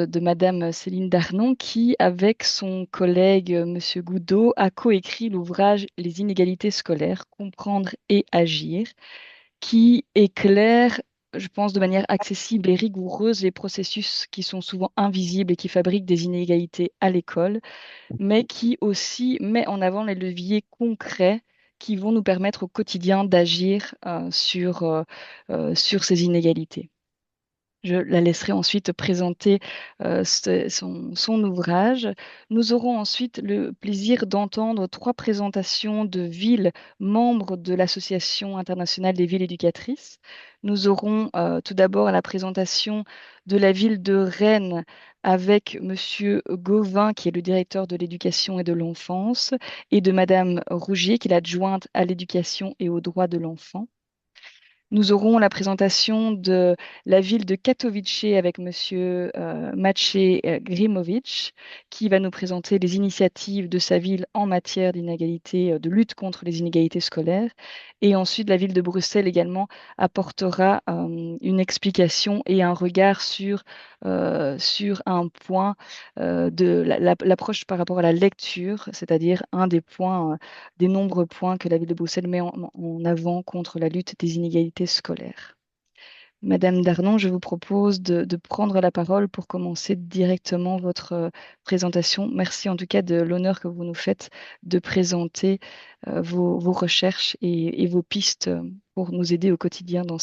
de Madame Céline Darnon qui, avec son collègue Monsieur Goudot, a coécrit l'ouvrage Les inégalités scolaires, comprendre et agir, qui éclaire, je pense, de manière accessible et rigoureuse les processus qui sont souvent invisibles et qui fabriquent des inégalités à l'école, mais qui aussi met en avant les leviers concrets qui vont nous permettre au quotidien d'agir sur ces inégalités. Je la laisserai ensuite présenter son ouvrage. Nous aurons ensuite le plaisir d'entendre trois présentations de villes membres de l'Association internationale des villes éducatrices. Nous aurons tout d'abord la présentation de la ville de Rennes avec Monsieur Gauvin, qui est le directeur de l'éducation et de l'enfance, et de Madame Rougier, qui est l'adjointe à l'éducation et aux droits de l'enfant. Nous aurons la présentation de la ville de Katowice avec Monsieur Maciej Grimovic, qui va nous présenter les initiatives de sa ville en matière d'inégalité, de lutte contre les inégalités scolaires. Et ensuite, la ville de Bruxelles également apportera une explication et un regard sur un point de l'approche par rapport à la lecture, c'est-à-dire un des points des nombreux points que la ville de Bruxelles met en avant contre la lutte des inégalités scolaires. Madame Darnon, je vous propose de prendre la parole pour commencer directement votre présentation. Merci en tout cas de l'honneur que vous nous faites de présenter vos recherches et vos pistes pour nous aider au quotidien dans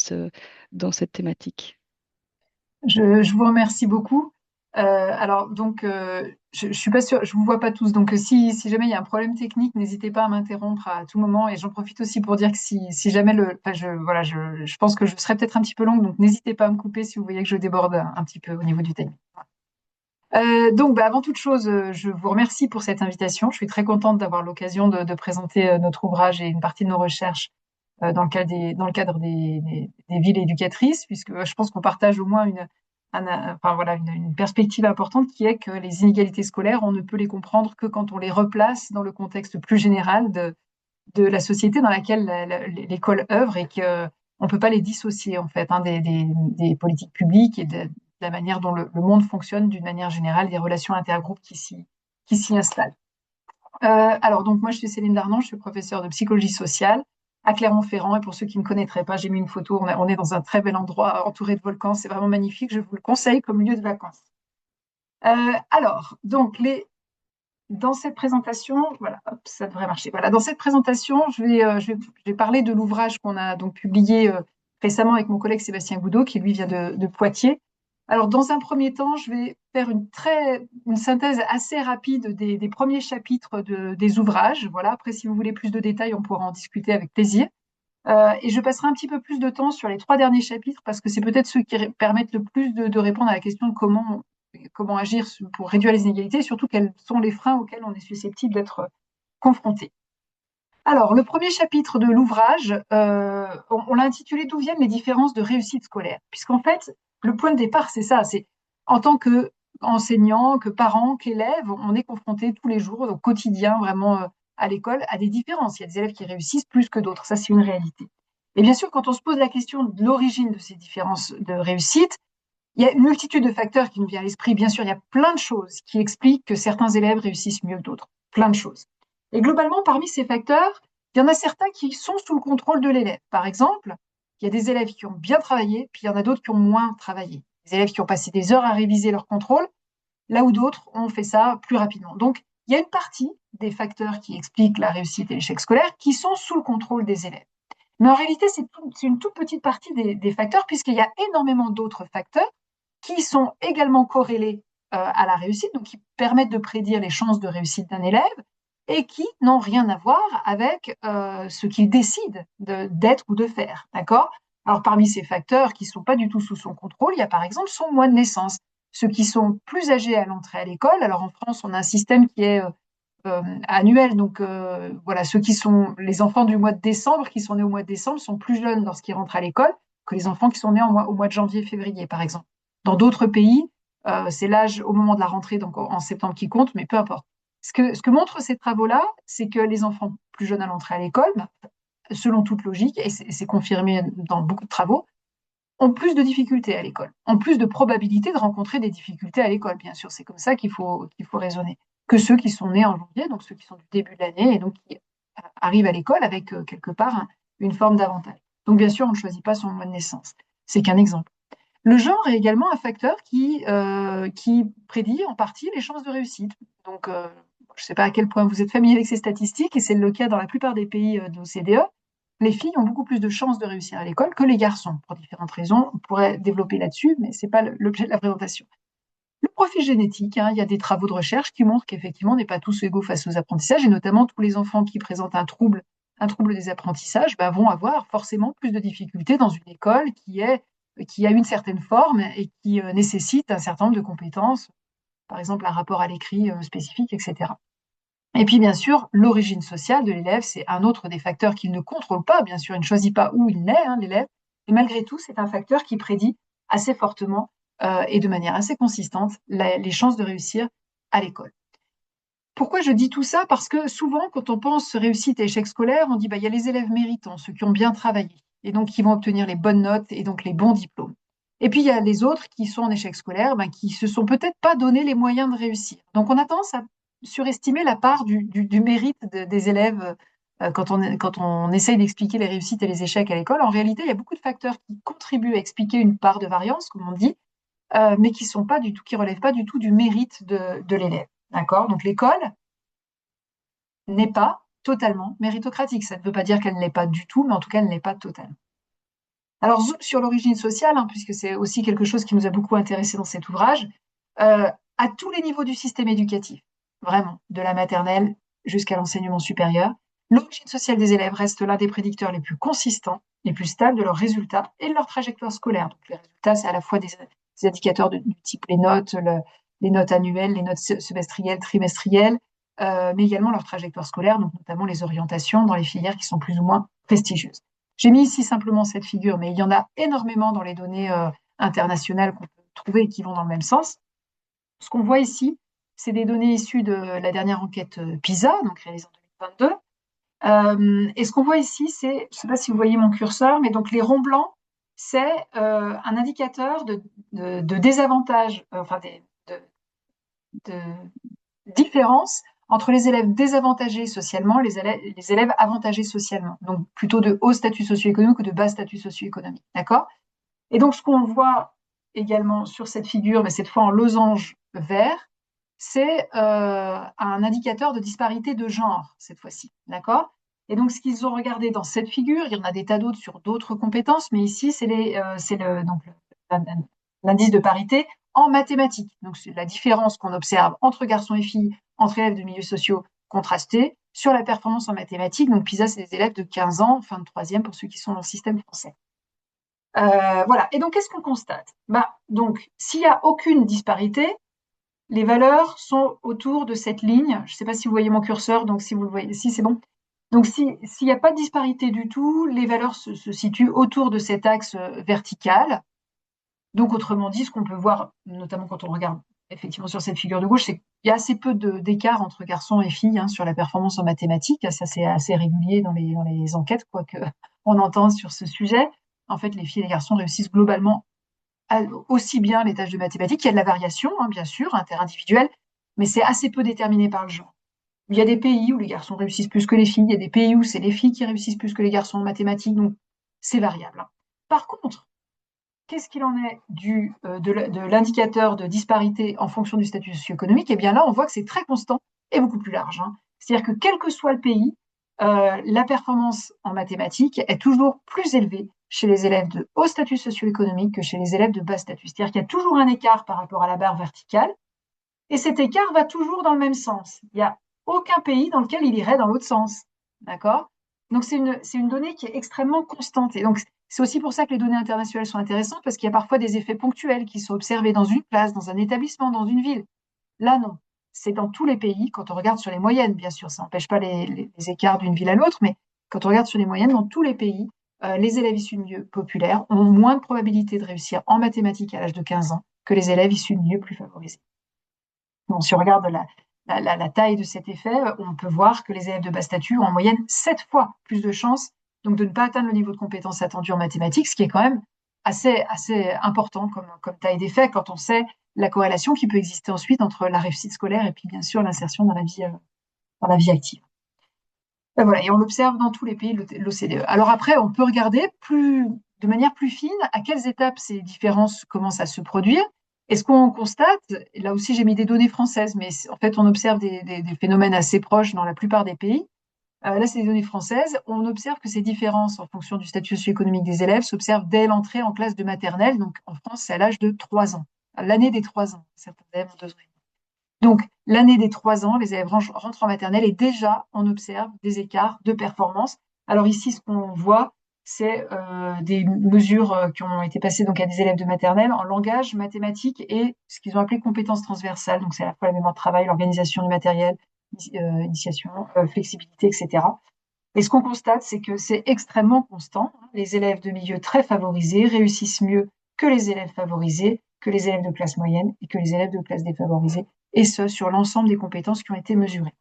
cette thématique. Je vous remercie beaucoup. Je suis pas sûre, je vous vois pas tous. Donc, si jamais il y a un problème technique, n'hésitez pas à m'interrompre à tout moment. Et j'en profite aussi pour dire que si jamais enfin, voilà, je pense que je serai peut-être un petit peu longue, donc n'hésitez pas à me couper si vous voyez que je déborde un petit peu au niveau du timing. Avant toute chose, je vous remercie pour cette invitation. Je suis très contente d'avoir l'occasion de présenter notre ouvrage et une partie de nos recherches dans le cadre des villes éducatrices, puisque je pense qu'on partage au moins enfin, voilà, une perspective importante qui est que les inégalités scolaires, on ne peut les comprendre que quand on les replace dans le contexte plus général de la société dans laquelle l'école œuvre et qu'on ne peut pas les dissocier en fait des politiques publiques et de la manière dont le monde fonctionne d'une manière générale, des relations intergroupes qui s'y installent. Donc moi je suis Céline Darnan, je suis professeure de psychologie sociale à Clermont-Ferrand et pour ceux qui ne connaîtraient pas, j'ai mis une photo, on est dans un très bel endroit entouré de volcans, c'est vraiment magnifique, je vous le conseille comme lieu de vacances. Donc dans cette présentation, voilà, hop, ça devrait marcher. Voilà, dans cette présentation, je vais parler de l'ouvrage qu'on a donc publié récemment avec mon collègue Sébastien Goudot, qui lui vient de Poitiers. Alors, dans un premier temps, je vais faire une synthèse assez rapide des premiers chapitres des ouvrages. Voilà, après, si vous voulez plus de détails, on pourra en discuter avec plaisir. Et je passerai un petit peu plus de temps sur les trois derniers chapitres parce que c'est peut-être ceux qui permettent le plus de répondre à la question de comment agir pour réduire les inégalités et surtout quels sont les freins auxquels on est susceptible d'être confronté. Alors, le premier chapitre de l'ouvrage, on l'a intitulé D'où viennent les différences de réussite scolaire? Puisqu'en fait, le point de départ, c'est ça, c'est en tant qu'enseignant, que parent, qu'élève, on est confronté tous les jours, au quotidien, vraiment à l'école, à des différences. Il y a des élèves qui réussissent plus que d'autres, ça c'est une réalité. Et bien sûr, quand on se pose la question de l'origine de ces différences de réussite, il y a une multitude de facteurs qui nous viennent à l'esprit. Bien sûr, il y a plein de choses qui expliquent que certains élèves réussissent mieux que d'autres. Plein de choses. Et globalement, parmi ces facteurs, il y en a certains qui sont sous le contrôle de l'élève. Par exemple, il y a des élèves qui ont bien travaillé, puis il y en a d'autres qui ont moins travaillé. Des élèves qui ont passé des heures à réviser leur contrôle, là où d'autres ont fait ça plus rapidement. Donc, il y a une partie des facteurs qui expliquent la réussite et l'échec scolaire qui sont sous le contrôle des élèves. Mais en réalité, c'est une toute petite partie des facteurs, puisqu'il y a énormément d'autres facteurs qui sont également corrélés à la réussite, donc qui permettent de prédire les chances de réussite d'un élève et qui n'ont rien à voir avec ce qu'il décide d'être ou de faire. D'accord? Alors, parmi ces facteurs qui ne sont pas du tout sous son contrôle, il y a par exemple son mois de naissance. Ceux qui sont plus âgés à l'entrée à l'école, alors en France, on a un système qui est annuel. Donc voilà, ceux qui sont les enfants du mois de décembre, qui sont nés au mois de décembre, sont plus jeunes lorsqu'ils rentrent à l'école que les enfants qui sont nés au mois de janvier-février, par exemple. Dans d'autres pays, c'est l'âge au moment de la rentrée, donc en septembre, qui compte, mais peu importe. Ce que montrent ces travaux-là, c'est que les enfants plus jeunes à l'entrée à l'école, selon toute logique, et c'est confirmé dans beaucoup de travaux, ont plus de difficultés à l'école, ont plus de probabilités de rencontrer des difficultés à l'école, bien sûr. C'est comme ça qu'il faut raisonner. Que ceux qui sont nés en janvier, donc ceux qui sont du début de l'année et donc qui arrivent à l'école avec quelque part une forme d'avantage. Donc bien sûr, on ne choisit pas son mois de naissance. C'est qu'un exemple. Le genre est également un facteur qui prédit en partie les chances de réussite. Donc, je ne sais pas à quel point vous êtes familier avec ces statistiques, et c'est le cas dans la plupart des pays de l'OCDE. Les filles ont beaucoup plus de chances de réussir à l'école que les garçons, pour différentes raisons. On pourrait développer là-dessus, mais ce n'est pas l'objet de la présentation. Le profil génétique, il y a des travaux de recherche qui montrent qu'effectivement, on n'est pas tous égaux face aux apprentissages, et notamment tous les enfants qui présentent un trouble des apprentissages, vont avoir forcément plus de difficultés dans une école qui a une certaine forme et qui nécessite un certain nombre de compétences, par exemple un rapport à l'écrit spécifique, etc. Et puis, bien sûr, l'origine sociale de l'élève, c'est un autre des facteurs qu'il ne contrôle pas. Bien sûr, il ne choisit pas où il naît, l'élève. Et malgré tout, c'est un facteur qui prédit assez fortement et de manière assez consistante les chances de réussir à l'école. Pourquoi je dis tout ça? Parce que souvent, quand on pense réussite et échec scolaire, on dit il y a les élèves méritants, ceux qui ont bien travaillé, et donc qui vont obtenir les bonnes notes et donc les bons diplômes. Et puis, il y a les autres qui sont en échec scolaire, qui se sont peut-être pas donné les moyens de réussir. Donc, on a tendance à surestimer la part du mérite des élèves quand on essaye d'expliquer les réussites et les échecs à l'école. En réalité, il y a beaucoup de facteurs qui contribuent à expliquer une part de variance, comme on dit, mais qui relèvent pas du tout du mérite de l'élève. D'accord? Donc, l'école n'est pas totalement méritocratique. Ça ne veut pas dire qu'elle ne l'est pas du tout, mais en tout cas, elle ne l'est pas totalement. Alors, zoom sur l'origine sociale, puisque c'est aussi quelque chose qui nous a beaucoup intéressé dans cet ouvrage, à tous les niveaux du système éducatif, vraiment, de la maternelle jusqu'à l'enseignement supérieur, l'origine sociale des élèves reste l'un des prédicteurs les plus consistants, les plus stables de leurs résultats et de leur trajectoire scolaire. Donc, les résultats, c'est à la fois des indicateurs du type les notes annuelles, les notes semestrielles, trimestrielles, mais également leur trajectoire scolaire, donc notamment les orientations dans les filières qui sont plus ou moins prestigieuses. J'ai mis ici simplement cette figure, mais il y en a énormément dans les données internationales qu'on peut trouver et qui vont dans le même sens. Ce qu'on voit ici, c'est des données issues de la dernière enquête PISA, donc réalisée en 2022. Et ce qu'on voit ici, c'est, je ne sais pas si vous voyez mon curseur, mais donc les ronds blancs, c'est un indicateur de désavantage, de différence entre les élèves désavantagés socialement et les élèves avantagés socialement, donc plutôt de haut statut socio-économique ou de bas statut socio-économique. D'accord? Et donc, ce qu'on voit également sur cette figure, mais cette fois en losange vert, c'est un indicateur de disparité de genre, cette fois-ci. D'accord? Et donc, ce qu'ils ont regardé dans cette figure, il y en a des tas d'autres sur d'autres compétences, mais ici, c'est l'indice de parité en mathématiques. Donc, c'est la différence qu'on observe entre garçons et filles, entre élèves de milieux sociaux contrastés, sur la performance en mathématiques. Donc, PISA, c'est des élèves de 15 ans, fin de troisième pour ceux qui sont dans le système français. Voilà. Et donc, qu'est-ce qu'on constate? Donc, s'il n'y a aucune disparité, les valeurs sont autour de cette ligne. Je ne sais pas si vous voyez mon curseur, donc si vous le voyez, si c'est bon. Donc, s'il n'y a pas de disparité du tout, les valeurs se situent autour de cet axe vertical. Donc, autrement dit, ce qu'on peut voir, notamment quand on regarde effectivement sur cette figure de gauche, c'est qu'il y a assez peu d'écart entre garçons et filles sur la performance en mathématiques. Ça, c'est assez régulier dans les enquêtes, quoi qu'on entend sur ce sujet. En fait, les filles et les garçons réussissent globalement aussi bien les tâches de mathématiques. Il y a de la variation, bien sûr, interindividuelle, mais c'est assez peu déterminé par le genre. Il y a des pays où les garçons réussissent plus que les filles, il y a des pays où c'est les filles qui réussissent plus que les garçons en mathématiques, donc c'est variable. Par contre, qu'est-ce qu'il en est de l'indicateur de disparité en fonction du statut socio-économique? Eh bien là, on voit que c'est très constant et beaucoup plus large. C'est-à-dire que quel que soit le pays, la performance en mathématiques est toujours plus élevée chez les élèves de haut statut socio-économique que chez les élèves de bas statut. C'est-à-dire qu'il y a toujours un écart par rapport à la barre verticale, et cet écart va toujours dans le même sens. Il n'y a aucun pays dans lequel il irait dans l'autre sens. D'accord? Donc, c'est une donnée qui est extrêmement constante. Et donc, c'est aussi pour ça que les données internationales sont intéressantes, parce qu'il y a parfois des effets ponctuels qui sont observés dans une classe, dans un établissement, dans une ville. Là, non. C'est dans tous les pays, quand on regarde sur les moyennes, bien sûr, ça n'empêche pas les écarts d'une ville à l'autre, mais quand on regarde sur les moyennes, dans tous les pays, les élèves issus de milieux populaires ont moins de probabilité de réussir en mathématiques à l'âge de 15 ans que les élèves issus de milieux plus favorisés. Bon, si on regarde la taille de cet effet, on peut voir que les élèves de bas statut ont en moyenne 7 fois plus de chances donc de ne pas atteindre le niveau de compétence attendu en mathématiques, ce qui est quand même assez important comme taille d'effet quand on sait la corrélation qui peut exister ensuite entre la réussite scolaire et puis bien sûr l'insertion dans la vie active. Et voilà, et on l'observe dans tous les pays de l'OCDE. Alors après, on peut regarder de manière plus fine à quelles étapes ces différences commencent à se produire. Et ce qu'on constate, et là aussi j'ai mis des données françaises, mais en fait on observe des phénomènes assez proches dans la plupart des pays. Là, c'est des données françaises. On observe que ces différences en fonction du statut socio-économique des élèves s'observent dès l'entrée en classe de maternelle. Donc en France, c'est à l'âge de 3 ans, à l'année des 3 ans. Certains élèves ont 2 ans et demi. Donc, l'année des 3 ans, les élèves rentrent en maternelle et déjà, on observe des écarts de performance. Alors ici, ce qu'on voit, c'est des mesures qui ont été passées donc, à des élèves de maternelle en langage, mathématiques et ce qu'ils ont appelé compétences transversales. Donc, c'est à la fois la mémoire de travail, l'organisation du matériel, initiation, flexibilité, etc. Et ce qu'on constate, c'est que c'est extrêmement constant. Les élèves de milieux très favorisés réussissent mieux que les élèves favorisés, que les élèves de classe moyenne et que les élèves de classe défavorisée, et ce, sur l'ensemble des compétences qui ont été mesurées.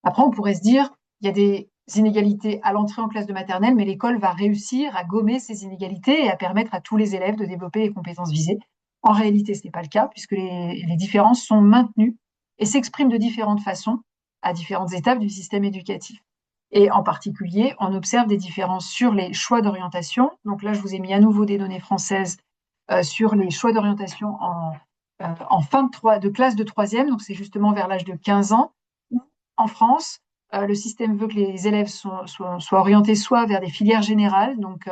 Après, on pourrait se dire, il y a des inégalités à l'entrée en classe de maternelle, mais l'école va réussir à gommer ces inégalités et à permettre à tous les élèves de développer les compétences visées. En réalité, ce n'est pas le cas, puisque les différences sont maintenues et s'expriment de différentes façons à différentes étapes du système éducatif. Et en particulier, on observe des différences sur les choix d'orientation. Donc là, je vous ai mis à nouveau des données françaises sur les choix d'orientation en fin de classe de troisième, donc c'est justement vers l'âge de 15 ans. En France, le système veut que les élèves soient orientés soit vers des filières générales, donc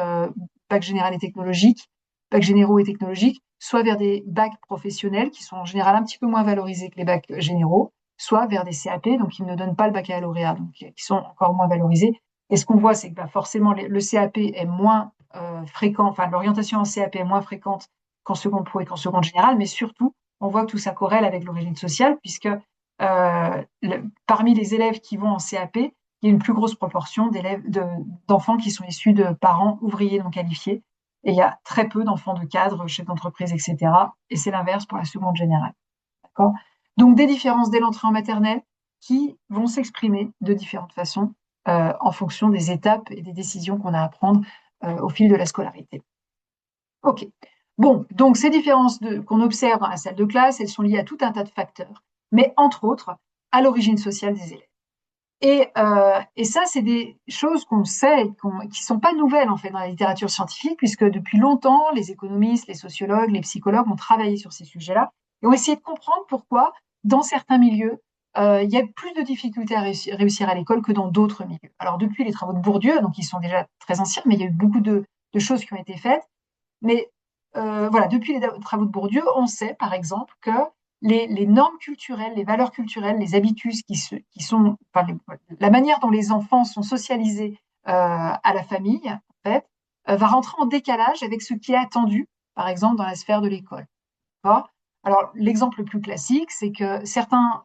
bac général et technologique, bac généraux et technologiques, soit vers des bacs professionnels qui sont en général un petit peu moins valorisés que les bacs généraux, soit vers des CAP, donc qui ne donnent pas le baccalauréat, donc qui sont encore moins valorisés. Et ce qu'on voit, c'est que forcément, le CAP est moins fréquent, enfin l'orientation en CAP est moins fréquente qu'en seconde pro et qu'en seconde générale, mais surtout, on voit que tout ça corrèle avec l'origine sociale, puisque parmi les élèves qui vont en CAP, il y a une plus grosse proportion d'enfants qui sont issus de parents ouvriers non qualifiés. Et il y a très peu d'enfants de cadres, chefs d'entreprise, etc. Et c'est l'inverse pour la seconde générale. D'accord ? Donc des différences dès l'entrée en maternelle qui vont s'exprimer de différentes façons en fonction des étapes et des décisions qu'on a à prendre au fil de la scolarité. OK. Bon, donc ces différences qu'on observe dans la salle de classe, elles sont liées à tout un tas de facteurs, mais entre autres à l'origine sociale des élèves. Et ça, c'est des choses qu'on sait, qui ne sont pas nouvelles en fait dans la littérature scientifique, puisque depuis longtemps, les économistes, les sociologues, les psychologues ont travaillé sur ces sujets-là et ont essayé de comprendre pourquoi, dans certains milieux, il y a plus de difficultés à réussir à l'école que dans d'autres milieux. Alors depuis les travaux de Bourdieu, donc ils sont déjà très anciens, mais il y a eu beaucoup de choses qui ont été faites. Mais voilà, depuis les travaux de Bourdieu, on sait par exemple que les normes culturelles, les valeurs culturelles, les habitus qui sont, enfin, la manière dont les enfants sont socialisés à la famille, en fait, va rentrer en décalage avec ce qui est attendu, par exemple, dans la sphère de l'école. Alors, l'exemple le plus classique, c'est que certains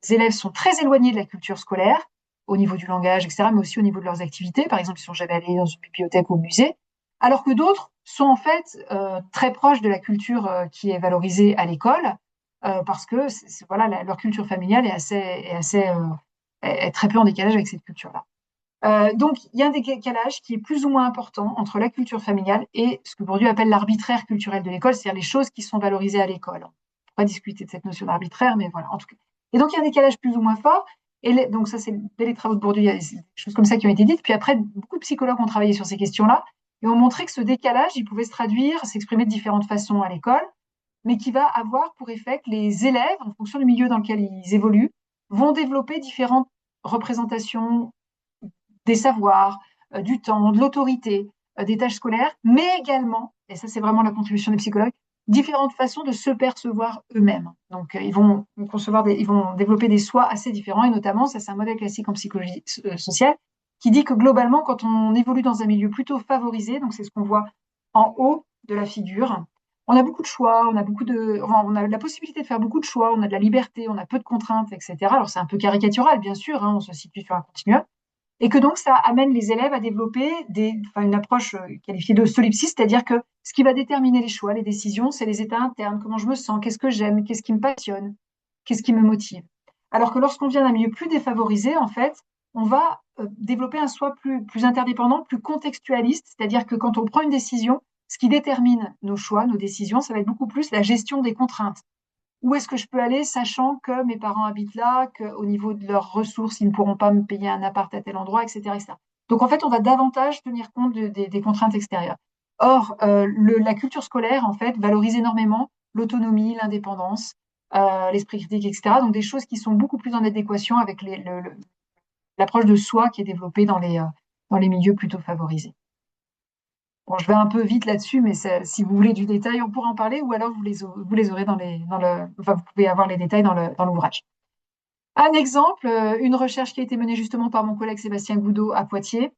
élèves sont très éloignés de la culture scolaire, au niveau du langage, etc., mais aussi au niveau de leurs activités. Par exemple, ils sont jamais allés dans une bibliothèque ou au musée, alors que d'autres sont en fait très proches de la culture qui est valorisée à l'école, parce que voilà, leur culture familiale est très peu en décalage avec cette culture-là. Donc, il y a un décalage qui est plus ou moins important entre la culture familiale et ce que Bourdieu appelle l'arbitraire culturel de l'école, c'est-à-dire les choses qui sont valorisées à l'école. On ne peut pas discuter de cette notion d'arbitraire, mais voilà, en tout cas. Et donc, il y a un décalage plus ou moins fort. Et donc, ça, c'est dès les travaux de Bourdieu, il y a des choses comme ça qui ont été dites. Puis après, beaucoup de psychologues ont travaillé sur ces questions-là et ont montré que ce décalage, il pouvait se traduire, s'exprimer de différentes façons à l'école, mais qui va avoir pour effet que les élèves, en fonction du milieu dans lequel ils évoluent, vont développer différentes représentations des savoirs, du temps, de l'autorité, des tâches scolaires, mais également, et ça c'est vraiment la contribution des psychologues, différentes façons de se percevoir eux-mêmes. Donc ils vont développer des soi assez différents, et notamment, ça c'est un modèle classique en psychologie sociale, qui dit que globalement, quand on évolue dans un milieu plutôt favorisé, donc c'est ce qu'on voit en haut de la figure, on a beaucoup de choix, on a la possibilité de faire beaucoup de choix, on a de la liberté, on a peu de contraintes, etc. Alors c'est un peu caricatural, bien sûr, on se situe sur un continuum, et que donc ça amène les élèves à développer une approche qualifiée de solipsiste, c'est-à-dire que ce qui va déterminer les choix, les décisions, c'est les états internes, comment je me sens, qu'est-ce que j'aime, qu'est-ce qui me passionne, qu'est-ce qui me motive. Alors que lorsqu'on vient d'un milieu plus défavorisé, en fait, on va développer un soi plus interdépendant, plus contextualiste, c'est-à-dire que quand on prend une décision, ce qui détermine nos choix, nos décisions, ça va être beaucoup plus la gestion des contraintes. Où est-ce que je peux aller, sachant que mes parents habitent là, qu'au niveau de leurs ressources, ils ne pourront pas me payer un appart à tel endroit, etc., etc. Donc en fait, on va davantage tenir compte des contraintes extérieures. Or, la culture scolaire, en fait, valorise énormément l'autonomie, l'indépendance, l'esprit critique, etc. Donc des choses qui sont beaucoup plus en adéquation avec l'approche de soi qui est développée dans les milieux plutôt favorisés. Bon, je vais un peu vite là-dessus, mais si vous voulez du détail, on pourra en parler, ou alors vous les aurez enfin, vous pouvez avoir les détails dans l'ouvrage. Un exemple, une recherche qui a été menée justement par mon collègue Sébastien Goudot à Poitiers,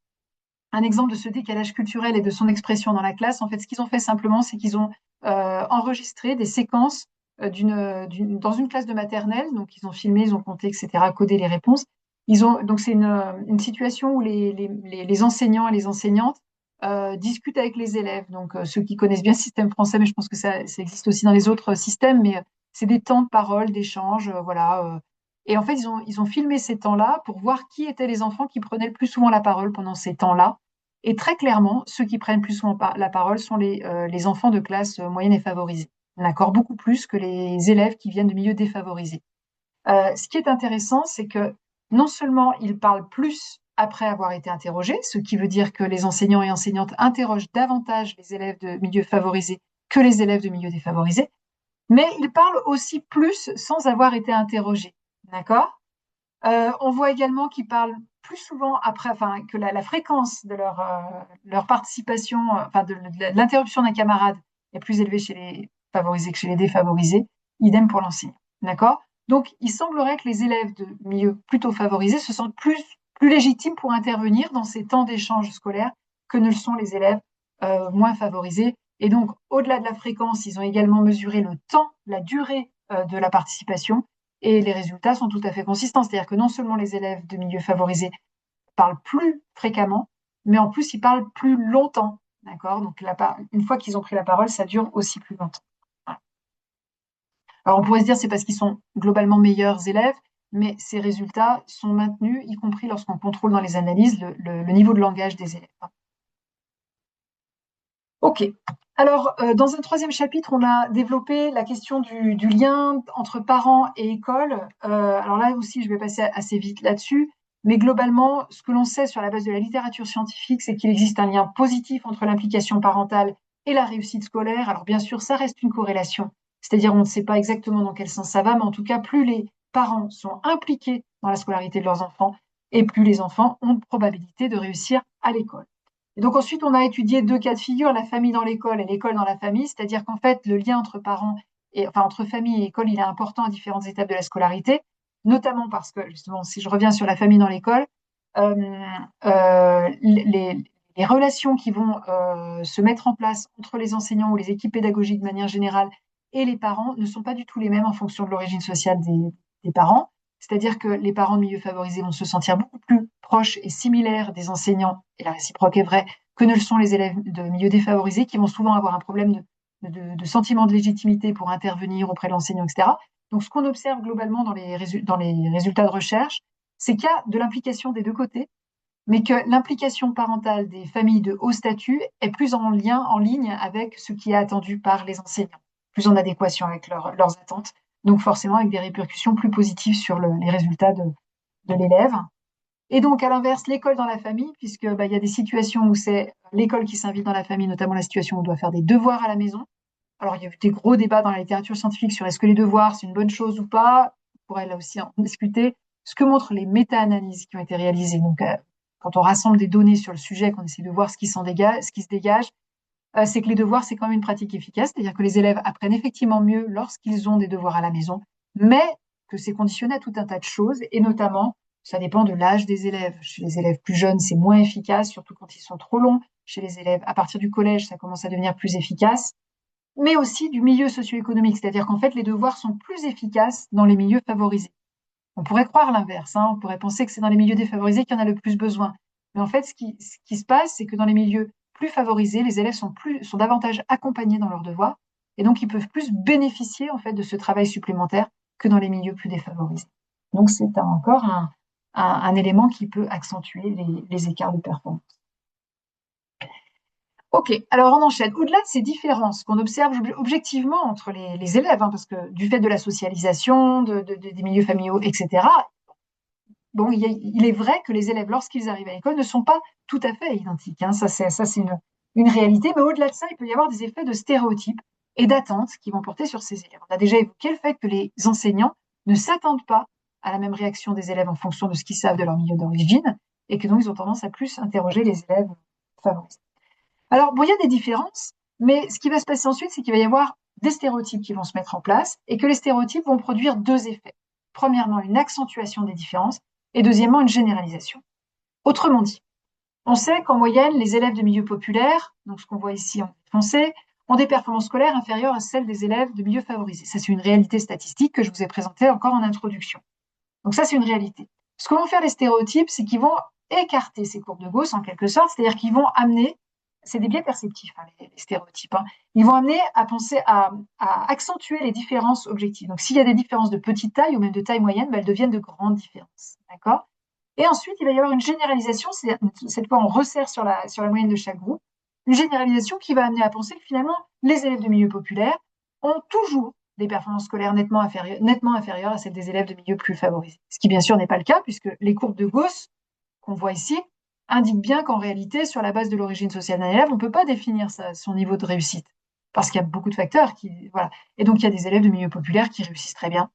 un exemple de ce décalage culturel et de son expression dans la classe. En fait, ce qu'ils ont fait simplement, c'est qu'ils ont enregistré des séquences dans une classe de maternelle. Donc, ils ont filmé, ils ont compté, etc., codé les réponses. Donc, c'est une situation où les enseignants et les enseignantes discutent avec les élèves. Donc, ceux qui connaissent bien le système français, mais je pense que ça existe aussi dans les autres systèmes, mais c'est des temps de parole, d'échange, voilà. Et en fait, ils ont filmé ces temps-là pour voir qui étaient les enfants qui prenaient le plus souvent la parole pendant ces temps-là. Et très clairement, ceux qui prennent plus souvent la parole sont les enfants de classe moyenne et favorisée. D'accord, beaucoup plus que les élèves qui viennent de milieux défavorisés. Ce qui est intéressant, c'est que non seulement ils parlent plus après avoir été interrogés, ce qui veut dire que les enseignants et enseignantes interrogent davantage les élèves de milieux favorisés que les élèves de milieux défavorisés, mais ils parlent aussi plus sans avoir été interrogés. D'accord? On voit également qu'ils parlent plus souvent après, enfin, que la fréquence de leur participation, enfin, de l'interruption d'un camarade est plus élevée chez les favorisés que chez les défavorisés. Idem pour l'enseignant. D'accord? Donc, il semblerait que les élèves de milieux plutôt favorisés se sentent plus légitimes pour intervenir dans ces temps d'échange scolaire que ne le sont les élèves moins favorisés. Et donc, au-delà de la fréquence, ils ont également mesuré le temps, la durée de la participation et les résultats sont tout à fait consistants. C'est-à-dire que non seulement les élèves de milieux favorisés parlent plus fréquemment, mais en plus, ils parlent plus longtemps. D'accord? Donc, une fois qu'ils ont pris la parole, ça dure aussi plus longtemps. Voilà. Alors, on pourrait se dire c'est parce qu'ils sont globalement meilleurs élèves, mais ces résultats sont maintenus, y compris lorsqu'on contrôle dans les analyses le niveau de langage des élèves. OK. Alors, dans un troisième chapitre, on a développé la question du lien entre parents et école. Alors là aussi, je vais passer assez vite là-dessus. Mais globalement, ce que l'on sait sur la base de la littérature scientifique, c'est qu'il existe un lien positif entre l'implication parentale et la réussite scolaire. Alors bien sûr, ça reste une corrélation. C'est-à-dire, on ne sait pas exactement dans quel sens ça va, mais en tout cas, plus les parents sont impliqués dans la scolarité de leurs enfants, et plus les enfants ont de probabilité de réussir à l'école. Et donc ensuite, on a étudié deux cas de figure, la famille dans l'école et l'école dans la famille, c'est-à-dire qu'en fait, le lien entre parents et enfin entre famille et école, il est important à différentes étapes de la scolarité, notamment parce que justement, si je reviens sur la famille dans l'école, euh, les relations qui vont se mettre en place entre les enseignants ou les équipes pédagogiques de manière générale et les parents ne sont pas du tout les mêmes en fonction de l'origine sociale des parents. C'est-à-dire que les parents de milieux favorisés vont se sentir beaucoup plus proches et similaires des enseignants, et la réciproque est vraie, que ne le sont les élèves de milieux défavorisés, qui vont souvent avoir un problème de sentiment de légitimité pour intervenir auprès de l'enseignant, etc. Donc, ce qu'on observe globalement dans les résultats de recherche, c'est qu'il y a de l'implication des deux côtés, mais que l'implication parentale des familles de haut statut est plus en lien, en ligne avec ce qui est attendu par les enseignants, plus en adéquation avec leurs attentes, donc forcément avec des répercussions plus positives sur les résultats de l'élève. Et donc, à l'inverse, l'école dans la famille, puisque il y a des situations où c'est l'école qui s'invite dans la famille, notamment la situation où on doit faire des devoirs à la maison. Alors, il y a eu des gros débats dans la littérature scientifique sur est-ce que les devoirs, c'est une bonne chose ou pas. On pourrait là aussi en discuter. Ce que montrent les méta-analyses qui ont été réalisées. Donc, quand on rassemble des données sur le sujet, qu'on essaie de voir ce qui se dégage, c'est que les devoirs, c'est quand même une pratique efficace. C'est-à-dire que les élèves apprennent effectivement mieux lorsqu'ils ont des devoirs à la maison, mais que c'est conditionné à tout un tas de choses, et notamment, ça dépend de l'âge des élèves. Chez les élèves plus jeunes, c'est moins efficace, surtout quand ils sont trop longs. Chez les élèves, à partir du collège, ça commence à devenir plus efficace, mais aussi du milieu socio-économique. C'est-à-dire qu'en fait, les devoirs sont plus efficaces dans les milieux favorisés. On pourrait croire l'inverse, hein. On pourrait penser que c'est dans les milieux défavorisés qu'il y en a le plus besoin. Mais en fait, ce qui se passe, c'est que dans les milieux plus favorisés, les élèves sont davantage accompagnés dans leurs devoirs et donc ils peuvent plus bénéficier en fait de ce travail supplémentaire que dans les milieux plus défavorisés. Donc c'est encore un élément qui peut accentuer les écarts de performance. Ok, alors on enchaîne. Au-delà de ces différences qu'on observe objectivement entre les élèves, hein, parce que du fait de la socialisation, des milieux familiaux, etc., bon, il est vrai que les élèves, lorsqu'ils arrivent à l'école, ne sont pas tout à fait identiques, hein. Ça, c'est une réalité. Mais au-delà de ça, il peut y avoir des effets de stéréotypes et d'attentes qui vont porter sur ces élèves. On a déjà évoqué le fait que les enseignants ne s'attendent pas à la même réaction des élèves en fonction de ce qu'ils savent de leur milieu d'origine, et que donc ils ont tendance à plus interroger les élèves favorisés. Alors, bon, il y a des différences, mais ce qui va se passer ensuite, c'est qu'il va y avoir des stéréotypes qui vont se mettre en place et que les stéréotypes vont produire deux effets. Premièrement, une accentuation des différences et deuxièmement, une généralisation. Autrement dit, on sait qu'en moyenne, les élèves de milieux populaires, donc ce qu'on voit ici en foncé, ont des performances scolaires inférieures à celles des élèves de milieux favorisés. Ça, c'est une réalité statistique que je vous ai présentée encore en introduction. Donc ça, c'est une réalité. Ce que vont faire les stéréotypes, c'est qu'ils vont écarter ces courbes de Gauss en quelque sorte, c'est-à-dire qu'ils vont amener, c'est des biais perceptifs, hein, les stéréotypes, hein, ils vont amener à penser à accentuer les différences objectives. Donc s'il y a des différences de petite taille ou même de taille moyenne, ben, elles deviennent de grandes différences. D'accord? Et ensuite, il va y avoir une généralisation, cette fois on resserre sur la moyenne de chaque groupe, une généralisation qui va amener à penser que finalement, les élèves de milieu populaire ont toujours des performances scolaires nettement inférieures à celles des élèves de milieux plus favorisés. Ce qui bien sûr n'est pas le cas, puisque les courbes de Gauss qu'on voit ici indiquent bien qu'en réalité, sur la base de l'origine sociale d'un élève, on ne peut pas définir son niveau de réussite, parce qu'il y a beaucoup de facteurs voilà. Et donc il y a des élèves de milieu populaire qui réussissent très bien,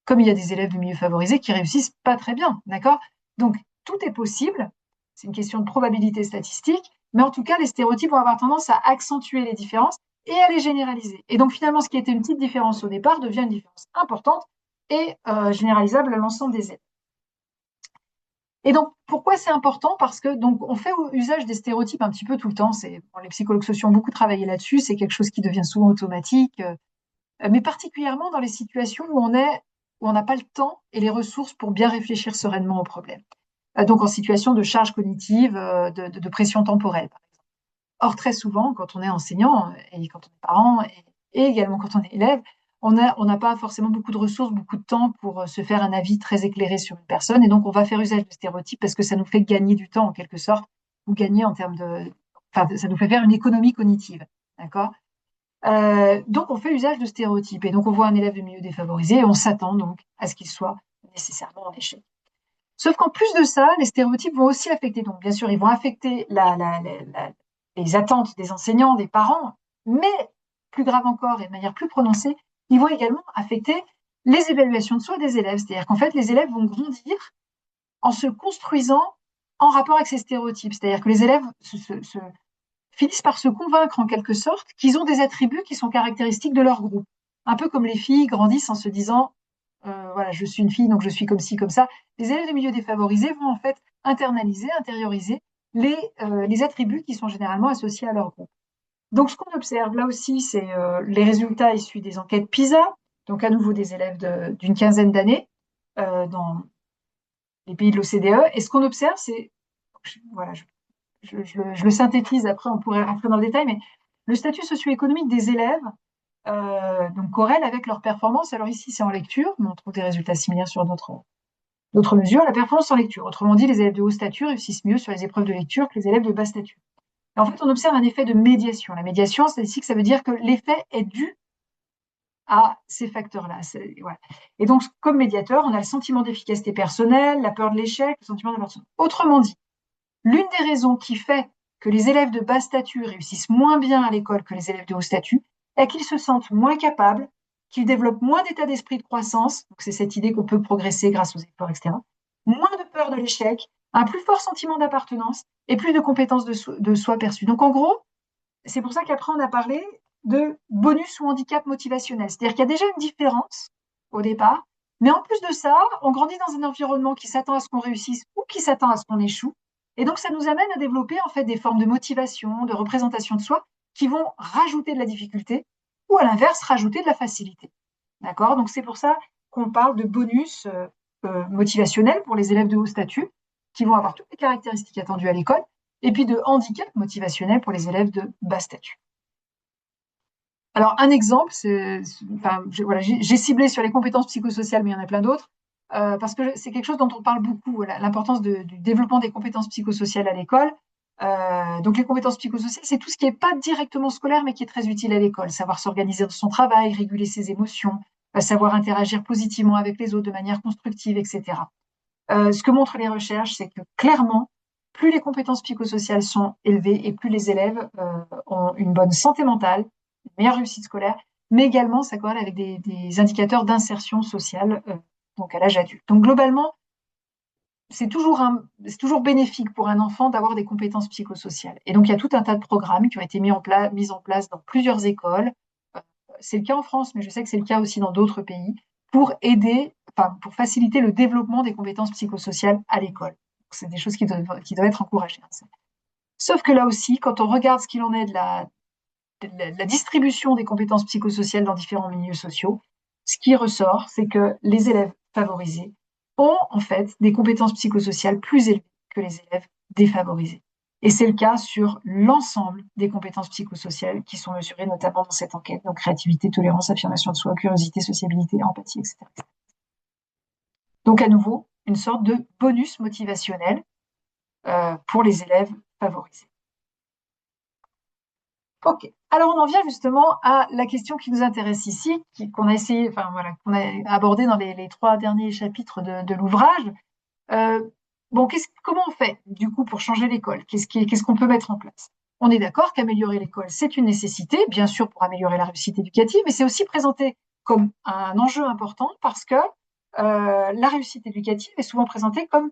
comme il y a des élèves de milieu favorisés qui réussissent pas très bien, d'accord? Donc tout est possible, c'est une question de probabilité statistique, mais en tout cas, les stéréotypes vont avoir tendance à accentuer les différences et à les généraliser. Et donc finalement, ce qui était une petite différence au départ devient une différence importante et généralisable à l'ensemble des élèves. Et donc, pourquoi c'est important? Parce que donc on fait usage des stéréotypes un petit peu tout le temps. Les psychologues sociaux ont beaucoup travaillé là-dessus. C'est quelque chose qui devient souvent automatique, mais particulièrement dans les situations où on n'a pas le temps et les ressources pour bien réfléchir sereinement au problème. Donc en situation de charge cognitive, de pression temporelle, par exemple. Or, très souvent, quand on est enseignant et quand on est parent et également quand on est élève, on n'a pas forcément beaucoup de ressources, beaucoup de temps pour se faire un avis très éclairé sur une personne. Et donc, on va faire usage de stéréotypes parce que ça nous fait gagner du temps en quelque sorte, ou gagner en termes de. Enfin, ça nous fait faire une économie cognitive. D'accord? Donc, on fait usage de stéréotypes. Et donc, on voit un élève de milieu défavorisé et on s'attend donc à ce qu'il soit nécessairement en échec. Sauf qu'en plus de ça, les stéréotypes vont aussi affecter, donc bien sûr, ils vont affecter les attentes des enseignants, des parents, mais plus grave encore et de manière plus prononcée, ils vont également affecter les évaluations de soi des élèves. C'est-à-dire qu'en fait, les élèves vont grandir en se construisant en rapport avec ces stéréotypes. C'est-à-dire que les élèves finissent par se convaincre en quelque sorte qu'ils ont des attributs qui sont caractéristiques de leur groupe. Un peu comme les filles grandissent en se disant voilà, je suis une fille, donc je suis comme ci, comme ça. Les élèves de milieux défavorisés vont en fait intérioriser les attributs qui sont généralement associés à leur groupe. Donc, ce qu'on observe là aussi, c'est les résultats issus des enquêtes PISA, donc à nouveau des élèves d'une quinzaine d'années dans les pays de l'OCDE. Et ce qu'on observe, c'est, voilà, je le synthétise, après on pourrait rentrer dans le détail, mais le statut socio-économique des élèves donc corrèle avec leur performance. Alors ici, c'est en lecture, mais on trouve des résultats similaires sur d'autres mesures. La performance en lecture, autrement dit, les élèves de haut statut réussissent mieux sur les épreuves de lecture que les élèves de bas statut. Et en fait, on observe un effet de médiation. La médiation, c'est ici que ça veut dire que l'effet est dû à ces facteurs-là. Voilà. Et donc, comme médiateur, on a le sentiment d'efficacité personnelle, la peur de l'échec, le sentiment d'appartenance. Autrement dit, l'une des raisons qui fait que les élèves de bas statut réussissent moins bien à l'école que les élèves de haut statut est qu'ils se sentent moins capables, qu'ils développent moins d'état d'esprit de croissance, donc c'est cette idée qu'on peut progresser grâce aux efforts, etc., moins de peur de l'échec, un plus fort sentiment d'appartenance et plus de compétences de soi perçues. Donc en gros, c'est pour ça qu'après on a parlé de bonus ou handicap motivationnel. C'est-à-dire qu'il y a déjà une différence au départ, mais en plus de ça, on grandit dans un environnement qui s'attend à ce qu'on réussisse ou qui s'attend à ce qu'on échoue. Et donc ça nous amène à développer en fait des formes de motivation, de représentation de soi qui vont rajouter de la difficulté ou à l'inverse rajouter de la facilité. D'accord? Donc c'est pour ça qu'on parle de bonus motivationnel pour les élèves de haut statut qui vont avoir toutes les caractéristiques attendues à l'école et puis de handicap motivationnel pour les élèves de bas statut. Alors, un exemple, enfin, voilà, j'ai ciblé sur les compétences psychosociales, mais il y en a plein d'autres. parce que c'est quelque chose dont on parle beaucoup, voilà, l'importance du développement des compétences psychosociales à l'école. Donc les compétences psychosociales, c'est tout ce qui n'est pas directement scolaire, mais qui est très utile à l'école. Savoir s'organiser dans son travail, réguler ses émotions, savoir interagir positivement avec les autres de manière constructive, etc. Ce que montrent les recherches, c'est que clairement, plus les compétences psychosociales sont élevées et plus les élèves ont une bonne santé mentale, une meilleure réussite scolaire, mais également ça corrèle avec des indicateurs d'insertion sociale, donc à l'âge adulte. Donc globalement, c'est toujours bénéfique pour un enfant d'avoir des compétences psychosociales. Et donc il y a tout un tas de programmes qui ont été mis en place dans plusieurs écoles. Euh, c'est le cas en France, mais je sais que c'est le cas aussi dans d'autres pays, pour aider, enfin, pour faciliter le développement des compétences psychosociales à l'école. C'est des choses qui doivent être encouragées, hein. Sauf que là aussi, quand on regarde ce qu'il en est de la distribution des compétences psychosociales dans différents milieux sociaux, ce qui ressort, c'est que les élèves favorisés ont en fait des compétences psychosociales plus élevées que les élèves défavorisés. Et c'est le cas sur l'ensemble des compétences psychosociales qui sont mesurées notamment dans cette enquête, donc créativité, tolérance, affirmation de soi, curiosité, sociabilité, empathie, etc. Donc à nouveau, une sorte de bonus motivationnel pour les élèves favorisés. Ok. Alors on en vient justement à la question qui nous intéresse ici, qu'on a essayé, enfin voilà, qu'on a abordé dans les 3 derniers chapitres de l'ouvrage. Euh, bon, comment on fait du coup pour changer l'école? Qu'est-ce qu'on peut mettre en place? On est d'accord qu'améliorer l'école, c'est une nécessité, bien sûr pour améliorer la réussite éducative, mais c'est aussi présenté comme un enjeu important parce que la réussite éducative est souvent présentée comme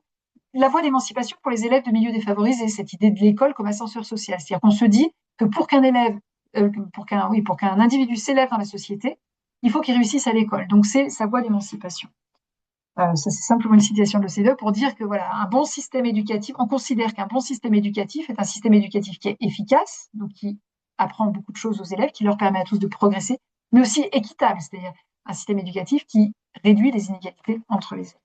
la voie d'émancipation pour les élèves de milieux défavorisés, cette idée de l'école comme ascenseur social. C'est-à-dire qu'on se dit que pour qu'un élève, pour qu'un individu s'élève dans la société, il faut qu'il réussisse à l'école. Donc c'est sa voie d'émancipation. Ça, c'est simplement une citation de l'OCDE pour dire que voilà, un bon système éducatif, on considère qu'un bon système éducatif est un système éducatif qui est efficace, donc qui apprend beaucoup de choses aux élèves, qui leur permet à tous de progresser, mais aussi équitable, c'est-à-dire un système éducatif qui réduit les inégalités entre les élèves.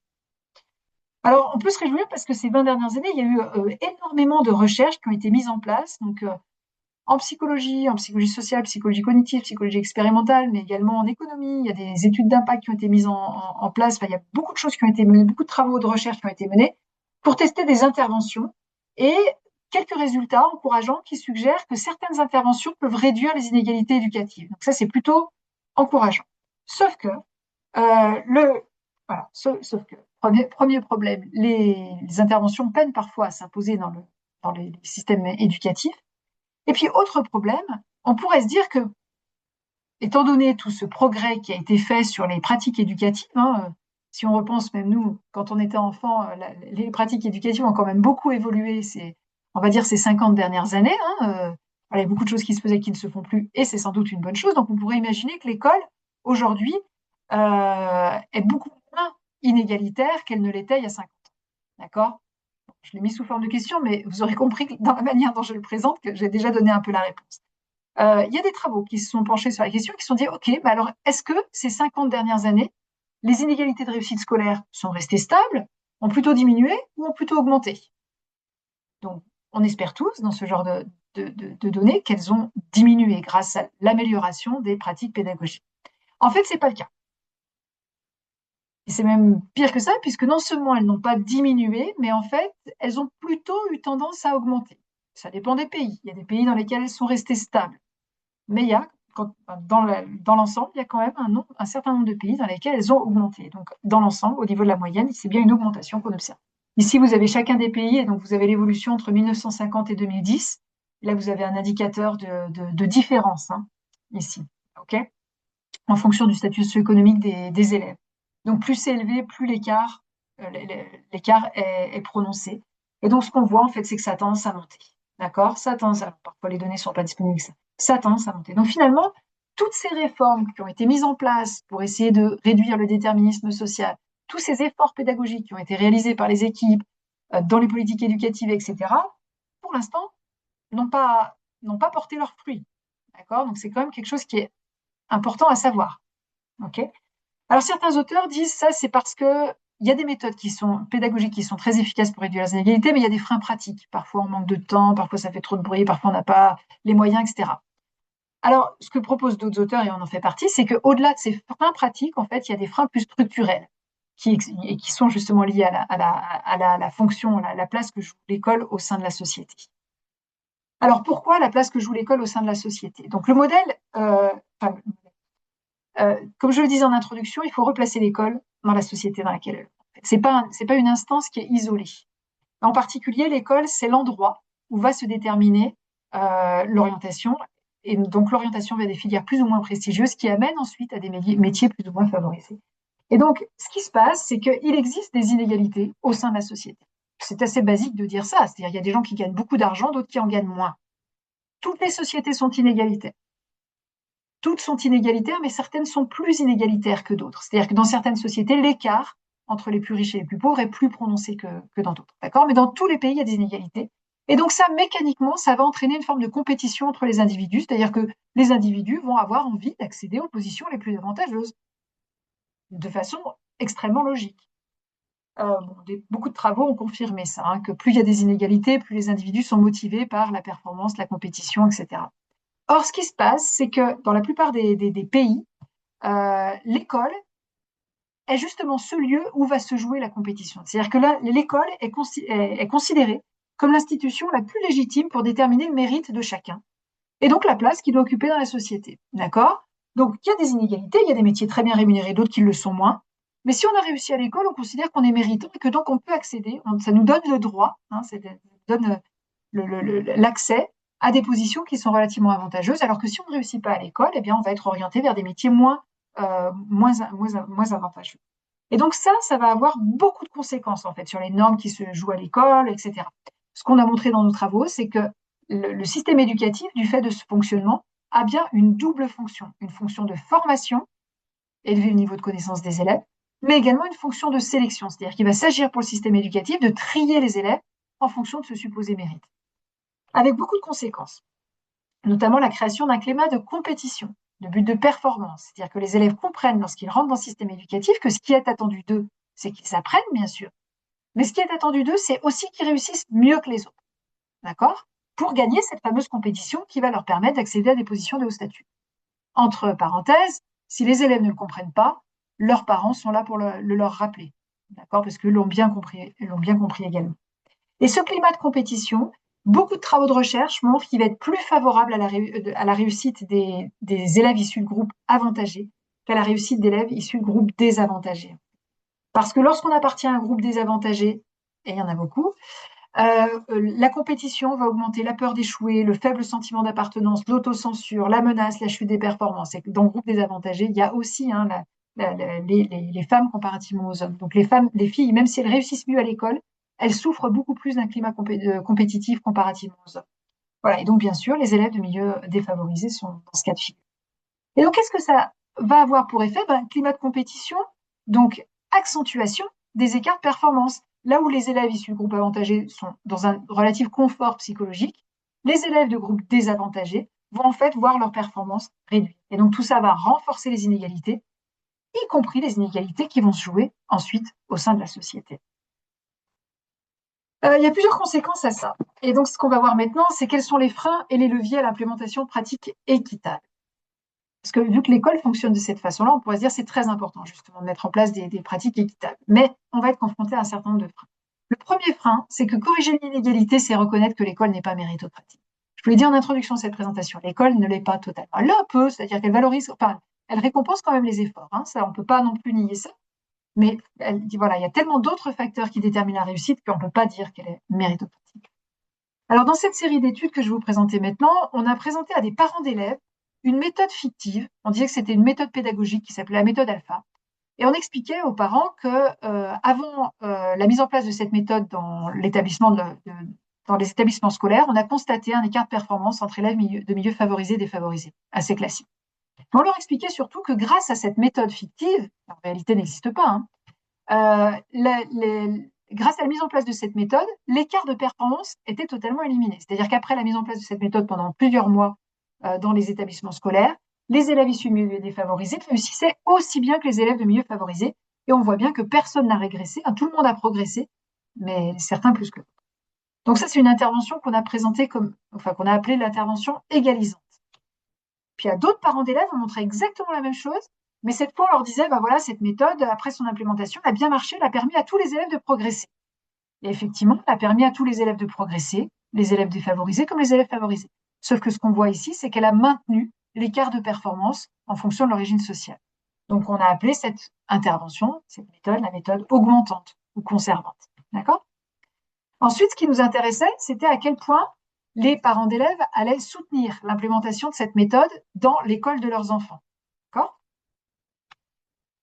Alors, on peut se réjouir parce que ces 20 dernières années, il y a eu énormément de recherches qui ont été mises en place, donc en psychologie sociale, psychologie cognitive, psychologie expérimentale, mais également en économie. Il y a des études d'impact qui ont été mises en place. Enfin, il y a beaucoup de choses qui ont été menées, beaucoup de travaux de recherche qui ont été menés pour tester des interventions et quelques résultats encourageants qui suggèrent que certaines interventions peuvent réduire les inégalités éducatives. Donc ça, c'est plutôt encourageant. Sauf que sauf que, premier problème, les interventions peinent parfois à s'imposer dans les systèmes éducatifs. Et puis, autre problème, on pourrait se dire que, étant donné tout ce progrès qui a été fait sur les pratiques éducatives, hein, si on repense même nous, quand on était enfant, les pratiques éducatives ont quand même beaucoup évolué, on va dire, ces 50 dernières années. Hein, il y a beaucoup de choses qui se faisaient qui ne se font plus, et c'est sans doute une bonne chose. Donc, on pourrait imaginer que l'école, aujourd'hui, est beaucoup moins inégalitaire qu'elle ne l'était il y a 50 ans. D'accord? Je l'ai mis sous forme de question, mais vous aurez compris que dans la manière dont je le présente que j'ai déjà donné un peu la réponse. Il y a des travaux qui se sont penchés sur la question, qui se sont dit, OK, mais alors est-ce que ces 50 dernières années, les inégalités de réussite scolaire sont restées stables, ont plutôt diminué ou ont plutôt augmenté? Donc, on espère tous, dans ce genre de données, qu'elles ont diminué grâce à l'amélioration des pratiques pédagogiques. En fait, ce n'est pas le cas. Et c'est même pire que ça, puisque non seulement elles n'ont pas diminué, mais en fait, elles ont plutôt eu tendance à augmenter. Ça dépend des pays. Il y a des pays dans lesquels elles sont restées stables. Mais il y a, dans l'ensemble, il y a quand même un certain nombre de pays dans lesquels elles ont augmenté. Donc, dans l'ensemble, au niveau de la moyenne, c'est bien une augmentation qu'on observe. Ici, vous avez chacun des pays, et donc vous avez l'évolution entre 1950 et 2010. Là, vous avez un indicateur de différence, hein, ici. OK, en fonction du statut socio-économique des élèves. Donc, plus c'est élevé, plus l'écart est prononcé. Et donc, ce qu'on voit, en fait, c'est que ça a tendance à monter. D'accord? Ça a tendance à, parfois, les données ne sont pas disponibles, ça a tendance à monter. Donc, finalement, toutes ces réformes qui ont été mises en place pour essayer de réduire le déterminisme social, tous ces efforts pédagogiques qui ont été réalisés par les équipes dans les politiques éducatives, etc., pour l'instant, n'ont pas porté leurs fruits. D'accord? Donc, c'est quand même quelque chose qui est important à savoir. OK? Alors, certains auteurs disent ça, c'est parce qu'il y a des méthodes pédagogiques qui sont très efficaces pour réduire les inégalités, mais il y a des freins pratiques. Parfois, on manque de temps, parfois, ça fait trop de bruit, parfois, on n'a pas les moyens, etc. Alors, ce que proposent d'autres auteurs, et on en fait partie, c'est qu'au-delà de ces freins pratiques, en fait, il y a des freins plus structurels. et qui sont justement liées à la fonction, la place que joue l'école au sein de la société. Alors pourquoi la place que joue l'école au sein de la société? Donc le modèle, comme je le disais en introduction, il faut replacer l'école dans la société dans laquelle elle est. C'est pas une instance qui est isolée. En particulier, l'école, c'est l'endroit où va se déterminer l'orientation. Et donc, l'orientation vers des filières plus ou moins prestigieuses qui amènent ensuite à des métiers plus ou moins favorisés. Et donc, ce qui se passe, c'est qu'il existe des inégalités au sein de la société. C'est assez basique de dire ça. C'est-à-dire qu'il y a des gens qui gagnent beaucoup d'argent, d'autres qui en gagnent moins. Toutes les sociétés sont inégalitaires. Toutes sont inégalitaires, mais certaines sont plus inégalitaires que d'autres. C'est-à-dire que dans certaines sociétés, l'écart entre les plus riches et les plus pauvres est plus prononcé que dans d'autres. D'accord? Mais dans tous les pays, il y a des inégalités. Et donc ça, mécaniquement, ça va entraîner une forme de compétition entre les individus, c'est-à-dire que les individus vont avoir envie d'accéder aux positions les plus avantageuses, de façon extrêmement logique. Beaucoup de travaux ont confirmé ça, hein, que plus il y a des inégalités, plus les individus sont motivés par la performance, la compétition, etc. Or, ce qui se passe, c'est que dans la plupart des pays, l'école est justement ce lieu où va se jouer la compétition. C'est-à-dire que là, l'école est considérée comme l'institution la plus légitime pour déterminer le mérite de chacun, et donc la place qu'il doit occuper dans la société. D'accord? Donc, il y a des inégalités, il y a des métiers très bien rémunérés, d'autres qui le sont moins. Mais si on a réussi à l'école, on considère qu'on est méritant et que donc on peut accéder, ça nous donne le droit, hein, ça nous donne l'accès à des positions qui sont relativement avantageuses, alors que si on ne réussit pas à l'école, eh bien, on va être orienté vers des métiers moins avantageux. Et donc ça va avoir beaucoup de conséquences en fait sur les normes qui se jouent à l'école, etc. Ce qu'on a montré dans nos travaux, c'est que le système éducatif, du fait de ce fonctionnement, a bien une double fonction. Une fonction de formation, élever le niveau de connaissance des élèves, mais également une fonction de sélection. C'est-à-dire qu'il va s'agir pour le système éducatif de trier les élèves en fonction de ce supposé mérite, avec beaucoup de conséquences, notamment la création d'un climat de compétition, de but de performance. C'est-à-dire que les élèves comprennent lorsqu'ils rentrent dans le système éducatif que ce qui est attendu d'eux, c'est qu'ils apprennent, bien sûr, mais ce qui est attendu d'eux, c'est aussi qu'ils réussissent mieux que les autres. D'accord? Pour gagner cette fameuse compétition qui va leur permettre d'accéder à des positions de haut statut. Entre parenthèses, si les élèves ne le comprennent pas, leurs parents sont là pour le leur rappeler. D'accord? Parce qu'ils l'ont bien compris également. Et ce climat de compétition, beaucoup de travaux de recherche montrent qu'il va être plus favorable à la réussite des élèves issus de groupes avantagés qu'à la réussite d'élèves issus de groupes désavantagés. Parce que lorsqu'on appartient à un groupe désavantagé, et il y en a beaucoup, la compétition va augmenter la peur d'échouer, le faible sentiment d'appartenance, l'autocensure, la menace, la chute des performances. Et dans le groupe désavantagé, il y a aussi les femmes comparativement aux hommes. Donc les filles, même si elles réussissent mieux à l'école, elles souffrent beaucoup plus d'un climat compétitif comparativement aux hommes. Voilà. Et donc, bien sûr, les élèves de milieux défavorisés sont dans ce cas de figure. Et donc, qu'est-ce que ça va avoir pour effet? Climat de compétition, donc accentuation des écarts de performance. Là où les élèves issus de groupes avantagés sont dans un relatif confort psychologique, les élèves de groupes désavantagés vont en fait voir leur performance réduite. Et donc tout ça va renforcer les inégalités, y compris les inégalités qui vont se jouer ensuite au sein de la société. Il y a plusieurs conséquences à ça. Et donc ce qu'on va voir maintenant, c'est quels sont les freins et les leviers à l'implémentation de pratiques équitables. Parce que vu que l'école fonctionne de cette façon-là, on pourrait se dire que c'est très important justement de mettre en place des pratiques équitables. Mais on va être confronté à un certain nombre de freins. Le premier frein, c'est que corriger l'inégalité, c'est reconnaître que l'école n'est pas méritocratique. Je vous l'ai dit en introduction de cette présentation, l'école ne l'est pas totalement. Elle l'est un peu, c'est-à-dire qu'elle valorise, enfin, elle récompense quand même les efforts. Hein, ça, on ne peut pas non plus nier ça. Mais elle dit, voilà, il y a tellement d'autres facteurs qui déterminent la réussite qu'on ne peut pas dire qu'elle est méritocratique. Alors, dans cette série d'études que je vais vous présenter maintenant, on a présenté à des parents d'élèves une méthode fictive. On disait que c'était une méthode pédagogique qui s'appelait la méthode alpha. Et on expliquait aux parents que avant la mise en place de cette méthode dans les établissements scolaires, on a constaté un écart de performance entre élèves de milieux favorisés et défavorisés, assez classique. On leur expliquait surtout que grâce à cette méthode fictive, qui en réalité n'existe pas, grâce à la mise en place de cette méthode, l'écart de performance était totalement éliminé. C'est-à-dire qu'après la mise en place de cette méthode pendant plusieurs mois dans les établissements scolaires, les élèves issus de milieux défavorisés réussissaient aussi bien que les élèves de milieux favorisés. Et on voit bien que personne n'a régressé, tout le monde a progressé, mais certains plus que d'autres. Donc ça, c'est une intervention qu'on a présentée qu'on a appelée l'intervention égalisante. Puis il y a d'autres parents d'élèves ont montré exactement la même chose, Mais cette fois, on leur disait, bah voilà, cette méthode, après son implémentation, a bien marché, elle a permis à tous les élèves de progresser. Et effectivement, elle a permis à tous les élèves de progresser, les élèves défavorisés comme les élèves favorisés. Sauf que ce qu'on voit ici, c'est qu'elle a maintenu l'écart de performance en fonction de l'origine sociale. Donc, on a appelé cette intervention, cette méthode, la méthode augmentante ou conservante. D'accord? Ensuite, ce qui nous intéressait, c'était à quel point les parents d'élèves allaient soutenir l'implémentation de cette méthode dans l'école de leurs enfants. D'accord?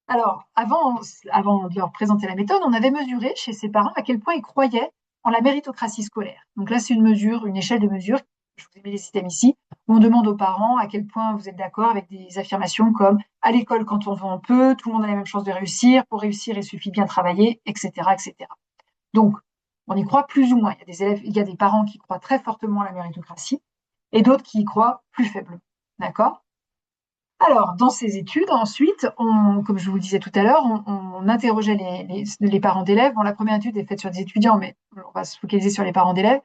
Alors, avant de leur présenter la méthode, on avait mesuré chez ces parents à quel point ils croyaient en la méritocratie scolaire. Donc là, c'est une mesure, une échelle de mesure, je vous ai mis les items ici, où on demande aux parents à quel point vous êtes d'accord avec des affirmations comme à l'école, quand on veut, on peut, tout le monde a la même chance de réussir, pour réussir, il suffit bien travailler, etc., etc. Donc, on y croit plus ou moins. Il y a des élèves, il y a des parents qui croient très fortement à la méritocratie et d'autres qui y croient plus faiblement. D'accord? Alors, dans ces études, ensuite, comme je vous le disais tout à l'heure, on interrogeait les parents d'élèves. Bon, la première étude est faite sur des étudiants, mais on va se focaliser sur les parents d'élèves.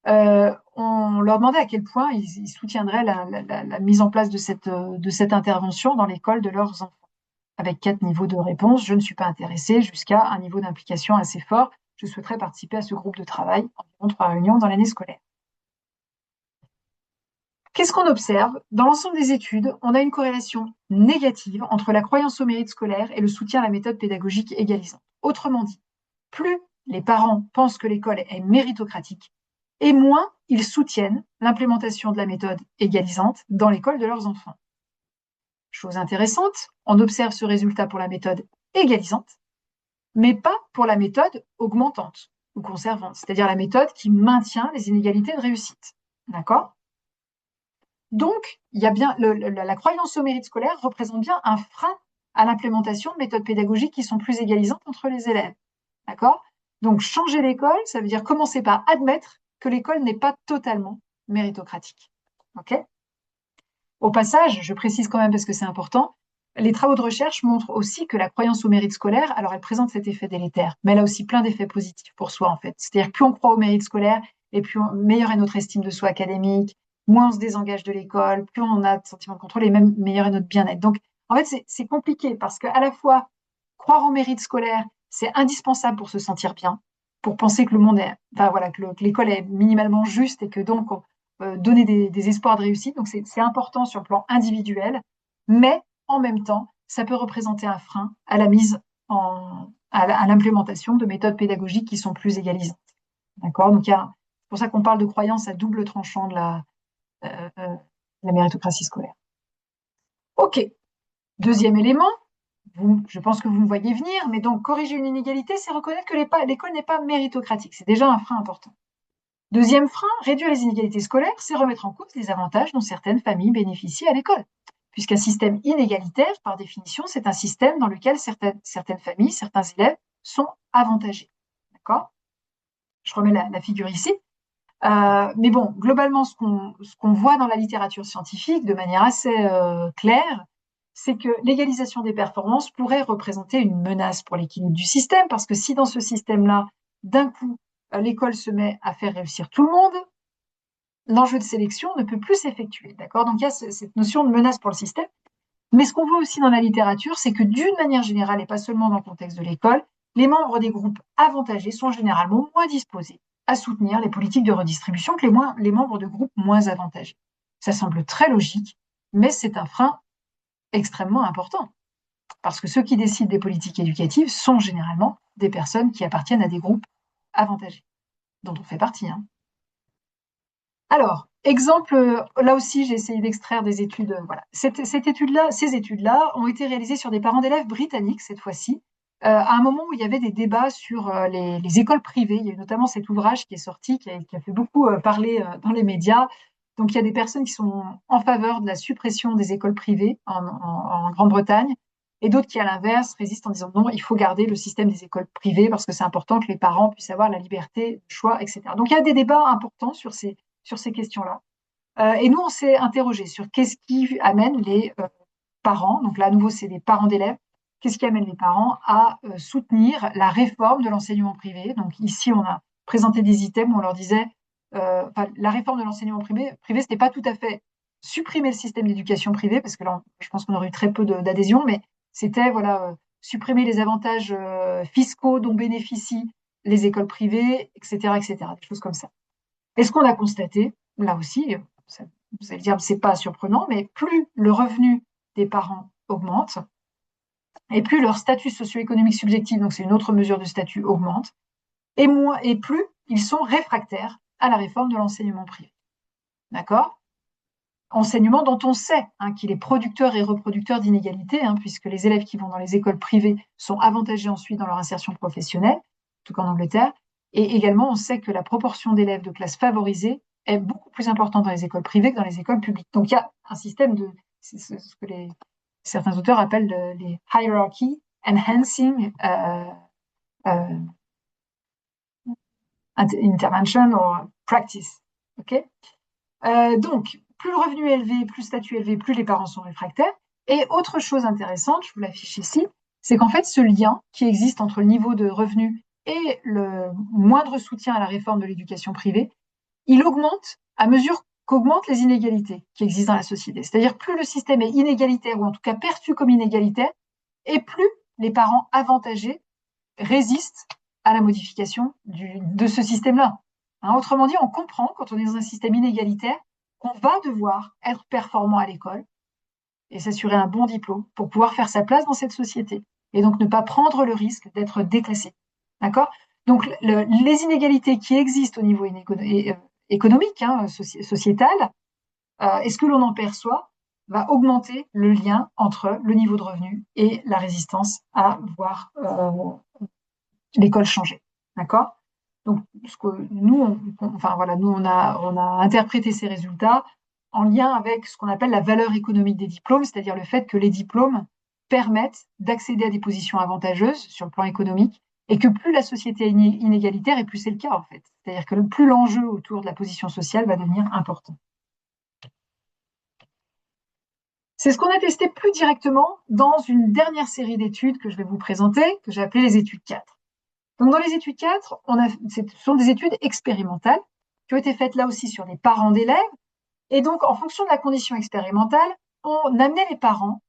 On leur demandait à quel point ils soutiendraient la mise en place de cette intervention dans l'école de leurs enfants, avec 4 niveaux de réponse. Je ne suis pas intéressée, jusqu'à un niveau d'implication assez fort. Je souhaiterais participer à ce groupe de travail, environ 3 réunions dans l'année scolaire. Qu'est-ce qu'on observe? Dans l'ensemble des études, on a une corrélation négative entre la croyance au mérite scolaire et le soutien à la méthode pédagogique égalisante. Autrement dit, plus les parents pensent que l'école est méritocratique, et moins ils soutiennent l'implémentation de la méthode égalisante dans l'école de leurs enfants. Chose intéressante, on observe ce résultat pour la méthode égalisante, mais pas pour la méthode augmentante ou conservante, c'est-à-dire la méthode qui maintient les inégalités de réussite. D'accord? Donc, il y a bien la croyance au mérite scolaire représente bien un frein à l'implémentation de méthodes pédagogiques qui sont plus égalisantes entre les élèves. D'accord? Donc, changer l'école, ça veut dire commencer par admettre que l'école n'est pas totalement méritocratique. OK? Au passage, je précise quand même parce que c'est important, les travaux de recherche montrent aussi que la croyance au mérite scolaire, alors elle présente cet effet délétère, mais elle a aussi plein d'effets positifs pour soi en fait. C'est-à-dire plus on croit au mérite scolaire, et plus meilleure est notre estime de soi académique, moins on se désengage de l'école, plus on a de sentiment de contrôle et même meilleur est notre bien-être. Donc en fait c'est compliqué parce qu'à la fois croire au mérite scolaire, c'est indispensable pour se sentir bien, pour penser que le monde est, enfin voilà, que l'école est minimalement juste et que donc donner des espoirs de réussite. Donc, c'est important sur le plan individuel, mais en même temps, ça peut représenter un frein à la mise à l'implémentation de méthodes pédagogiques qui sont plus égalisantes. D'accord? Donc, c'est pour ça qu'on parle de croyance à double tranchant de la méritocratie scolaire. OK. Deuxième élément, je pense que vous me voyez venir, mais donc corriger une inégalité, c'est reconnaître que l'école n'est pas méritocratique. C'est déjà un frein important. Deuxième frein, réduire les inégalités scolaires, c'est remettre en cause les avantages dont certaines familles bénéficient à l'école. Puisqu'un système inégalitaire, par définition, c'est un système dans lequel certaines familles, certains élèves sont avantagés. D'accord? Je remets la figure ici. Mais bon, globalement, ce qu'on voit dans la littérature scientifique de manière assez claire, c'est que l'égalisation des performances pourrait représenter une menace pour l'équilibre du système, parce que si dans ce système-là, d'un coup, l'école se met à faire réussir tout le monde, l'enjeu de sélection ne peut plus s'effectuer. D'accord? Donc il y a cette notion de menace pour le système. Mais ce qu'on voit aussi dans la littérature, c'est que d'une manière générale, et pas seulement dans le contexte de l'école, les membres des groupes avantagés sont généralement moins disposés à soutenir les politiques de redistribution que les membres de groupes moins avantagés. Ça semble très logique, mais c'est un frein extrêmement important. Parce que ceux qui décident des politiques éducatives sont généralement des personnes qui appartiennent à des groupes avantagés, dont on fait partie. Hein. Alors, exemple, là aussi, j'ai essayé d'extraire des études. Voilà. Ces études-là ont été réalisées sur des parents d'élèves britanniques cette fois-ci, à un moment où il y avait des débats sur les écoles privées. Il y a eu notamment cet ouvrage qui est sorti, qui a fait beaucoup parler dans les médias. Donc, il y a des personnes qui sont en faveur de la suppression des écoles privées en Grande-Bretagne, et d'autres qui, à l'inverse, résistent en disant non, il faut garder le système des écoles privées parce que c'est important que les parents puissent avoir la liberté de choix, etc. Donc, il y a des débats importants sur ces questions-là. Et nous, on s'est interrogé sur qu'est-ce qui amène les parents, donc là, à nouveau, c'est les parents d'élèves, qu'est-ce qui amène les parents à soutenir la réforme de l'enseignement privé. Donc ici, on a présenté des items où on leur disait, la réforme de l'enseignement privé, ce n'était pas tout à fait supprimer le système d'éducation privée, parce que là, je pense qu'on aurait eu très peu d'adhésion, mais C'était voilà, supprimer les avantages fiscaux dont bénéficient les écoles privées, etc., etc., des choses comme ça. Et ce qu'on a constaté, là aussi, vous allez dire, c'est pas surprenant, mais plus le revenu des parents augmente, et plus leur statut socio-économique subjectif, donc c'est une autre mesure de statut, augmente, et plus ils sont réfractaires à la réforme de l'enseignement privé. D'accord? Enseignement dont on sait qu'il est producteur et reproducteur d'inégalités, puisque les élèves qui vont dans les écoles privées sont avantagés ensuite dans leur insertion professionnelle, tout qu'en Angleterre. Et également, on sait que la proportion d'élèves de classes favorisées est beaucoup plus importante dans les écoles privées que dans les écoles publiques. Donc il y a un système de, c'est ce que certains auteurs appellent les hierarchy enhancing euh, intervention or practice. Okay. Donc, plus le revenu est élevé, plus le statut est élevé, plus les parents sont réfractaires. Et autre chose intéressante, je vous l'affiche ici, c'est qu'en fait, ce lien qui existe entre le niveau de revenu et le moindre soutien à la réforme de l'éducation privée, il augmente à mesure qu'augmentent les inégalités qui existent dans la société. C'est-à-dire, plus le système est inégalitaire, ou en tout cas perçu comme inégalitaire, et plus les parents avantagés résistent à la modification de ce système-là. Autrement dit, on comprend, quand on est dans un système inégalitaire, qu'on va devoir être performant à l'école et s'assurer un bon diplôme pour pouvoir faire sa place dans cette société et donc ne pas prendre le risque d'être déclassé. D'accord? Donc, les inégalités qui existent au niveau économique, sociétal, et ce que l'on en perçoit va augmenter le lien entre le niveau de revenu et la résistance à voir l'école changer. D'accord? Donc, ce que nous, on a interprété ces résultats en lien avec ce qu'on appelle la valeur économique des diplômes, c'est-à-dire le fait que les diplômes permettent d'accéder à des positions avantageuses sur le plan économique et que plus la société est inégalitaire, et plus c'est le cas en fait. C'est-à-dire que plus l'enjeu autour de la position sociale va devenir important. C'est ce qu'on a testé plus directement dans une dernière série d'études que je vais vous présenter, que j'ai appelée les études 4. Donc, dans les études 4, ce sont des études expérimentales qui ont été faites là aussi sur les parents d'élèves. Et donc, en fonction de la condition expérimentale, on amenait les parents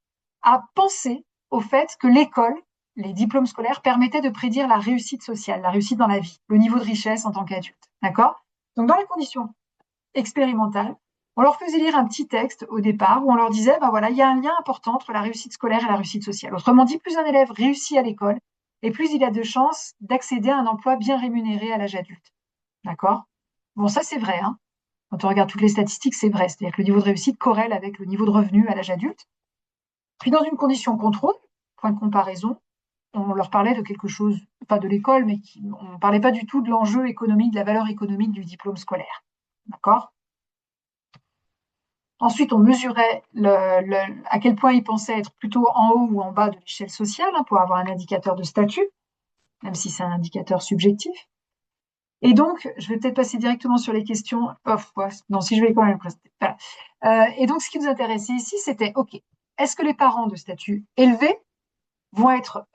à penser au fait que l'école, les diplômes scolaires, permettaient de prédire la réussite sociale, la réussite dans la vie, le niveau de richesse en tant qu'adulte. D'accord? Donc, dans les conditions expérimentales, on leur faisait lire un petit texte au départ où on leur disait, voilà, il y a un lien important entre la réussite scolaire et la réussite sociale. Autrement dit, plus un élève réussit à l'école, et plus il a de chances d'accéder à un emploi bien rémunéré à l'âge adulte. D'accord? Bon, ça c'est vrai. Quand on regarde toutes les statistiques, c'est vrai. C'est-à-dire que le niveau de réussite corrèle avec le niveau de revenu à l'âge adulte. Puis dans une condition contrôle, point de comparaison, on leur parlait de quelque chose, pas de l'école, mais on ne parlait pas du tout de l'enjeu économique, de la valeur économique du diplôme scolaire. D'accord? Ensuite, on mesurait à quel point ils pensaient être plutôt en haut ou en bas de l'échelle sociale pour avoir un indicateur de statut, même si c'est un indicateur subjectif. Et donc, je vais peut-être passer directement sur les questions. Non, si je vais quand même présenter. Voilà. Et donc, ce qui nous intéressait ici, c'était, OK, est-ce que les parents de statut élevé vont être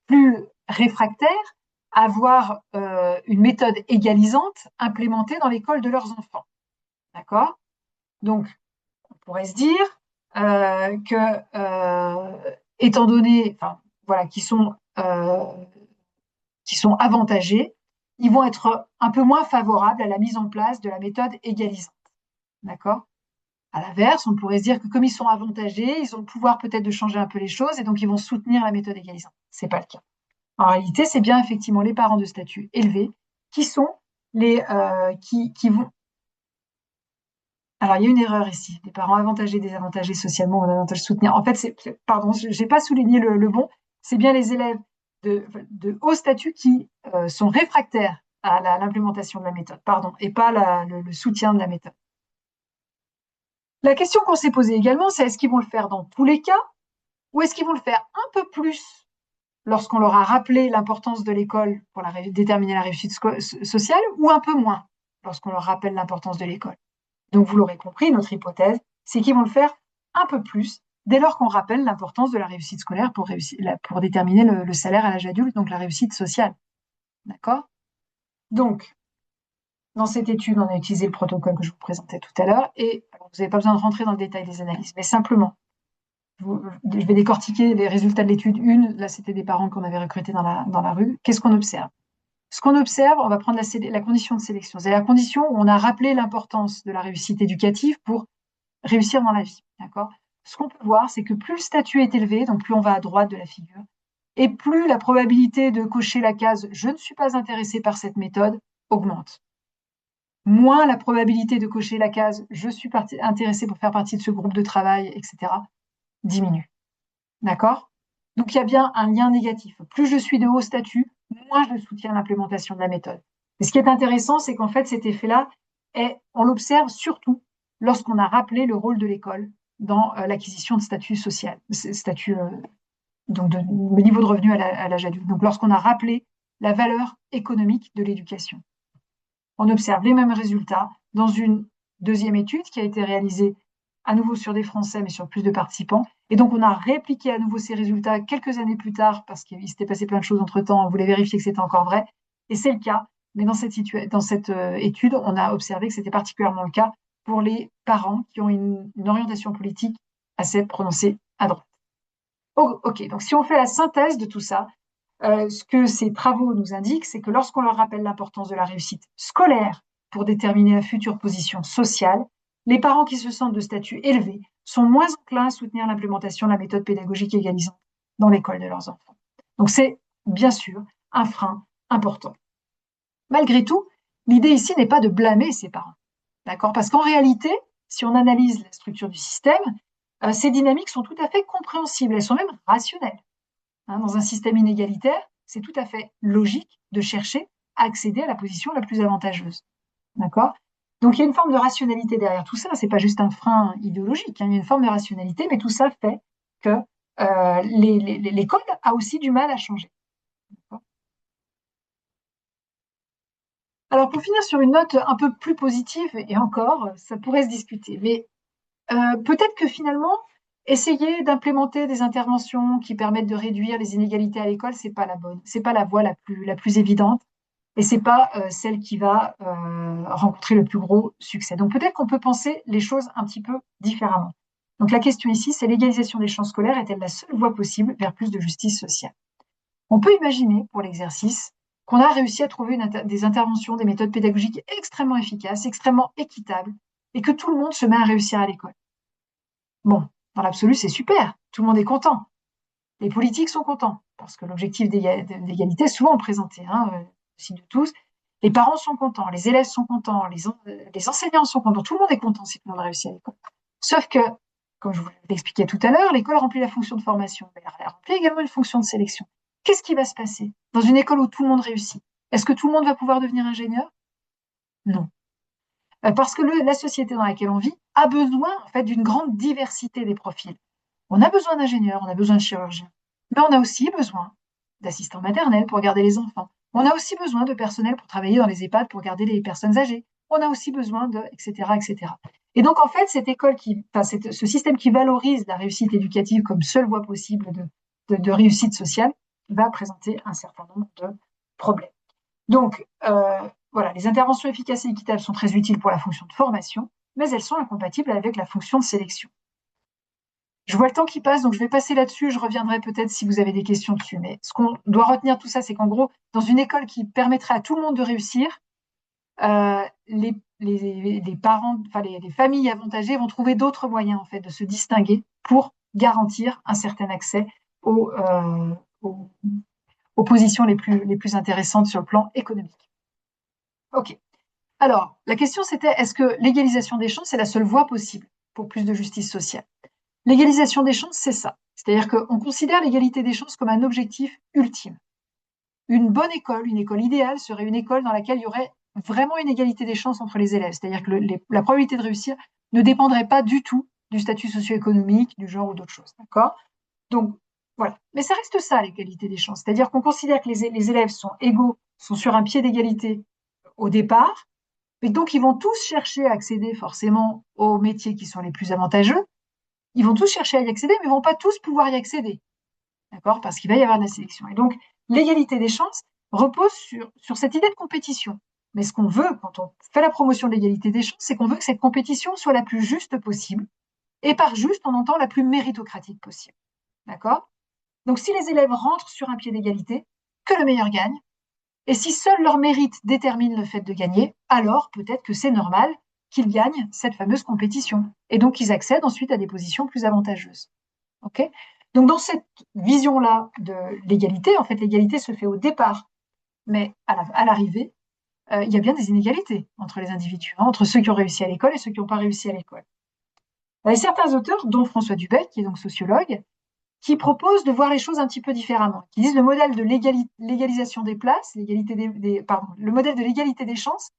plus réfractaires à avoir une méthode égalisante implémentée dans l'école de leurs enfants? D'accord? Donc, on pourrait se dire que, étant donné, voilà, qui sont avantagés, ils vont être un peu moins favorables à la mise en place de la méthode égalisante. D'accord? À l'inverse, on pourrait se dire que comme ils sont avantagés, ils ont le pouvoir peut-être de changer un peu les choses et donc ils vont soutenir la méthode égalisante. Ce n'est pas le cas. En réalité, c'est bien effectivement les parents de statut élevé qui sont les qui vont. Alors, il y a une erreur ici. Les parents avantagés, désavantagés socialement, on avantage soutenir. En fait, pardon, je n'ai pas souligné le bon. C'est bien les élèves de haut statut qui sont réfractaires à l'implémentation de la méthode, pardon, et pas le soutien de la méthode. La question qu'on s'est posée également, c'est est-ce qu'ils vont le faire dans tous les cas ou est-ce qu'ils vont le faire un peu plus lorsqu'on leur a rappelé l'importance de l'école pour déterminer la réussite sociale ou un peu moins lorsqu'on leur rappelle l'importance de l'école? Donc, vous l'aurez compris, notre hypothèse, c'est qu'ils vont le faire un peu plus dès lors qu'on rappelle l'importance de la réussite scolaire pour déterminer le salaire à l'âge adulte, donc la réussite sociale. D'accord? Donc, dans cette étude, on a utilisé le protocole que je vous présentais tout à l'heure et alors, vous n'avez pas besoin de rentrer dans le détail des analyses, mais simplement, je vais décortiquer les résultats de l'étude 1. Là, c'était des parents qu'on avait recrutés dans la rue. Qu'est-ce qu'on observe? Ce qu'on observe, on va prendre la condition de sélection. C'est la condition où on a rappelé l'importance de la réussite éducative pour réussir dans la vie. D'accord? Ce qu'on peut voir, c'est que plus le statut est élevé, donc plus on va à droite de la figure, et plus la probabilité de cocher la case « je ne suis pas intéressé par cette méthode » augmente. Moins la probabilité de cocher la case « je suis intéressé pour faire partie de ce groupe de travail », etc., diminue. D'accord? Donc il y a bien un lien négatif. Plus je suis de haut statut, moins je soutiens l'implémentation de la méthode. Et ce qui est intéressant, c'est qu'en fait, cet effet-là, on l'observe surtout lorsqu'on a rappelé le rôle de l'école dans l'acquisition de statut social, donc de niveau de revenu à l'âge adulte. Donc lorsqu'on a rappelé la valeur économique de l'éducation. On observe les mêmes résultats dans une deuxième étude qui a été réalisée à nouveau sur des Français, mais sur plus de participants. Et donc, on a répliqué à nouveau ces résultats quelques années plus tard, parce qu'il s'était passé plein de choses entre-temps, on voulait vérifier que c'était encore vrai. Et c'est le cas. Mais dans cette étude, on a observé que c'était particulièrement le cas pour les parents qui ont une orientation politique assez prononcée à droite. Oh, ok, donc si on fait la synthèse de tout ça, ce que ces travaux nous indiquent, c'est que lorsqu'on leur rappelle l'importance de la réussite scolaire pour déterminer la future position sociale, les parents qui se sentent de statut élevé sont moins enclins à soutenir l'implémentation de la méthode pédagogique égalisante dans l'école de leurs enfants. Donc c'est bien sûr un frein important. Malgré tout, l'idée ici n'est pas de blâmer ces parents, d'accord? Parce qu'en réalité, si on analyse la structure du système, ces dynamiques sont tout à fait compréhensibles, elles sont même rationnelles. Dans un système inégalitaire, c'est tout à fait logique de chercher à accéder à la position la plus avantageuse. D'accord? Donc il y a une forme de rationalité derrière tout ça. C'est pas juste un frein idéologique. Il y a une forme de rationalité, mais tout ça fait que l'école a aussi du mal à changer. Alors pour finir sur une note un peu plus positive, et encore, ça pourrait se discuter, mais peut-être que finalement, essayer d'implémenter des interventions qui permettent de réduire les inégalités à l'école, c'est pas la bonne, c'est pas la voie la plus évidente, et c'est pas celle qui va rencontrer le plus gros succès. Donc peut-être qu'on peut penser les choses un petit peu différemment. Donc la question ici, c'est l'égalisation des chances scolaires est-elle la seule voie possible vers plus de justice sociale? On peut imaginer pour l'exercice qu'on a réussi à trouver des interventions, des méthodes pédagogiques extrêmement efficaces, extrêmement équitables, et que tout le monde se met à réussir à l'école. Bon, dans l'absolu, c'est super, tout le monde est content. Les politiques sont contents, parce que l'objectif d'égalité est souvent présenté, aussi de tous. Les parents sont contents, les élèves sont contents, les enseignants sont contents, tout le monde est content si tout le monde réussit à l'école. Sauf que, comme je vous l'expliquais tout à l'heure, l'école remplit la fonction de formation, mais elle remplit également une fonction de sélection. Qu'est-ce qui va se passer dans une école où tout le monde réussit? Est-ce que tout le monde va pouvoir devenir ingénieur? Non. Parce que la société dans laquelle on vit a besoin en fait d'une grande diversité des profils. On a besoin d'ingénieurs, on a besoin de chirurgiens, mais on a aussi besoin d'assistants maternels pour garder les enfants. On a aussi besoin de personnel pour travailler dans les EHPAD pour garder les personnes âgées. On a aussi besoin de, etc., etc. Et donc en fait, ce système qui valorise la réussite éducative comme seule voie possible de réussite sociale va présenter un certain nombre de problèmes. Donc, voilà, les interventions efficaces et équitables sont très utiles pour la fonction de formation, mais elles sont incompatibles avec la fonction de sélection. Je vois le temps qui passe, donc je vais passer là-dessus. Je reviendrai peut-être si vous avez des questions dessus. Mais ce qu'on doit retenir de tout ça, c'est qu'en gros, dans une école qui permettrait à tout le monde de réussir, les parents, enfin les familles avantagées vont trouver d'autres moyens en fait de se distinguer pour garantir un certain accès aux positions les plus intéressantes sur le plan économique. Ok. Alors, la question c'était, est-ce que l'égalisation des chances est la seule voie possible pour plus de justice sociale? L'égalisation des chances, c'est ça. C'est-à-dire qu'on considère l'égalité des chances comme un objectif ultime. Une bonne école, une école idéale, serait une école dans laquelle il y aurait vraiment une égalité des chances entre les élèves. C'est-à-dire que la probabilité de réussir ne dépendrait pas du tout du statut socio-économique, du genre ou d'autres choses. D'accord? Donc, voilà. Mais ça reste ça, l'égalité des chances. C'est-à-dire qu'on considère que les élèves sont égaux, sont sur un pied d'égalité au départ, et donc ils vont tous chercher à accéder forcément aux métiers qui sont les plus avantageux. Ils vont tous chercher à y accéder, mais ils ne vont pas tous pouvoir y accéder. D'accord? Parce qu'il va y avoir de la sélection. Et donc, l'égalité des chances repose sur cette idée de compétition. Mais ce qu'on veut, quand on fait la promotion de l'égalité des chances, c'est qu'on veut que cette compétition soit la plus juste possible Et par juste, on entend la plus méritocratique possible. D'accord? Donc, si les élèves rentrent sur un pied d'égalité, que le meilleur gagne. Et si seul leur mérite détermine le fait de gagner, alors peut-être que c'est normal qu'ils gagnent cette fameuse compétition. Et donc, ils accèdent ensuite à des positions plus avantageuses. OK? Donc, dans cette vision-là de l'égalité, en fait, l'égalité se fait au départ, mais à l'arrivée, il y a bien des inégalités entre les individus, hein, entre ceux qui ont réussi à l'école et ceux qui n'ont pas réussi à l'école. Il y a certains auteurs, dont François Dubec, qui est donc sociologue, qui proposent de voir les choses un petit peu différemment, qui disent le modèle de l'égalisation des places, le modèle de l'égalité des chances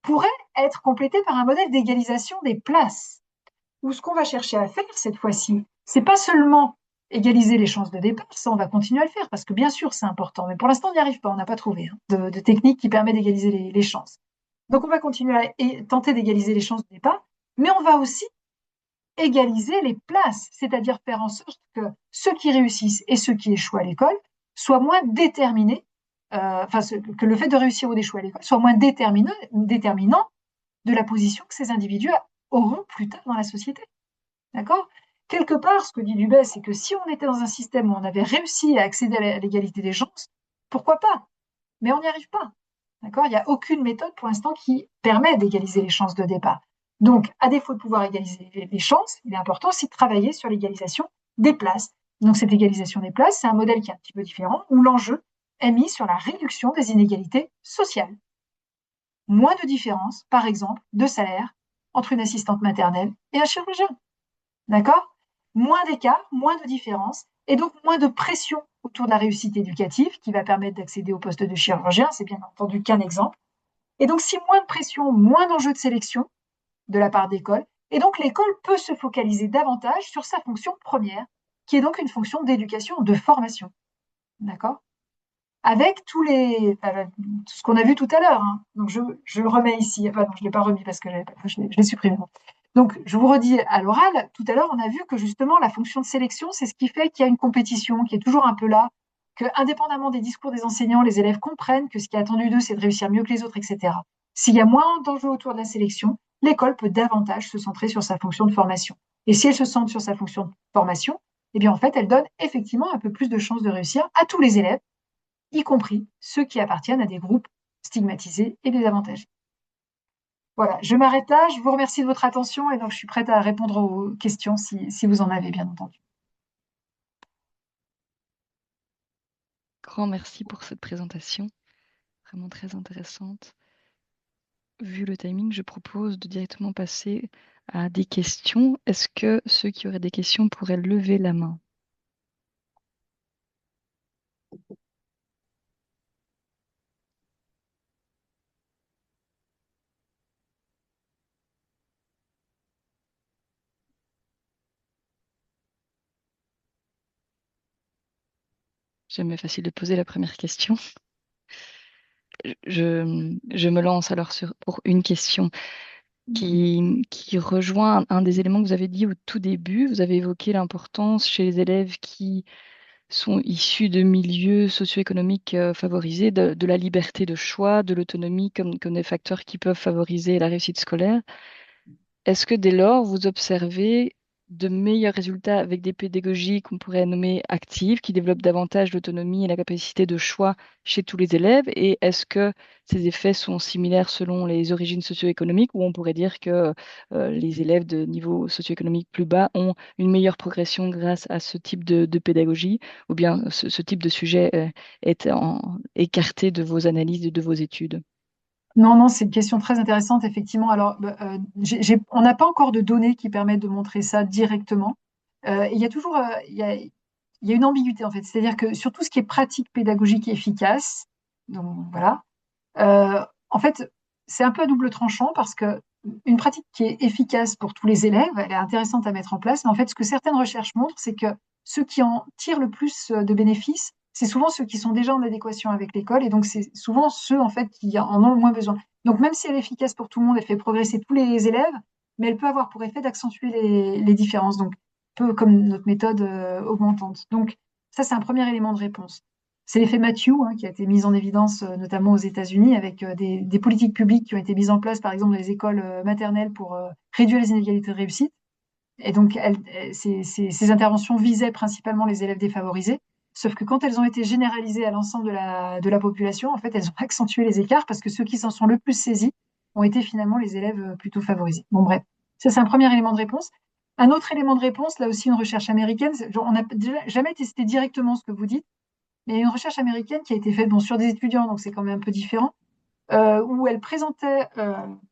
pourrait être complété par un modèle d'égalisation des places, où ce qu'on va chercher à faire cette fois-ci, c'est pas seulement égaliser les chances de départ, ça on va continuer à le faire, parce que bien sûr c'est important, mais pour l'instant on n'y arrive pas, on n'a pas trouvé de technique qui permet d'égaliser les chances. Donc on va continuer à tenter d'égaliser les chances de départ, mais on va aussi égaliser les places, c'est-à-dire faire en sorte que ceux qui réussissent et ceux qui échouent à l'école soient moins déterminés, que le fait de réussir ou d'échouer à l'école soit moins déterminant de la position que ces individus auront plus tard dans la société. D'accord? Quelque part, ce que dit Dubé, c'est que si on était dans un système où on avait réussi à accéder à l'égalité des chances, pourquoi pas? Mais on n'y arrive pas. D'accord? Il n'y a aucune méthode pour l'instant qui permet d'égaliser les chances de départ. Donc, à défaut de pouvoir égaliser les chances, il est important aussi de travailler sur l'égalisation des places. Donc, cette égalisation des places, c'est un modèle qui est un petit peu différent, où l'enjeu est mis sur la réduction des inégalités sociales. Moins de différence, par exemple, de salaire entre une assistante maternelle et un chirurgien. D'accord? Moins d'écart, moins de différence, et donc moins de pression autour de la réussite éducative qui va permettre d'accéder au poste de chirurgien, c'est bien entendu qu'un exemple. Et donc, si moins de pression, moins d'enjeux de sélection de la part d'école, et donc l'école peut se focaliser davantage sur sa fonction première, qui est donc une fonction d'éducation, de formation. D'accord? Avec tout ce qu'on a vu tout à l'heure. Hein. Donc, je le remets ici. Enfin, non, je ne l'ai pas remis parce que je l'ai supprimé. Donc, je vous redis à l'oral, tout à l'heure, on a vu que justement, la fonction de sélection, c'est ce qui fait qu'il y a une compétition qui est toujours un peu là, que indépendamment des discours des enseignants, les élèves comprennent que ce qui est attendu d'eux, c'est de réussir mieux que les autres, etc. S'il y a moins d'enjeux autour de la sélection, l'école peut davantage se centrer sur sa fonction de formation. Et si elle se centre sur sa fonction de formation, eh bien, en fait, elle donne effectivement un peu plus de chances de réussir à tous les élèves, y compris ceux qui appartiennent à des groupes stigmatisés et désavantagés. Voilà, je m'arrête là. Je vous remercie de votre attention et donc je suis prête à répondre aux questions si vous en avez, bien entendu. Grand merci pour cette présentation, vraiment très intéressante. Vu le timing, je propose de directement passer à des questions. Est-ce que ceux qui auraient des questions pourraient lever la main? Jamais facile de poser la première question. Je me lance alors pour une question qui rejoint un des éléments que vous avez dit au tout début. Vous avez évoqué l'importance chez les élèves qui sont issus de milieux socio-économiques favorisés, de la liberté de choix, de l'autonomie comme des facteurs qui peuvent favoriser la réussite scolaire. Est-ce que dès lors, vous observez de meilleurs résultats avec des pédagogies qu'on pourrait nommer actives, qui développent davantage l'autonomie et la capacité de choix chez tous les élèves? Et est-ce que ces effets sont similaires selon les origines socio-économiques, ou on pourrait dire que les élèves de niveau socio-économique plus bas ont une meilleure progression grâce à ce type de pédagogie, ou bien ce type de sujet est écarté de vos analyses et de vos études? Non, non, c'est une question très intéressante, effectivement. Alors, on n'a pas encore de données qui permettent de montrer ça directement. Il y a toujours, il y a une ambiguïté en fait. C'est-à-dire que sur tout ce qui est pratique pédagogique efficace, donc voilà, en fait, c'est un peu à double tranchant parce que une pratique qui est efficace pour tous les élèves, elle est intéressante à mettre en place. Mais en fait, ce que certaines recherches montrent, c'est que ceux qui en tirent le plus de bénéfices, c'est souvent ceux qui sont déjà en adéquation avec l'école, et donc c'est souvent ceux en fait qui en ont le moins besoin. Donc même si elle est efficace pour tout le monde, elle fait progresser tous les élèves, mais elle peut avoir pour effet d'accentuer les différences. Donc un peu comme notre méthode augmentante. Donc ça, c'est un premier élément de réponse. C'est l'effet Matthew hein, qui a été mis en évidence notamment aux États-Unis avec des politiques publiques qui ont été mises en place, par exemple, dans les écoles maternelles pour réduire les inégalités de réussite. Et donc, ces interventions visaient principalement les élèves défavorisés. Sauf que quand elles ont été généralisées à l'ensemble de la population, en fait, elles ont accentué les écarts parce que ceux qui s'en sont le plus saisis ont été finalement les élèves plutôt favorisés. Bon, bref, ça, c'est un premier élément de réponse. Un autre élément de réponse, là aussi, une recherche américaine, on n'a jamais testé directement ce que vous dites, mais il y a une recherche américaine qui a été faite bon, sur des étudiants, donc c'est quand même un peu différent, où elle présentait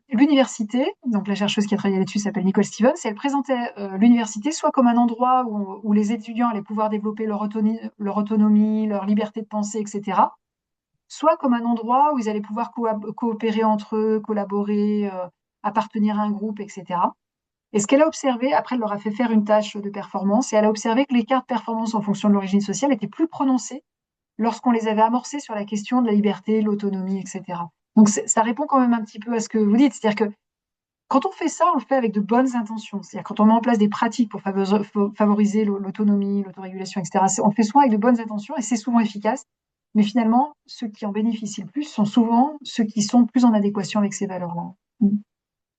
l'université, donc la chercheuse qui a travaillé là-dessus s'appelle Nicole Stevens, et elle présentait l'université soit comme un endroit où les étudiants allaient pouvoir développer leur autonomie, leur liberté de penser, etc., soit comme un endroit où ils allaient pouvoir coopérer entre eux, collaborer, appartenir à un groupe, etc. Et ce qu'elle a observé, après elle leur a fait faire une tâche de performance, et elle a observé que l'écart de performance en fonction de l'origine sociale était plus prononcé lorsqu'on les avait amorcés sur la question de la liberté, l'autonomie, etc. Donc ça répond quand même un petit peu à ce que vous dites. C'est-à-dire que quand on fait ça, on le fait avec de bonnes intentions. C'est-à-dire quand on met en place des pratiques pour favoriser l'autonomie, l'autorégulation, etc., on le fait souvent avec de bonnes intentions et c'est souvent efficace. Mais finalement, ceux qui en bénéficient le plus sont souvent ceux qui sont plus en adéquation avec ces valeurs-là.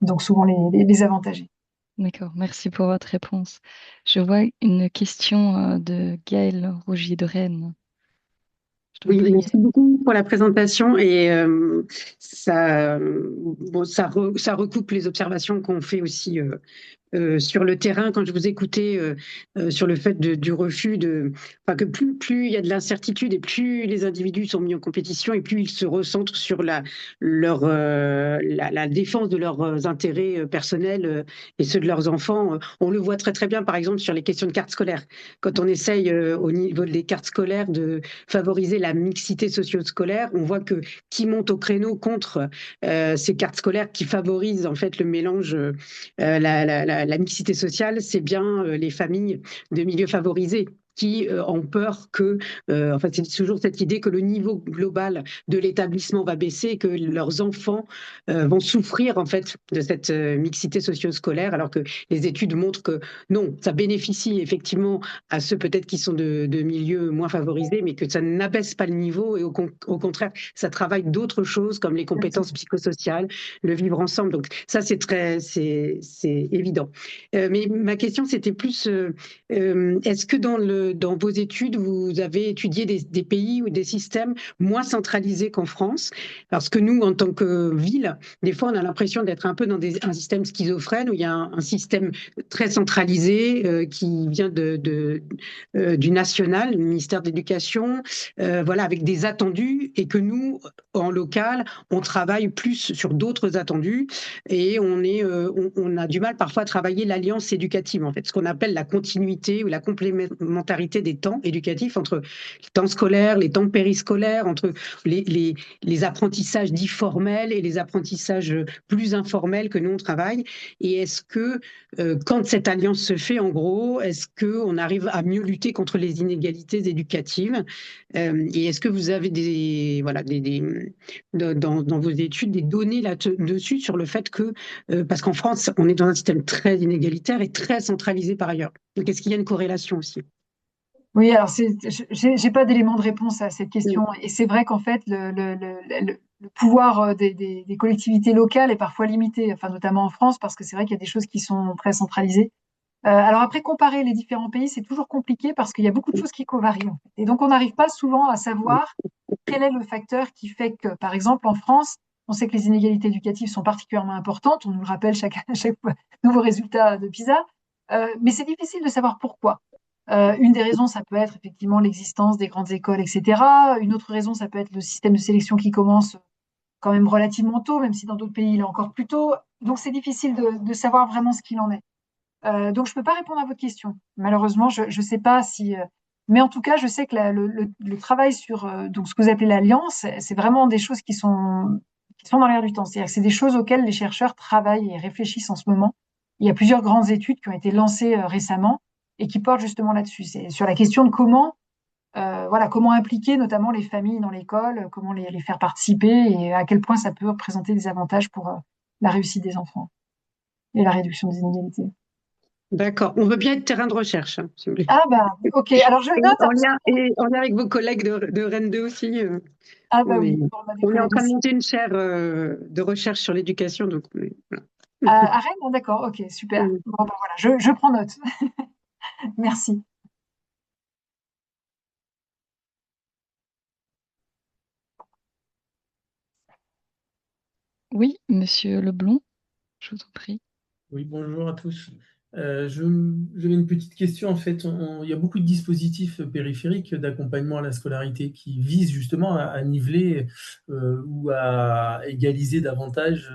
Donc souvent les avantagés. D'accord, merci pour votre réponse. Je vois une question de Gaël Rogier de Rennes. Je t'en Oui, prie. merci beaucoup pour la présentation et ça, bon, ça recoupe les observations qu'on fait aussi sur le terrain quand je vous écoutais sur le fait du refus enfin que plus il y a de l'incertitude et plus les individus sont mis en compétition et plus ils se recentrent sur la défense de leurs intérêts personnels et ceux de leurs enfants. On le voit très très bien par exemple sur les questions de cartes scolaires. Quand on essaye au niveau des cartes scolaires de favoriser la mixité socio-scolaire, on voit que qui monte au créneau contre ces cartes scolaires qui favorisent en fait le mélange la mixité sociale, c'est bien les familles de milieux favorisés qui ont peur que, en fait, c'est toujours cette idée que le niveau global de l'établissement va baisser et que leurs enfants vont souffrir en fait de cette mixité socio-scolaire, alors que les études montrent que non, ça bénéficie effectivement à ceux peut-être qui sont de milieux moins favorisés, mais que ça n'abaisse pas le niveau et au contraire, ça travaille d'autres choses comme les compétences psychosociales, le vivre ensemble. Donc ça, c'est évident. Mais ma question, c'était plus, est-ce que dans vos études, vous avez étudié des pays ou des systèmes moins centralisés qu'en France? Parce que nous, en tant que ville, des fois, on a l'impression d'être un peu dans un système schizophrène où il y a un système très centralisé qui vient du national, du ministère de l'Éducation, voilà, avec des attendus, et que nous, en local, on travaille plus sur d'autres attendus et on a du mal parfois à travailler l'alliance éducative, en fait, ce qu'on appelle la continuité ou la complémentarité des temps éducatifs entre les temps scolaires, les temps périscolaires, entre les apprentissages dits formels et les apprentissages plus informels que nous on travaille. Et est-ce que quand cette alliance se fait, en gros, est-ce qu'on arrive à mieux lutter contre les inégalités éducatives? Et est-ce que vous avez voilà, dans vos études des données là-dessus sur le fait que, parce qu'en France, on est dans un système très inégalitaire et très centralisé par ailleurs. Donc, est-ce qu'il y a une corrélation aussi? Oui, alors j'ai pas d'éléments de réponse à cette Mm. question. Et c'est vrai qu'en fait, le pouvoir des collectivités locales est parfois limité, enfin, notamment en France, parce que c'est vrai qu'il y a des choses qui sont très centralisées. Alors après, comparer les différents pays, c'est toujours compliqué parce qu'il y a beaucoup de choses qui covarient, en fait. Et donc, on n'arrive pas souvent à savoir quel est le facteur qui fait que, par exemple, en France, on sait que les inégalités éducatives sont particulièrement importantes. On nous le rappelle à chaque fois, nouveau résultat de PISA. Mais c'est difficile de savoir pourquoi. Une des raisons, ça peut être effectivement l'existence des grandes écoles, etc. Une autre raison, ça peut être le système de sélection qui commence quand même relativement tôt, même si dans d'autres pays, il est encore plus tôt. Donc, c'est difficile de savoir vraiment ce qu'il en est. Donc, je ne peux pas répondre à votre question. Malheureusement, je ne sais pas si. Mais en tout cas, je sais que le travail sur donc ce que vous appelez l'alliance, c'est vraiment des choses qui sont dans l'air du temps. C'est-à-dire que c'est des choses auxquelles les chercheurs travaillent et réfléchissent en ce moment. Il y a plusieurs grandes études qui ont été lancées récemment et qui portent justement là-dessus. C'est sur la question de comment, voilà, comment impliquer notamment les familles dans l'école, comment les faire participer et à quel point ça peut représenter des avantages pour la réussite des enfants et la réduction des inégalités. D'accord. On veut bien être terrain de recherche, hein, si vous voulez. Ah bah, ok. Alors je le Et note, hein, en parce que... lien, et en lien avec vos collègues de Rennes 2 aussi. Ah bah On est, oui, on a des on est en collègues train de ici. monter une chaire de recherche sur l'éducation. Donc, voilà. À Rennes, ah, d'accord, ok, super. Mm. Bon, ben voilà, je prends note. Merci. Oui, monsieur Leblond, je vous en prie. Oui, bonjour à tous. J'avais une petite question. En fait, il y a beaucoup de dispositifs périphériques d'accompagnement à la scolarité qui visent justement à niveler ou à égaliser davantage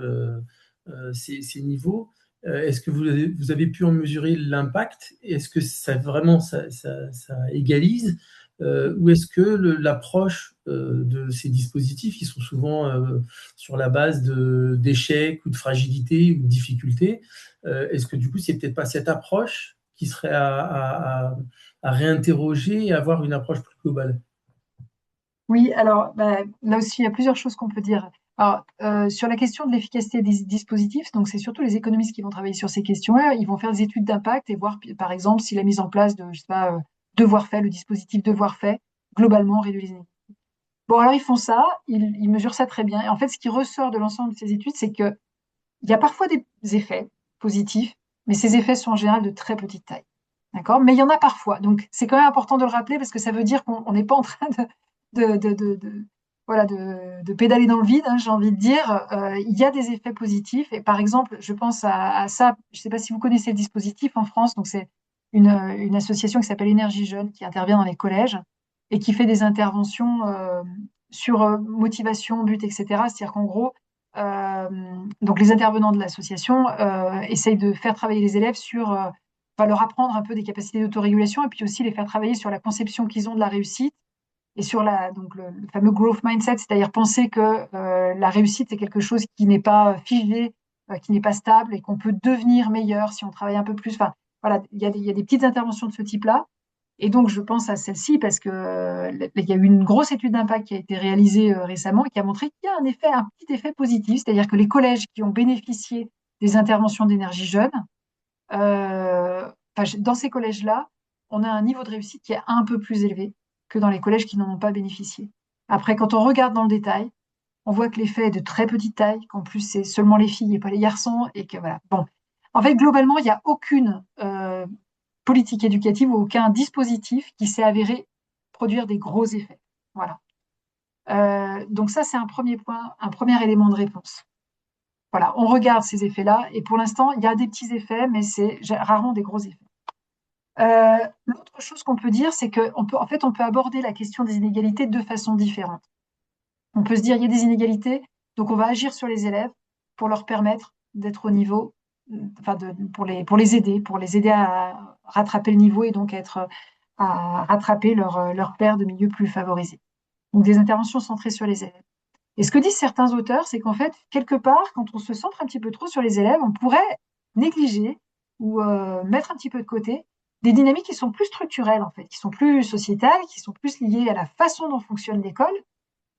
ces niveaux. Est-ce que vous avez pu en mesurer l'impact? Est-ce que ça vraiment ça égalise? Ou est-ce que l'approche de ces dispositifs, qui sont souvent sur la base d'échecs ou de fragilité ou de difficultés, est-ce que du coup, c'est peut-être pas cette approche qui serait à réinterroger et avoir une approche plus globale? Oui, alors bah, là aussi, il y a plusieurs choses qu'on peut dire. Alors, sur la question de l'efficacité des dispositifs, donc c'est surtout les économistes qui vont travailler sur ces questions-là. Ils vont faire des études d'impact et voir, par exemple, si la mise en place de, je sais pas, devoir fait, le dispositif devoir fait, globalement réduit les inégalités. Bon, alors ils font ça, ils mesurent ça très bien. Et en fait, ce qui ressort de l'ensemble de ces études, c'est que il y a parfois des effets positifs, mais ces effets sont en général de très petite taille. D'accord? Mais il y en a parfois. Donc, c'est quand même important de le rappeler parce que ça veut dire qu'on n'est pas en train voilà, de pédaler dans le vide, hein, j'ai envie de dire. Il y a des effets positifs. Et par exemple, je pense à ça, je ne sais pas si vous connaissez le dispositif en France, donc c'est une association qui s'appelle Énergie Jeune qui intervient dans les collèges et qui fait des interventions sur motivation, but, etc. C'est-à-dire qu'en gros, euh, donc les intervenants de l'association essayent de faire travailler les élèves sur, enfin, leur apprendre un peu des capacités d'autorégulation et puis aussi les faire travailler sur la conception qu'ils ont de la réussite et sur donc le fameux growth mindset, c'est-à-dire penser que la réussite est quelque chose qui n'est pas figé, qui n'est pas stable et qu'on peut devenir meilleur si on travaille un peu plus. Enfin, voilà, il y a des petites interventions de ce type-là. Et donc, je pense à celle-ci parce que il y a eu une grosse étude d'impact qui a été réalisée récemment et qui a montré qu'il y a un petit effet positif, c'est-à-dire que les collèges qui ont bénéficié des interventions d'énergie jeune, dans ces collèges-là, on a un niveau de réussite qui est un peu plus élevé que dans les collèges qui n'en ont pas bénéficié. Après, quand on regarde dans le détail, on voit que l'effet est de très petite taille, qu'en plus c'est seulement les filles et pas les garçons, et que voilà. Bon, en fait, globalement, il n'y a aucune politique éducative ou aucun dispositif qui s'est avéré produire des gros effets. Voilà. Donc ça, c'est un premier point, un premier élément de réponse. Voilà, on regarde ces effets-là, et pour l'instant, il y a des petits effets, mais c'est rarement des gros effets. L'autre chose qu'on peut dire, c'est en fait, on peut aborder la question des inégalités de façon différente. On peut se dire, il y a des inégalités, donc on va agir sur les élèves pour leur permettre d'être au niveau, enfin pour les aider à rattraper le niveau et donc à rattraper leur pairs de milieux plus favorisés. Donc des interventions centrées sur les élèves. Et ce que disent certains auteurs, c'est qu'en fait, quelque part, quand on se centre un petit peu trop sur les élèves, on pourrait négliger ou mettre un petit peu de côté des dynamiques qui sont plus structurelles, en fait, qui sont plus sociétales, qui sont plus liées à la façon dont fonctionne l'école.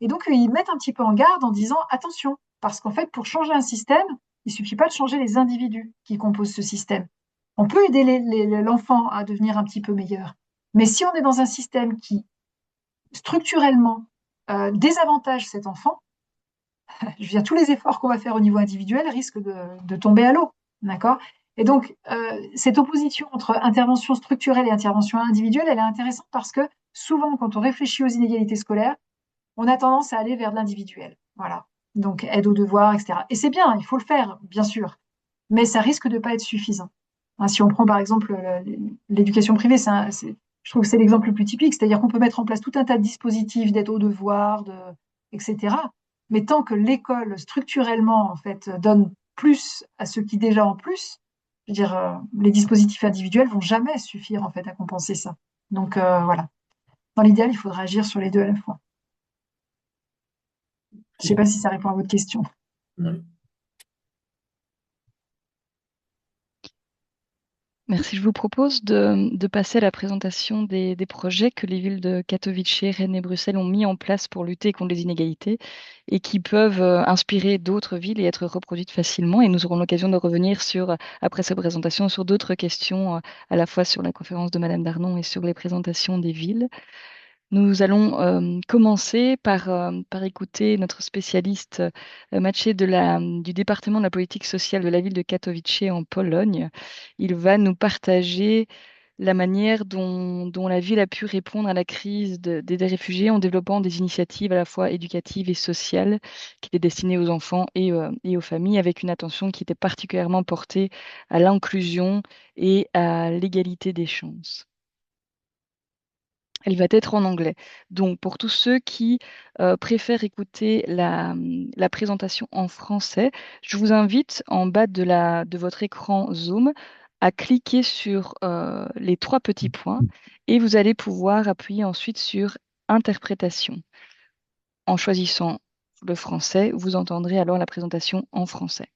Et donc, ils mettent un petit peu en garde en disant attention, parce qu'en fait, pour changer un système, il ne suffit pas de changer les individus qui composent ce système. On peut aider l'enfant à devenir un petit peu meilleur. Mais si on est dans un système qui, structurellement, désavantage cet enfant, je veux dire, tous les efforts qu'on va faire au niveau individuel risquent de tomber à l'eau. D'accord? Et donc, cette opposition entre intervention structurelle et intervention individuelle, elle est intéressante parce que souvent, quand on réfléchit aux inégalités scolaires, on a tendance à aller vers l'individuel. Voilà. Donc, aide aux devoirs, etc. Et c'est bien, il faut le faire, bien sûr, mais ça risque de ne pas être suffisant. Hein, si on prend par exemple l'éducation privée, je trouve que c'est l'exemple le plus typique, c'est-à-dire qu'on peut mettre en place tout un tas de dispositifs d'aide aux devoirs, etc. Mais tant que l'école structurellement en fait donne plus à ceux qui déjà ont plus, je veux dire, les dispositifs individuels vont jamais suffire en fait à compenser ça. Donc voilà. Dans l'idéal, il faudra agir sur les deux à la fois. Je ne sais pas si ça répond à votre question. Ouais. Merci. Je vous propose de passer à la présentation des projets que les villes de Katowice, Rennes et Bruxelles ont mis en place pour lutter contre les inégalités et qui peuvent inspirer d'autres villes et être reproduites facilement. Et nous aurons l'occasion de revenir après cette présentation sur d'autres questions, à la fois sur la conférence de Madame Darnon et sur les présentations des villes. Nous allons commencer par écouter notre spécialiste Maciej du département de la politique sociale de la ville de Katowice en Pologne. Il va nous partager la manière dont la ville a pu répondre à la crise des réfugiés en développant des initiatives à la fois éducatives et sociales qui étaient destinées aux enfants et aux familles, avec une attention qui était particulièrement portée à l'inclusion et à l'égalité des chances. Elle va être en anglais. Donc, pour tous ceux qui préfèrent écouter la présentation en français, je vous invite en bas de votre écran Zoom à cliquer sur les 3 petits points et vous allez pouvoir appuyer ensuite sur Interprétation. En choisissant le français, vous entendrez alors la présentation en français.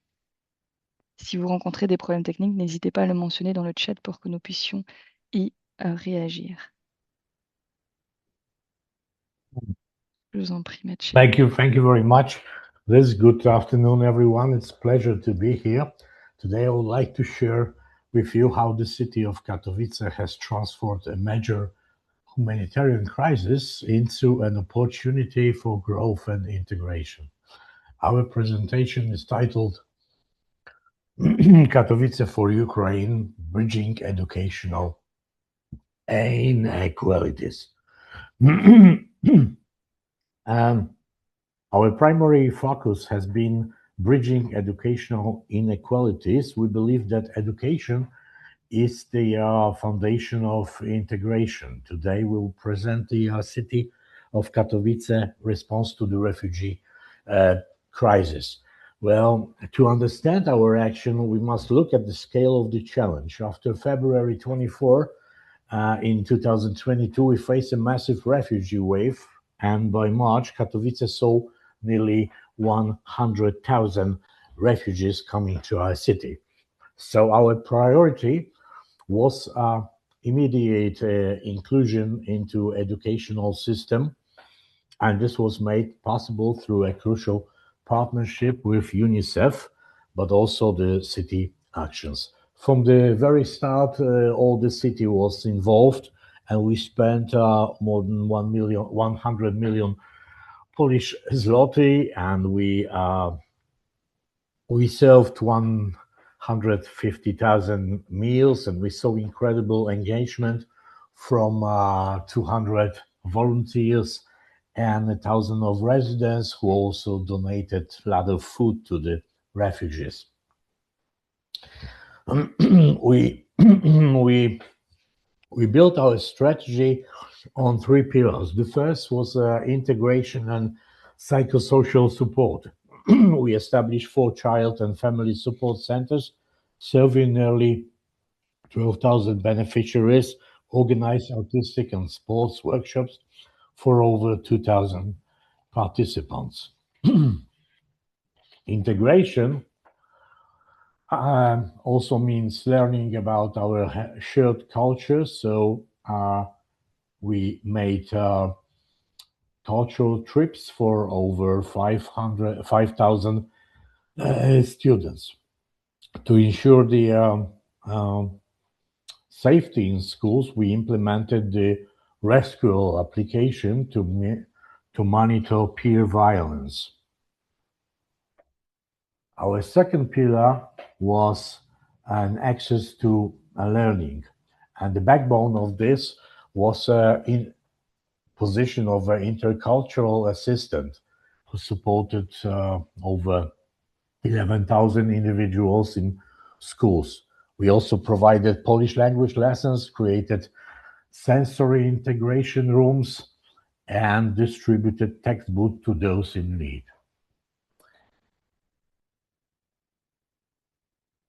Si vous rencontrez des problèmes techniques, n'hésitez pas à le mentionner dans le chat pour que nous puissions y réagir. Je vous en prie, Maciej. Thank you very much. Good afternoon, everyone. It's a pleasure to be here. Today, I would like to share with you how the city of Katowice has transformed a major humanitarian crisis into an opportunity for growth and integration. Our presentation is titled Katowice for Ukraine, Bridging Educational Inequalities. Our primary focus has been bridging educational inequalities. We believe that education is the foundation of integration. Today, we will present the city of Katowice response to the refugee crisis. Well, to understand our action, we must look at the scale of the challenge. After February 24, in 2022, we faced a massive refugee wave, and by March, Katowice saw nearly 100,000 refugees coming to our city. So our priority was immediate inclusion into educational system, and this was made possible through a crucial partnership with UNICEF, but also the city actions. From the very start, all the city was involved, and we spent more than 100 million Polish zloty, and we served 150,000 meals, and we saw incredible engagement from 200 volunteers and 1,000 of residents who also donated a lot of food to the refugees. We built our strategy on 3 pillars. The first was integration and psychosocial support. We established 4 child and family support centers, serving nearly 12,000 beneficiaries, organized autistic and sports workshops for over 2,000 participants. Integration also means learning about our shared culture. So we made cultural trips for over 5,000 students. To ensure the safety in schools, we implemented the Rescue application to monitor peer violence. Our second pillar was an access to learning, and the backbone of this was in position of an intercultural assistant who supported over 11,000 individuals in schools. We also provided Polish language lessons, created sensory integration rooms, and distributed textbooks to those in need.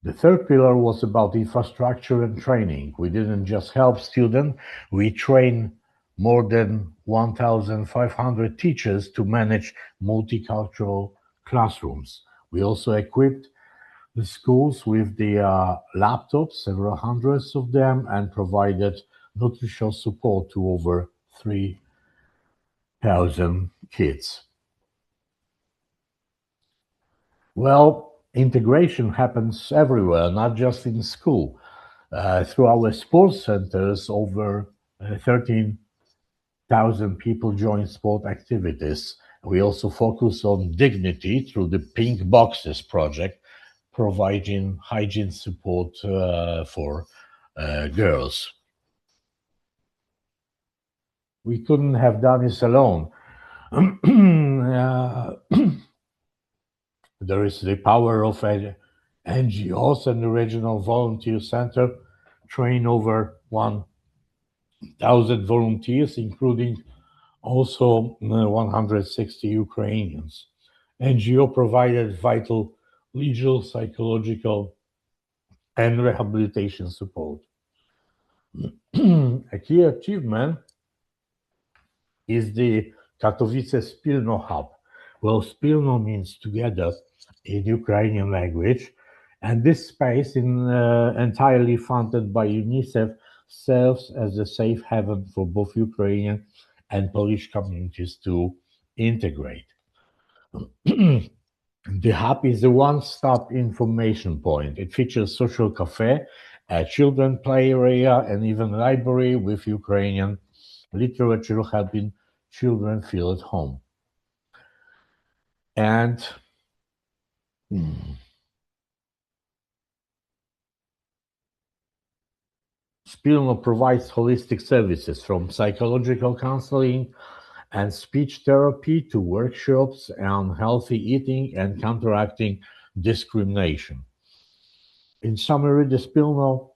The third pillar was about infrastructure and training. We didn't just help students, we trained more than 1,500 teachers to manage multicultural classrooms. We also equipped the schools with the laptops, several hundreds of them, and provided nutritional support to over 3,000 kids. Well, integration happens everywhere, not just in school. Through our sports centers, over 13,000 1,000 people join sport activities. We also focus on dignity through the Pink Boxes project, providing hygiene support for girls. We couldn't have done this alone. There is the power of NGOs and the Regional Volunteer Center train over 1,000 volunteers, including also 160 Ukrainians. NGO provided vital legal, psychological, and rehabilitation support. A key achievement is the Katowice Spilno Hub. Well, Spilno means together in Ukrainian language, and this space, entirely funded by UNICEF, serves as a safe haven for both Ukrainian and Polish communities to integrate. The hub is a one-stop information point. It features social cafe, a children play area, and even library with Ukrainian literature, helping children feel at home. And Spilno provides holistic services from psychological counseling and speech therapy to workshops on healthy eating and counteracting discrimination. In summary, the Spilno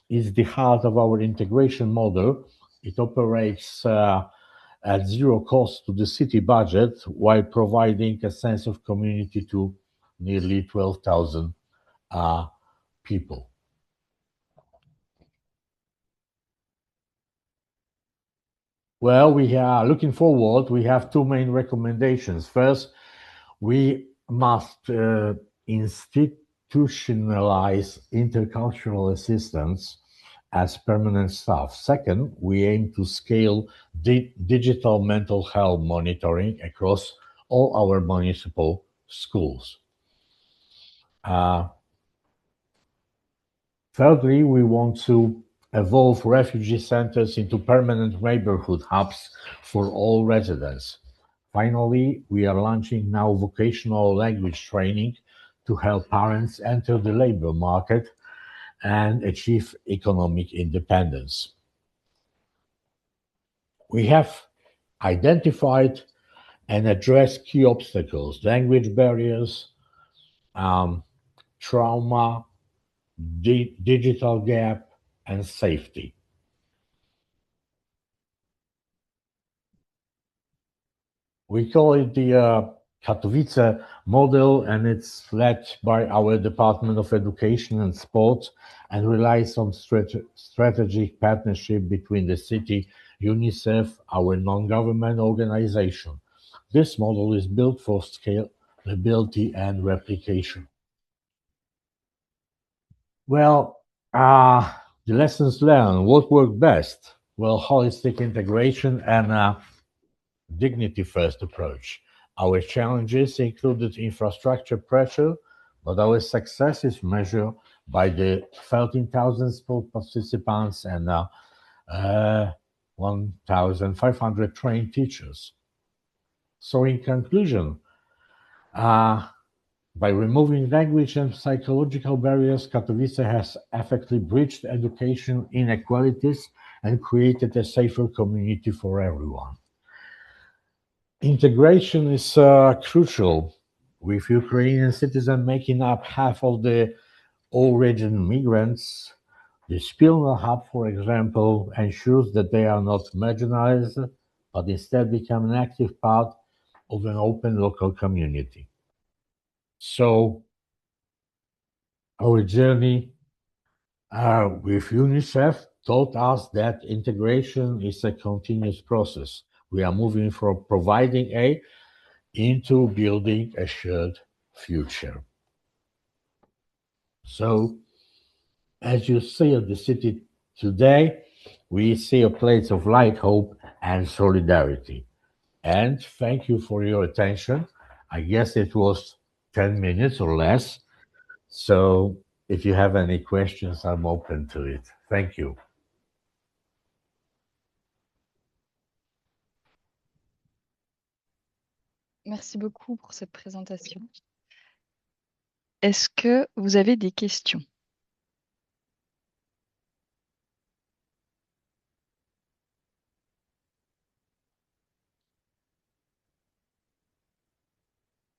is the heart of our integration model. It operates at zero cost to the city budget while providing a sense of community to nearly 12,000 people. Well, we are looking forward. We have two main recommendations. First, we must institutionalize intercultural assistance as permanent staff. Second, we aim to scale digital mental health monitoring across all our municipal schools. Thirdly, we want to evolve refugee centers into permanent neighborhood hubs for all residents. Finally, we are launching now vocational language training to help parents enter the labor market and achieve economic independence. We have identified and addressed key obstacles: language barriers, trauma, digital gap, and safety. We call it the Katowice model, and it's led by our Department of Education and Sport and relies on strategic partnership between the city, UNICEF, our non-government organization. This model is built for scalability and replication. Well, the lessons learned, what worked best? Well, holistic integration and dignity-first approach. Our challenges included infrastructure pressure, but our success is measured by the 13,000 sport participants and 1,500 trained teachers. So in conclusion, by removing language and psychological barriers, Katowice has effectively bridged education inequalities and created a safer community for everyone. Integration is crucial, with Ukrainian citizens making up half of the all-region migrants. The Spilno Hub, for example, ensures that they are not marginalized, but instead become an active part of an open local community. So our journey with UNICEF taught us that integration is a continuous process. We are moving from providing aid into building a shared future. So, as you see the city today, we see a place of light, hope, and solidarity. And thank you for your attention. I guess it was 10 minutes or less. So if you have any questions, I'm open to it. Thank you. Merci beaucoup pour cette présentation. Est-ce que vous avez des questions?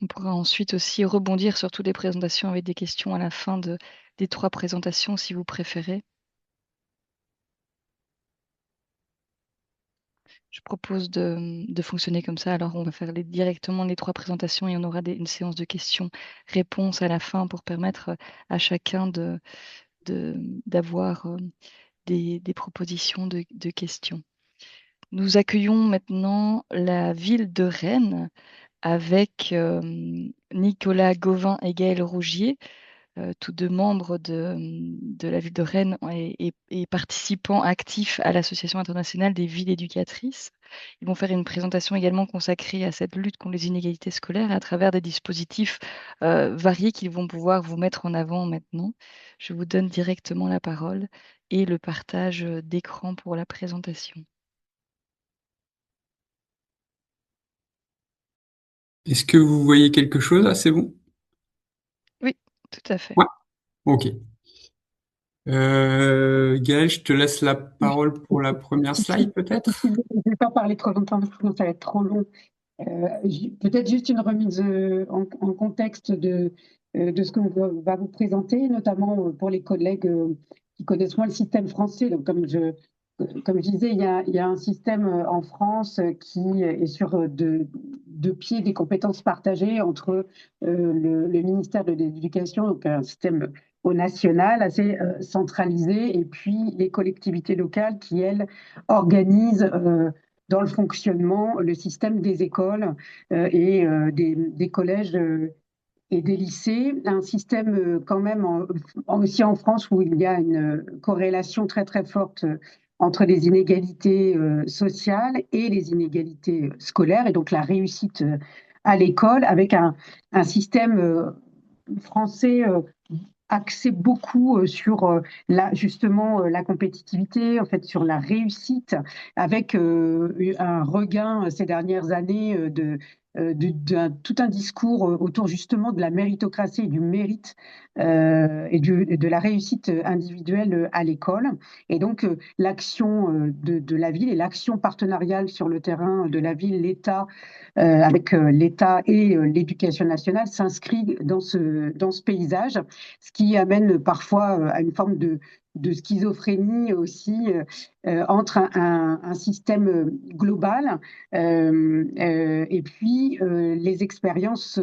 On pourra ensuite aussi rebondir sur toutes les présentations avec des questions à la fin des 3 présentations, si vous préférez. Je propose de fonctionner comme ça. Alors, on va faire directement les 3 présentations et on aura une séance de questions-réponses à la fin pour permettre à chacun d'avoir des propositions de questions. Nous accueillons maintenant la ville de Rennes avec Nicolas Gauvin et Gaël Rougier, tous deux membres de la ville de Rennes et participants actifs à l'Association internationale des villes éducatrices. Ils vont faire une présentation également consacrée à cette lutte contre les inégalités scolaires à travers des dispositifs variés qu'ils vont pouvoir vous mettre en avant maintenant. Je vous donne directement la parole et le partage d'écran pour la présentation. Est-ce que vous voyez quelque chose? Ah, c'est bon? Oui, tout à fait. Ouais. Ok. Gaël, je te laisse la parole pour la première slide, peut-être? Je ne vais pas parler trop longtemps, parce que sinon ça va être trop long. Peut-être juste une remise en contexte de ce qu'on va vous présenter, notamment pour les collègues qui connaissent moins le système français. Donc, comme je disais, il y a un système en France qui est sur deux pieds des compétences partagées entre le ministère de l'Éducation, donc un système au national assez centralisé, et puis les collectivités locales qui, elles, organisent dans le fonctionnement le système des écoles et des collèges et des lycées, un système quand même aussi en France où il y a une corrélation très très forte entre les inégalités sociales et les inégalités scolaires, et donc la réussite à l'école, avec un système français axé beaucoup sur justement la compétitivité, en fait, sur la réussite, avec un regain ces dernières années tout un discours autour justement de la méritocratie et du mérite et de la réussite individuelle à l'école. Et donc l'action de la ville et l'action partenariale sur le terrain de la ville, l'État, avec l'État et l'éducation nationale, s'inscrit dans ce paysage, ce qui amène parfois à une forme de schizophrénie aussi entre un système global et puis les expériences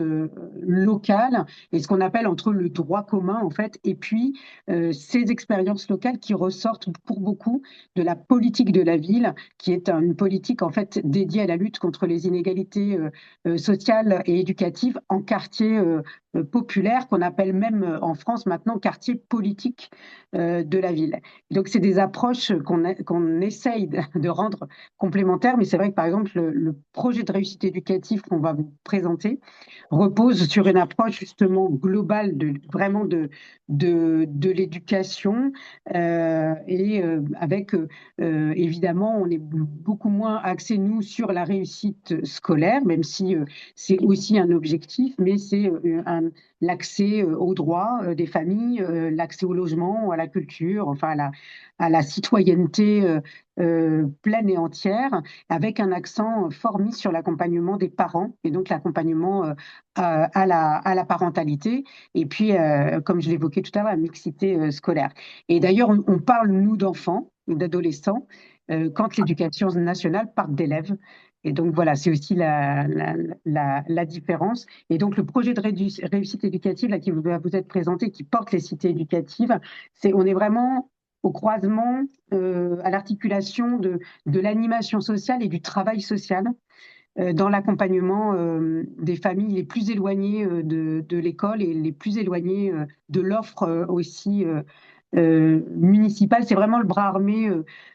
locales et ce qu'on appelle entre le droit commun en fait, et puis ces expériences locales qui ressortent pour beaucoup de la politique de la ville, qui est une politique en fait dédiée à la lutte contre les inégalités sociales et éducatives en quartier populaire, qu'on appelle même en France maintenant quartier politique de la ville. Donc, c'est des approches qu'on essaye de rendre complémentaires, mais c'est vrai que par exemple, le projet de réussite éducative qu'on va vous présenter repose sur une approche justement globale vraiment de l'éducation et avec évidemment, on est beaucoup moins axé, nous, sur la réussite scolaire, même si c'est aussi un objectif, mais c'est l'accès aux droits des familles, l'accès au logement, à la culture, enfin à la citoyenneté pleine et entière, avec un accent fort mis sur l'accompagnement des parents et donc l'accompagnement à la parentalité, et puis, comme je l'évoquais tout à l'heure, la mixité scolaire. Et d'ailleurs, on parle, nous, d'enfants ou d'adolescents quand l'éducation nationale parle d'élèves. Et donc, voilà, c'est aussi la différence. Et donc, le projet de réussite éducative là, qui va vous être présenté, qui porte les cités éducatives, on est vraiment au croisement, à l'articulation de l'animation sociale et du travail social dans l'accompagnement des familles les plus éloignées de l'école et les plus éloignées de l'offre aussi municipale. C'est vraiment le bras armé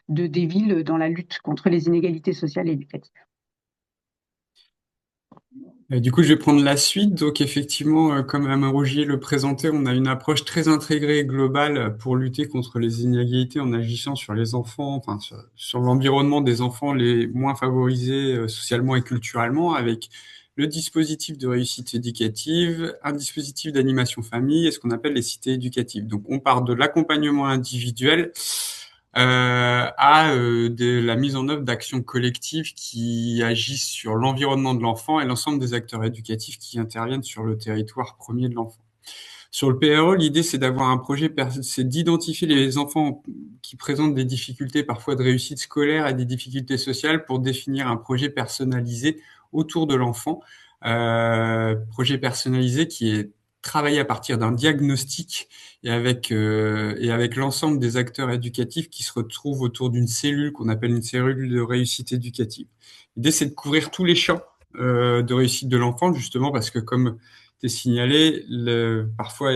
des villes dans la lutte contre les inégalités sociales et éducatives. Du coup, je vais prendre la suite. Donc, effectivement, comme Alain Rougier le présentait, on a une approche très intégrée et globale pour lutter contre les inégalités en agissant sur les enfants, enfin, sur l'environnement des enfants les moins favorisés socialement et culturellement, avec le dispositif de réussite éducative, un dispositif d'animation famille et ce qu'on appelle les cités éducatives. Donc, on part de l'accompagnement individuel à de la mise en œuvre d'actions collectives qui agissent sur l'environnement de l'enfant et l'ensemble des acteurs éducatifs qui interviennent sur le territoire premier de l'enfant. Sur le PRE, l'idée, c'est d'avoir un projet, c'est d'identifier les enfants qui présentent des difficultés parfois de réussite scolaire et des difficultés sociales pour définir un projet personnalisé autour de l'enfant. Projet personnalisé qui est travaillé à partir d'un diagnostic et avec l'ensemble des acteurs éducatifs qui se retrouvent autour d'une cellule qu'on appelle une cellule de réussite éducative. L'idée, c'est de couvrir tous les champs de réussite de l'enfant, justement, parce que comme c'est signalé, parfois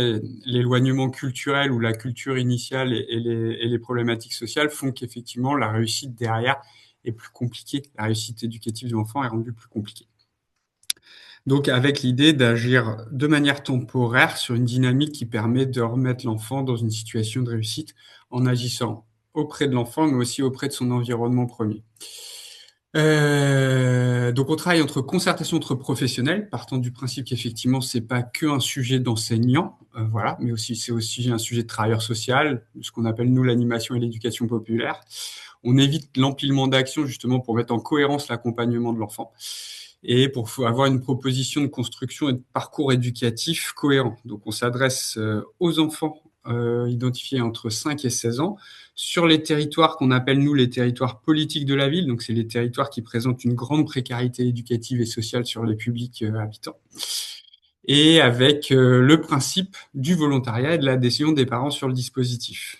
l'éloignement culturel ou la culture initiale et les problématiques sociales font qu'effectivement la réussite derrière est plus compliquée. La réussite éducative de l'enfant est rendue plus compliquée. Donc avec l'idée d'agir de manière temporaire sur une dynamique qui permet de remettre l'enfant dans une situation de réussite en agissant auprès de l'enfant, mais aussi auprès de son environnement premier. Donc on travaille entre concertation entre professionnels, partant du principe qu'effectivement c'est pas que un sujet d'enseignant, voilà, mais aussi c'est aussi un sujet de travailleur social, ce qu'on appelle nous l'animation et l'éducation populaire. On évite l'empilement d'actions justement pour mettre en cohérence l'accompagnement de l'enfant et pour avoir une proposition de construction et de parcours éducatif cohérent. Donc on s'adresse aux enfants identifiés entre 5 et 16 ans sur les territoires qu'on appelle, nous, les territoires politiques de la ville. Donc, c'est les territoires qui présentent une grande précarité éducative et sociale sur les publics habitants. Et avec le principe du volontariat et de l'adhésion des parents sur le dispositif.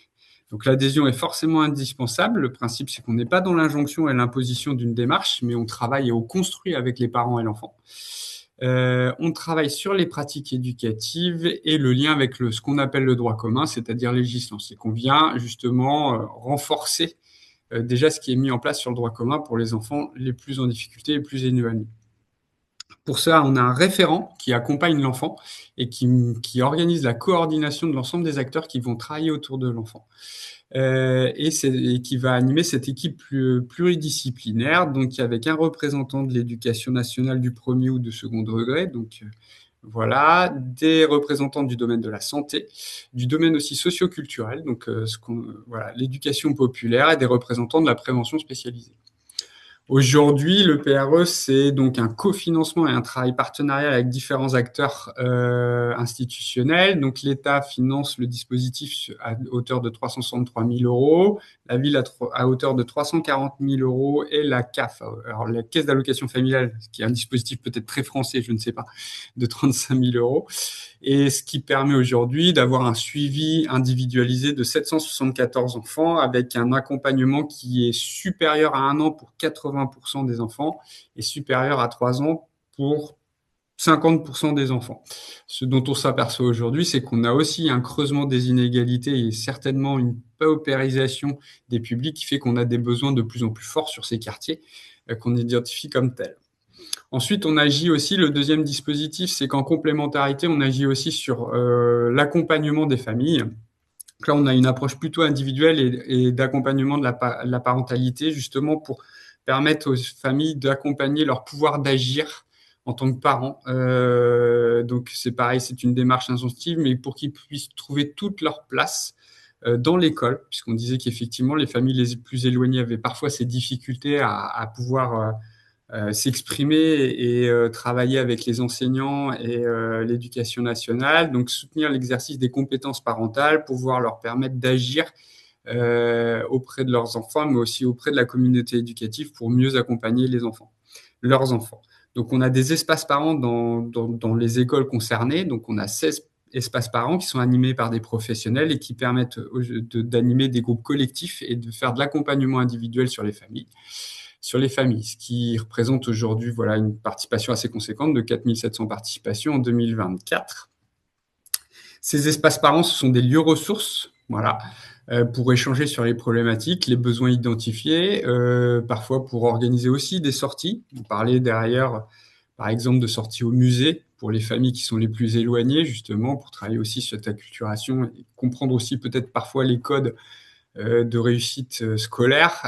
Donc, l'adhésion est forcément indispensable. Le principe, c'est qu'on n'est pas dans l'injonction et l'imposition d'une démarche, mais on travaille et on construit avec les parents et l'enfant. On travaille sur les pratiques éducatives et le lien avec ce qu'on appelle le droit commun, c'est-à-dire législation. C'est qu'on vient justement renforcer déjà ce qui est mis en place sur le droit commun pour les enfants les plus en difficulté, les plus éloignés. Pour ça, on a un référent qui accompagne l'enfant et qui organise la coordination de l'ensemble des acteurs qui vont travailler autour de l'enfant. Et qui va animer cette équipe pluridisciplinaire, donc avec un représentant de l'éducation nationale du premier ou de second degré, donc voilà, des représentants du domaine de la santé, du domaine aussi socio-culturel, donc voilà, l'éducation populaire et des représentants de la prévention spécialisée. Aujourd'hui, le PRE, c'est donc un cofinancement et un travail partenarial avec différents acteurs institutionnels. Donc, l'État finance le dispositif à hauteur de 363 000 €, la ville à hauteur de 340 000 € et la CAF, alors la Caisse d'allocation familiale, qui est un dispositif peut-être très français, je ne sais pas, de 35 000 €. Et ce qui permet aujourd'hui d'avoir un suivi individualisé de 774 enfants avec un accompagnement qui est supérieur à 1 an pour 80% des enfants et supérieur à 3 ans pour 50% des enfants. Ce dont on s'aperçoit aujourd'hui, c'est qu'on a aussi un creusement des inégalités et certainement une paupérisation des publics qui fait qu'on a des besoins de plus en plus forts sur ces quartiers qu'on identifie comme tels. Ensuite, on agit aussi, le deuxième dispositif, c'est qu'en complémentarité, on agit aussi sur l'accompagnement des familles. Donc là, on a une approche plutôt individuelle et d'accompagnement de la parentalité, justement pour permettre aux familles d'accompagner leur pouvoir d'agir en tant que parents. Donc c'est pareil, c'est une démarche incentive, mais pour qu'ils puissent trouver toute leur place dans l'école, puisqu'on disait qu'effectivement, les familles les plus éloignées avaient parfois ces difficultés à pouvoir s'exprimer et travailler avec les enseignants et l'éducation nationale, donc soutenir l'exercice des compétences parentales, pouvoir leur permettre d'agir auprès de leurs enfants, mais aussi auprès de la communauté éducative pour mieux accompagner leurs enfants. Donc on a des espaces parents dans les écoles concernées, donc on a 16 espaces parents qui sont animés par des professionnels et qui permettent d'animer des groupes collectifs et de faire de l'accompagnement individuel sur les familles, ce qui représente aujourd'hui voilà, une participation assez conséquente de 4 700 participations en 2024. Ces espaces parents, ce sont des lieux ressources, voilà, pour échanger sur les problématiques, les besoins identifiés, parfois pour organiser aussi des sorties. On parlait derrière, par exemple, de sorties au musée pour les familles qui sont les plus éloignées, justement, pour travailler aussi sur cette acculturation et comprendre aussi peut-être parfois les codes de réussite scolaire.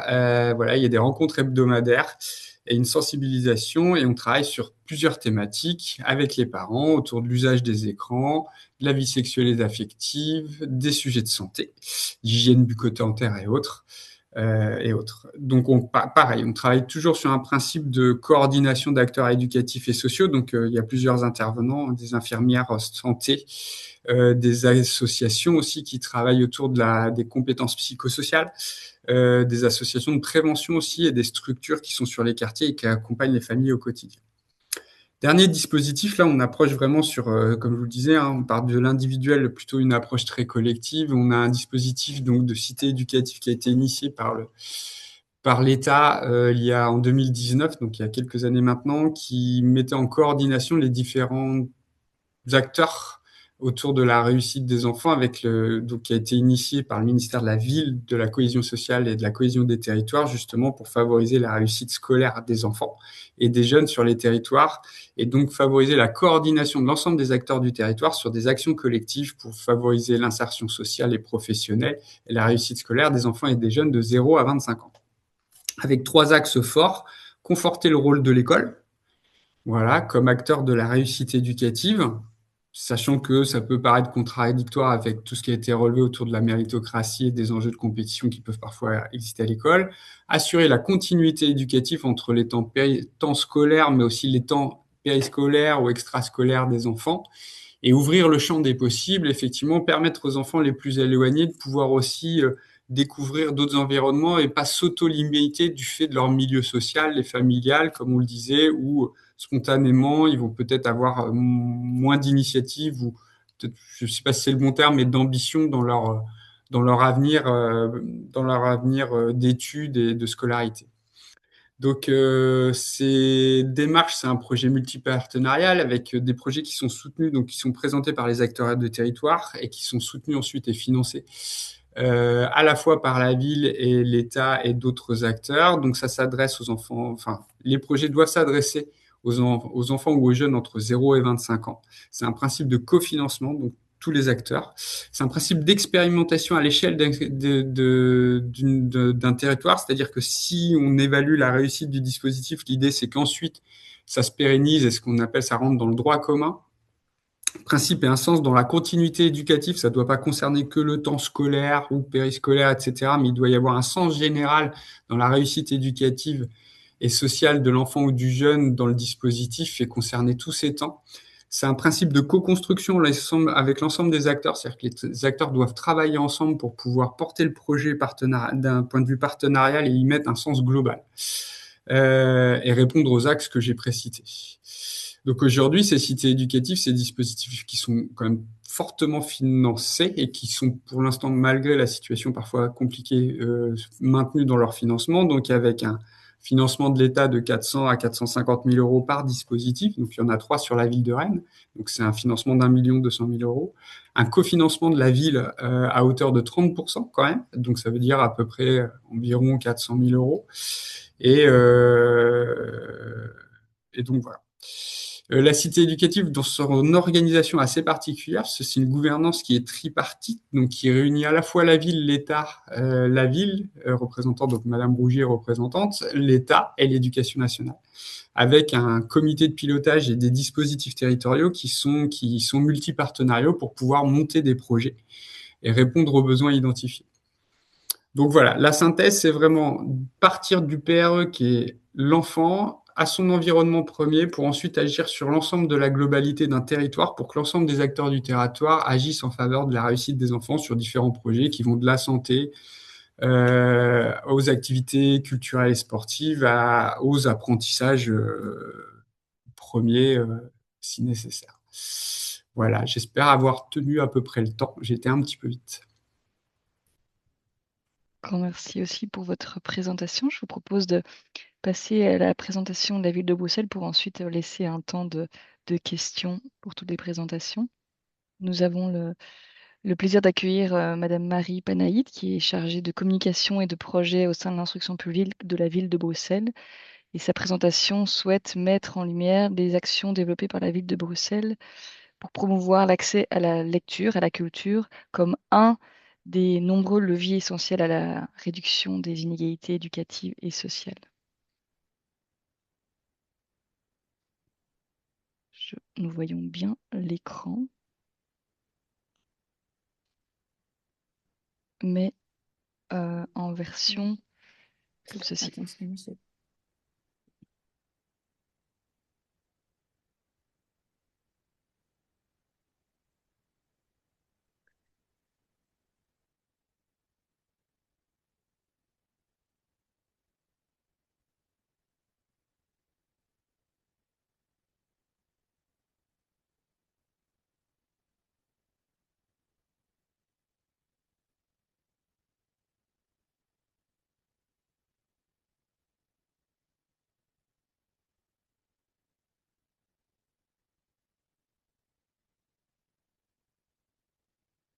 Voilà, il y a des rencontres hebdomadaires et une sensibilisation, et on travaille sur plusieurs thématiques avec les parents autour de l'usage des écrans, de la vie sexuelle et affective, des sujets de santé, d'hygiène bucco-dentaire et autres. Donc, pareil, on travaille toujours sur un principe de coordination d'acteurs éducatifs et sociaux. Donc, il y a plusieurs intervenants, des infirmières santé, des associations aussi qui travaillent autour des compétences psychosociales, des associations de prévention aussi et des structures qui sont sur les quartiers et qui accompagnent les familles au quotidien. Dernier dispositif, là, on approche vraiment sur, comme je vous le disais, on part de l'individuel, plutôt une approche très collective. On a un dispositif donc de cité éducative qui a été initié par l'État en 2019, donc il y a quelques années maintenant, qui mettait en coordination les différents acteurs autour de la réussite des enfants, donc qui a été initié par le ministère de la Ville, de la cohésion sociale et de la cohésion des territoires, justement pour favoriser la réussite scolaire des enfants et des jeunes sur les territoires, et donc favoriser la coordination de l'ensemble des acteurs du territoire sur des actions collectives pour favoriser l'insertion sociale et professionnelle et la réussite scolaire des enfants et des jeunes de 0 à 25 ans. Avec 3 axes forts: conforter le rôle de l'école, voilà, comme acteur de la réussite éducative, sachant que ça peut paraître contradictoire avec tout ce qui a été relevé autour de la méritocratie et des enjeux de compétition qui peuvent parfois exister à l'école. Assurer la continuité éducative entre les temps scolaires, mais aussi les temps périscolaires ou extrascolaires des enfants, et ouvrir le champ des possibles, effectivement, permettre aux enfants les plus éloignés de pouvoir aussi découvrir d'autres environnements et pas s'auto-limiter du fait de leur milieu social et familial, comme on le disait, où spontanément, ils vont peut-être avoir moins d'initiatives ou peut-être, je ne sais pas si c'est le bon terme, mais d'ambition dans leur avenir d'études et de scolarité. Donc, ces démarches, c'est un projet multipartenarial avec des projets qui sont soutenus, donc qui sont présentés par les acteurs de territoire et qui sont soutenus ensuite et financés à la fois par la ville et l'État et d'autres acteurs. Donc, ça s'adresse aux enfants, enfin, les projets doivent s'adresser aux enfants ou aux jeunes entre 0 et 25 ans. C'est un principe de cofinancement, donc tous les acteurs. C'est un principe d'expérimentation à l'échelle d'un territoire, c'est-à-dire que si on évalue la réussite du dispositif, l'idée c'est qu'ensuite ça se pérennise et ce qu'on appelle ça rentre dans le droit commun. Principe et un sens dans la continuité éducative, ça ne doit pas concerner que le temps scolaire ou périscolaire, etc., mais il doit y avoir un sens général dans la réussite éducative et sociale de l'enfant ou du jeune dans le dispositif et concerner tous ces temps. C'est un principe de co-construction avec l'ensemble des acteurs, c'est-à-dire que les acteurs doivent travailler ensemble pour pouvoir porter le projet d'un point de vue partenarial et y mettre un sens global et répondre aux axes que j'ai précités. Donc aujourd'hui, ces cités éducatives, ces dispositifs qui sont quand même fortement financés et qui sont pour l'instant, malgré la situation parfois compliquée, maintenus dans leur financement, donc avec un financement de l'État de 400 à 450 000 euros par dispositif. Donc, il y en a 3 sur la ville de Rennes. Donc, c'est un financement d'1 200 000 euros. Un cofinancement de la ville à hauteur de 30% quand même. Donc, ça veut dire à peu près environ 400 000 euros. Et donc, voilà. La cité éducative, dans son organisation assez particulière, c'est une gouvernance qui est tripartite, donc qui réunit à la fois la ville, l'État, la ville, représentant donc Madame Rougier, représentante, l'État et l'éducation nationale, avec un comité de pilotage et des dispositifs territoriaux qui sont multipartenariaux pour pouvoir monter des projets et répondre aux besoins identifiés. Donc voilà, la synthèse, c'est vraiment partir du PRE qui est l'enfant à son environnement premier pour ensuite agir sur l'ensemble de la globalité d'un territoire pour que l'ensemble des acteurs du territoire agissent en faveur de la réussite des enfants sur différents projets qui vont de la santé aux activités culturelles et sportives, aux apprentissages premiers si nécessaire. Voilà, j'espère avoir tenu à peu près le temps. J'ai été un petit peu vite. Grand merci aussi pour votre présentation. Je vous propose de passer à la présentation de la ville de Bruxelles pour ensuite laisser un temps de questions pour toutes les présentations. Nous avons le plaisir d'accueillir Madame Marie Panaït, qui est chargée de communication et de projet au sein de l'instruction publique de la ville de Bruxelles. Et sa présentation souhaite mettre en lumière des actions développées par la ville de Bruxelles pour promouvoir l'accès à la lecture, à la culture, comme un des nombreux leviers essentiels à la réduction des inégalités éducatives et sociales. nous voyons bien l'écran. Mais en version comme ceci.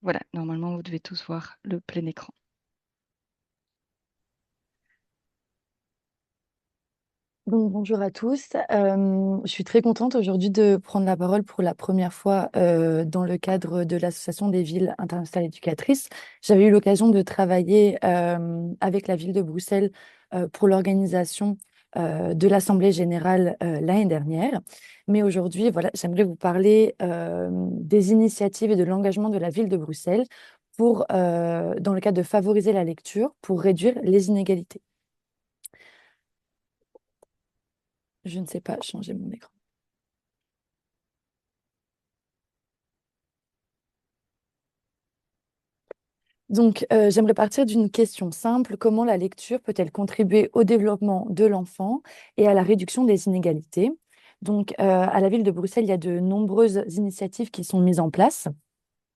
Voilà, normalement, vous devez tous voir le plein écran. Donc, bonjour à tous. Je suis très contente aujourd'hui de prendre la parole pour la première fois dans le cadre de l'Association des villes internationales éducatrices. J'avais eu l'occasion de travailler avec la ville de Bruxelles pour l'organisation de l'Assemblée générale l'année dernière. Mais aujourd'hui, voilà, j'aimerais vous parler des initiatives et de l'engagement de la ville de Bruxelles pour, dans le cadre de favoriser la lecture pour réduire les inégalités. Je ne sais pas changer mon écran. Donc, j'aimerais partir d'une question simple. Comment la lecture peut-elle contribuer au développement de l'enfant et à la réduction des inégalités? Donc, à la ville de Bruxelles, il y a de nombreuses initiatives qui sont mises en place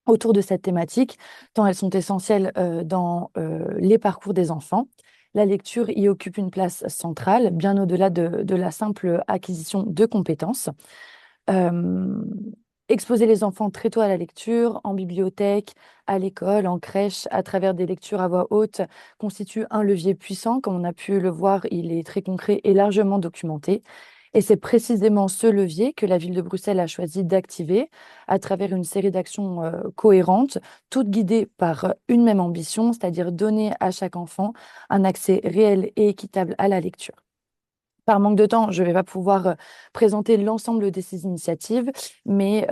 autour de cette thématique, tant elles sont essentielles dans les parcours des enfants. La lecture y occupe une place centrale, bien au-delà de la simple acquisition de compétences. Euh, Exposer les enfants très tôt à la lecture, en bibliothèque, à l'école, en crèche, à travers des lectures à voix haute, constitue un levier puissant. Comme on a pu le voir, il est très concret et largement documenté. Et c'est précisément ce levier que la ville de Bruxelles a choisi d'activer à travers une série d'actions cohérentes, toutes guidées par une même ambition, c'est-à-dire donner à chaque enfant un accès réel et équitable à la lecture. Par manque de temps, je ne vais pas pouvoir présenter l'ensemble de ces initiatives, mais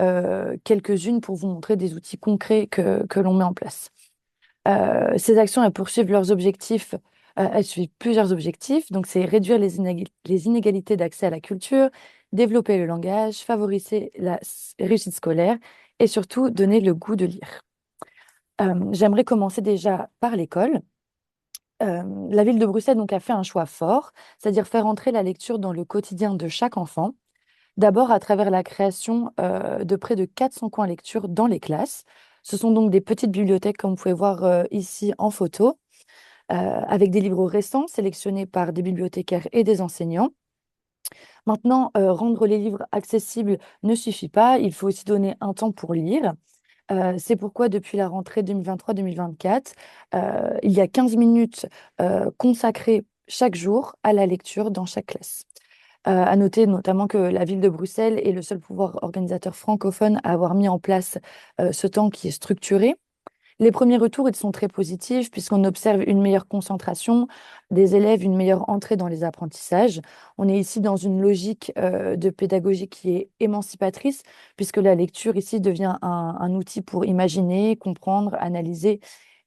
quelques-unes pour vous montrer des outils concrets que l'on met en place. Ces actions, elles poursuivent leurs objectifs. Elles suivent plusieurs objectifs. Donc, c'est réduire les inégalités d'accès à la culture, développer le langage, favoriser la réussite scolaire et surtout donner le goût de lire. J'aimerais commencer déjà par l'école. La ville de Bruxelles donc, a fait un choix fort, c'est-à-dire faire entrer la lecture dans le quotidien de chaque enfant. D'abord à travers la création de près de 400 coins lecture dans les classes. Ce sont donc des petites bibliothèques, comme vous pouvez voir ici en photo, avec des livres récents sélectionnés par des bibliothécaires et des enseignants. Maintenant, rendre les livres accessibles ne suffit pas, il faut aussi donner un temps pour lire. C'est pourquoi, depuis la rentrée 2023-2024, il y a 15 minutes consacrées chaque jour à la lecture dans chaque classe. À noter notamment que la ville de Bruxelles est le seul pouvoir organisateur francophone à avoir mis en place ce temps qui est structuré. Les premiers retours, ils sont très positifs puisqu'on observe une meilleure concentration des élèves, une meilleure entrée dans les apprentissages. On est ici dans une logique de pédagogie qui est émancipatrice puisque la lecture ici devient un outil pour imaginer, comprendre, analyser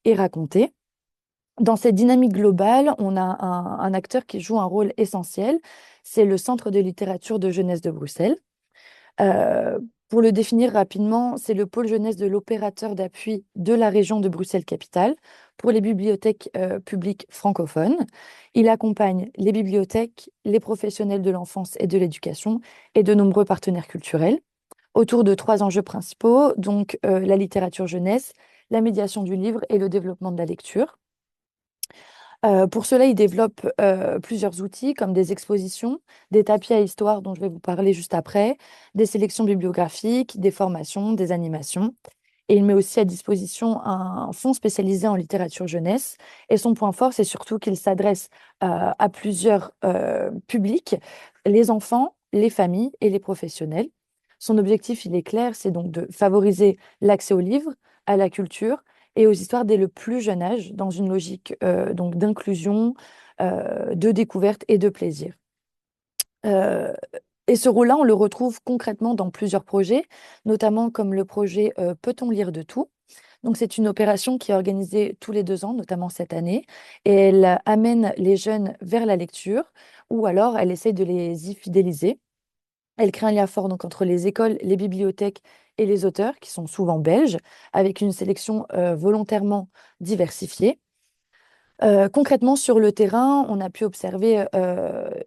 et raconter. Dans cette dynamique globale, on a un acteur qui joue un rôle essentiel, c'est le Centre de littérature de jeunesse de Bruxelles. Euh, pour le définir rapidement, c'est le pôle jeunesse de l'opérateur d'appui de la région de Bruxelles-Capitale pour les bibliothèques publiques francophones. Il accompagne les bibliothèques, les professionnels de l'enfance et de l'éducation et de nombreux partenaires culturels autour de trois enjeux principaux, donc la littérature jeunesse, la médiation du livre et le développement de la lecture. Pour cela, il développe plusieurs outils comme des expositions, des tapis à histoire dont je vais vous parler juste après, des sélections bibliographiques, des formations, des animations. Et il met aussi à disposition un fonds spécialisé en littérature jeunesse. Et son point fort, c'est surtout qu'il s'adresse à plusieurs publics, les enfants, les familles et les professionnels. Son objectif, il est clair, c'est donc de favoriser l'accès aux livres, à la culture et aux histoires dès le plus jeune âge, dans une logique donc d'inclusion, de découverte et de plaisir. Euh, Et ce rôle-là, on le retrouve concrètement dans plusieurs projets, notamment comme le projet Peut-on lire de tout? Donc, c'est une opération qui est organisée tous les 2 ans, notamment cette année, et elle amène les jeunes vers la lecture, ou alors elle essaye de les y fidéliser. Elle crée un lien fort donc, entre les écoles, les bibliothèques et les auteurs, qui sont souvent belges, avec une sélection volontairement diversifiée. Concrètement, sur le terrain, on a pu observer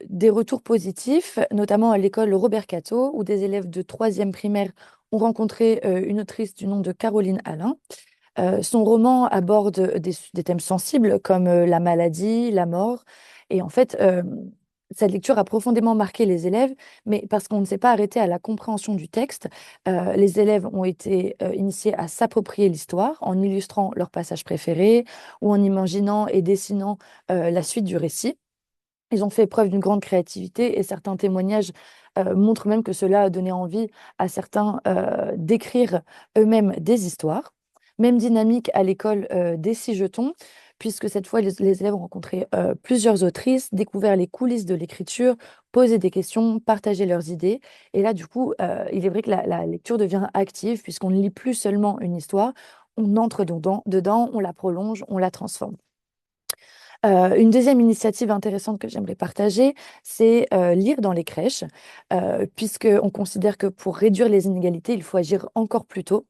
des retours positifs, notamment à l'école Robert Cato, où des élèves de 3e primaire ont rencontré une autrice du nom de Caroline Alain. Son roman aborde des thèmes sensibles comme la maladie, la mort. Et en fait, cette lecture a profondément marqué les élèves, mais parce qu'on ne s'est pas arrêté à la compréhension du texte, les élèves ont été initiés à s'approprier l'histoire en illustrant leurs passages préférés ou en imaginant et dessinant la suite du récit. Ils ont fait preuve d'une grande créativité et certains témoignages montrent même que cela a donné envie à certains d'écrire eux-mêmes des histoires. Même dynamique à l'école des 6 jetons, puisque cette fois, les élèves ont rencontré plusieurs autrices, découvert les coulisses de l'écriture, posé des questions, partagé leurs idées. Et là, du coup, il est vrai que la lecture devient active, puisqu'on ne lit plus seulement une histoire, on entre dedans, on la prolonge, on la transforme. Une deuxième initiative intéressante que j'aimerais partager, c'est lire dans les crèches, puisqu'on considère que pour réduire les inégalités, il faut agir encore plus tôt.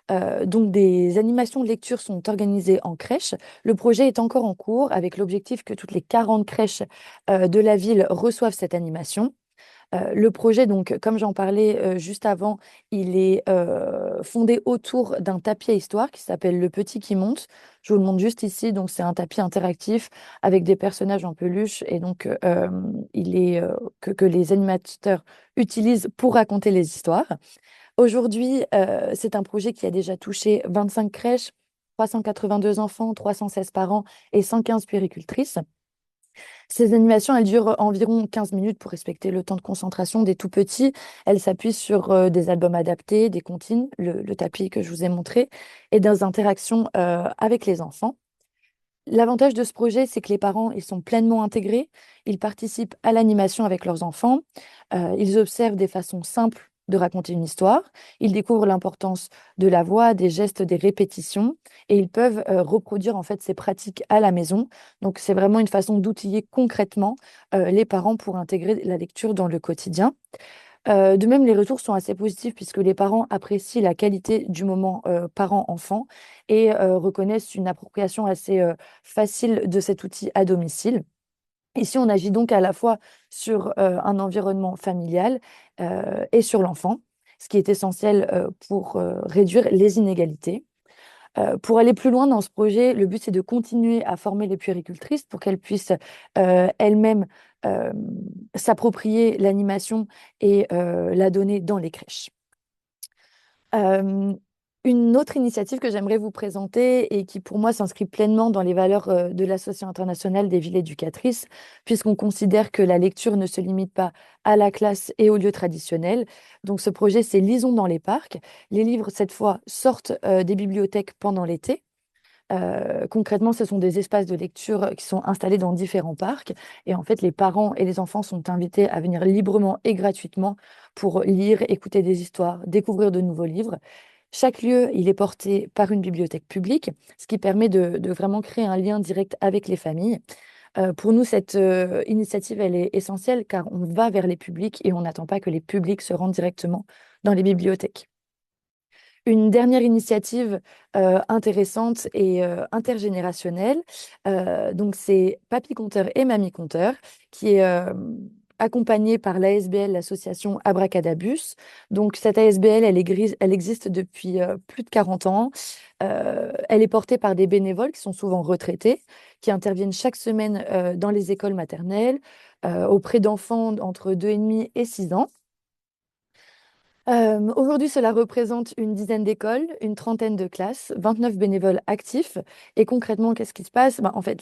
Donc, des animations de lecture sont organisées en crèche. Le projet est encore en cours avec l'objectif que toutes les 40 crèches de la ville reçoivent cette animation. Le projet, donc, comme j'en parlais juste avant, il est fondé autour d'un tapis à histoire qui s'appelle Le Petit qui monte. Je vous le montre juste ici. Donc, c'est un tapis interactif avec des personnages en peluche et donc il est que les animateurs utilisent pour raconter les histoires. Aujourd'hui, c'est un projet qui a déjà touché 25 crèches, 382 enfants, 316 parents et 115 puéricultrices. Ces animations, elles durent environ 15 minutes pour respecter le temps de concentration des tout petits. Elles s'appuient sur des albums adaptés, des comptines, le tapis que je vous ai montré, et des interactions avec les enfants. L'avantage de ce projet, c'est que les parents, ils sont pleinement intégrés, ils participent à l'animation avec leurs enfants, ils observent des façons simples de raconter une histoire, ils découvrent l'importance de la voix, des gestes, des répétitions, et ils peuvent reproduire en fait ces pratiques à la maison. Donc c'est vraiment une façon d'outiller concrètement les parents pour intégrer la lecture dans le quotidien. De même, les retours sont assez positifs puisque les parents apprécient la qualité du moment parent-enfant et reconnaissent une appropriation assez facile de cet outil à domicile. Ici, on agit donc à la fois sur un environnement familial et sur l'enfant, ce qui est essentiel pour réduire les inégalités. Pour aller plus loin dans ce projet, le but, c'est de continuer à former les puéricultrices pour qu'elles puissent elles-mêmes euh, s'approprier l'animation et la donner dans les crèches. Euh, une autre initiative que j'aimerais vous présenter et qui pour moi s'inscrit pleinement dans les valeurs de l'Association internationale des villes éducatrices, puisqu'on considère que la lecture ne se limite pas à la classe et aux lieux traditionnels. Donc ce projet, c'est Lisons dans les parcs. Les livres, cette fois, sortent des bibliothèques pendant l'été. Concrètement, ce sont des espaces de lecture qui sont installés dans différents parcs. Et en fait, les parents et les enfants sont invités à venir librement et gratuitement pour lire, écouter des histoires, découvrir de nouveaux livres. Chaque lieu, il est porté par une bibliothèque publique, ce qui permet de vraiment créer un lien direct avec les familles. Pour nous, cette initiative, elle est essentielle car on va vers les publics et on n'attend pas que les publics se rendent directement dans les bibliothèques. Une dernière initiative intéressante et intergénérationnelle, donc c'est Papy Conteur et Mamie Conteur, qui est accompagnée par l'ASBL, l'association Abracadabus. Donc cette ASBL, elle existe depuis plus de 40 ans. Elle est portée par des bénévoles qui sont souvent retraités, qui interviennent chaque semaine dans les écoles maternelles, auprès d'enfants entre 2,5 et 6 ans. Aujourd'hui, cela représente une dizaine d'écoles, une trentaine de classes, 29 bénévoles actifs. Et concrètement, qu'est-ce qui se passe? En fait,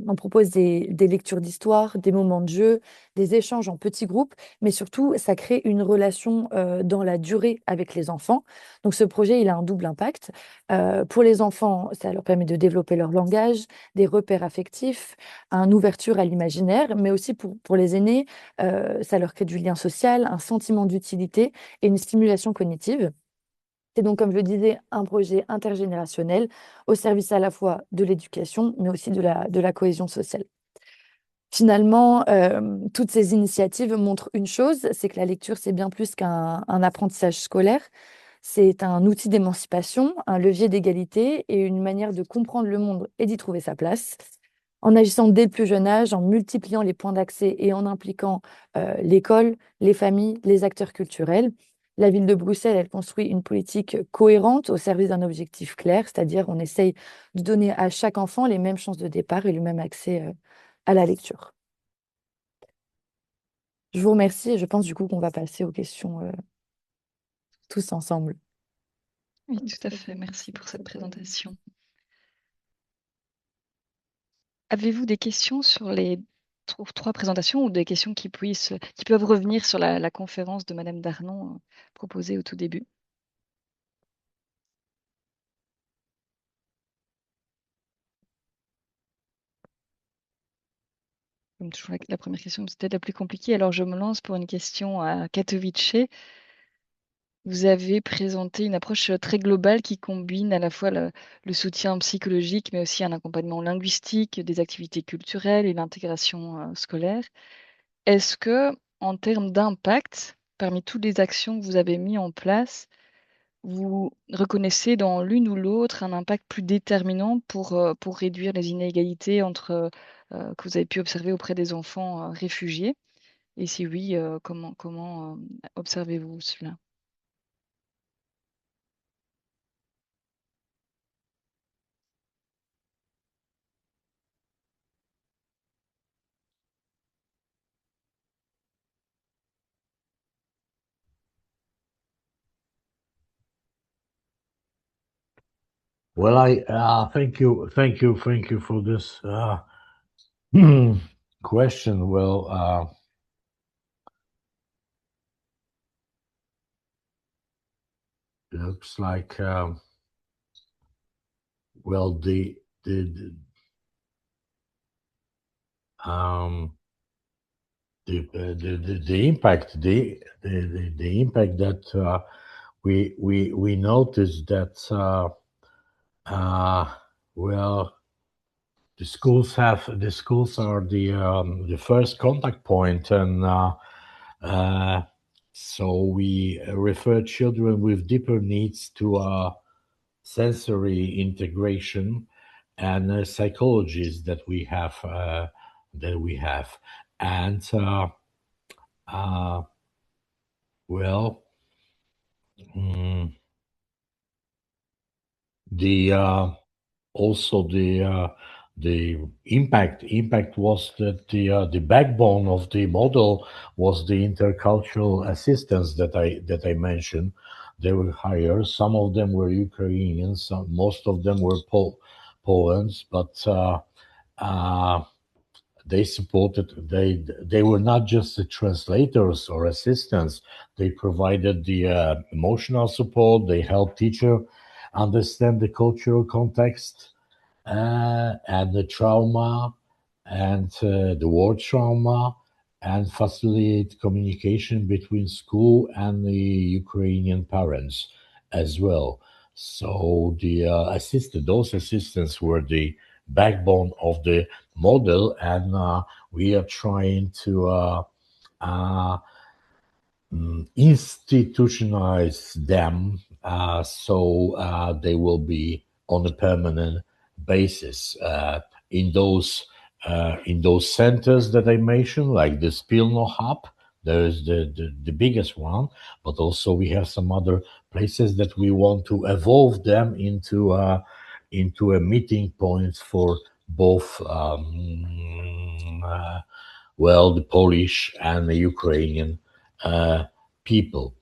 on propose des lectures d'histoire, des moments de jeu, des échanges en petits groupes, mais surtout, ça crée une relation dans la durée avec les enfants. Donc, ce projet, il a un double impact. Pour les enfants, ça leur permet de développer leur langage, des repères affectifs, une ouverture à l'imaginaire, mais aussi pour les aînés, ça leur crée du lien social, un sentiment d'utilité et une stimulation cognitive. C'est donc, comme je le disais, un projet intergénérationnel au service à la fois de l'éducation, mais aussi de la cohésion sociale. Finalement, toutes ces initiatives montrent une chose, c'est que la lecture, c'est bien plus qu'un apprentissage scolaire. C'est un outil d'émancipation, un levier d'égalité et une manière de comprendre le monde et d'y trouver sa place. En agissant dès le plus jeune âge, en multipliant les points d'accès et en impliquant l'école, les familles, les acteurs culturels, la ville de Bruxelles, elle construit une politique cohérente au service d'un objectif clair, c'est-à-dire on essaye de donner à chaque enfant les mêmes chances de départ et le même accès à la lecture. Je vous remercie et je pense du coup qu'on va passer aux questions tous ensemble. Oui, tout à fait. Merci pour cette présentation. Avez-vous des questions sur les trois présentations ou des questions qui peuvent revenir sur la conférence de Madame Darnon proposée au tout début? Comme toujours, la première question, c'était la plus compliquée. Alors, je me lance pour une question à Katowice. Vous avez présenté une approche très globale qui combine à la fois le soutien psychologique, mais aussi un accompagnement linguistique, des activités culturelles et l'intégration scolaire. Est-ce que, en termes d'impact, parmi toutes les actions que vous avez mises en place, vous reconnaissez dans l'une ou l'autre un impact plus déterminant pour réduire les inégalités que vous avez pu observer auprès des enfants réfugiés? Et si oui, comment observez-vous cela? Well, thank you for this question. Well, looks like well the impact the impact that we noticed that well the schools are the first contact point, and so we refer children with deeper needs to sensory integration and psychologies that we have and well mm, the also the impact was that the backbone of the model was the intercultural assistants that I mentioned. They were hired. Some of them were Ukrainians. Most of them were Poland's, but they supported. They were not just the translators or assistants. They provided the emotional support. They helped teacher understand the cultural context and the trauma and the war trauma, and facilitate communication between school and the Ukrainian parents as well. So the those assistants were the backbone of the model, and we are trying to institutionalize them so they will be on a permanent basis in those centers that I mentioned, like the Spilno Hub. There is the biggest one, but also we have some other places that we want to evolve them into a meeting point for both the Polish and the Ukrainian people.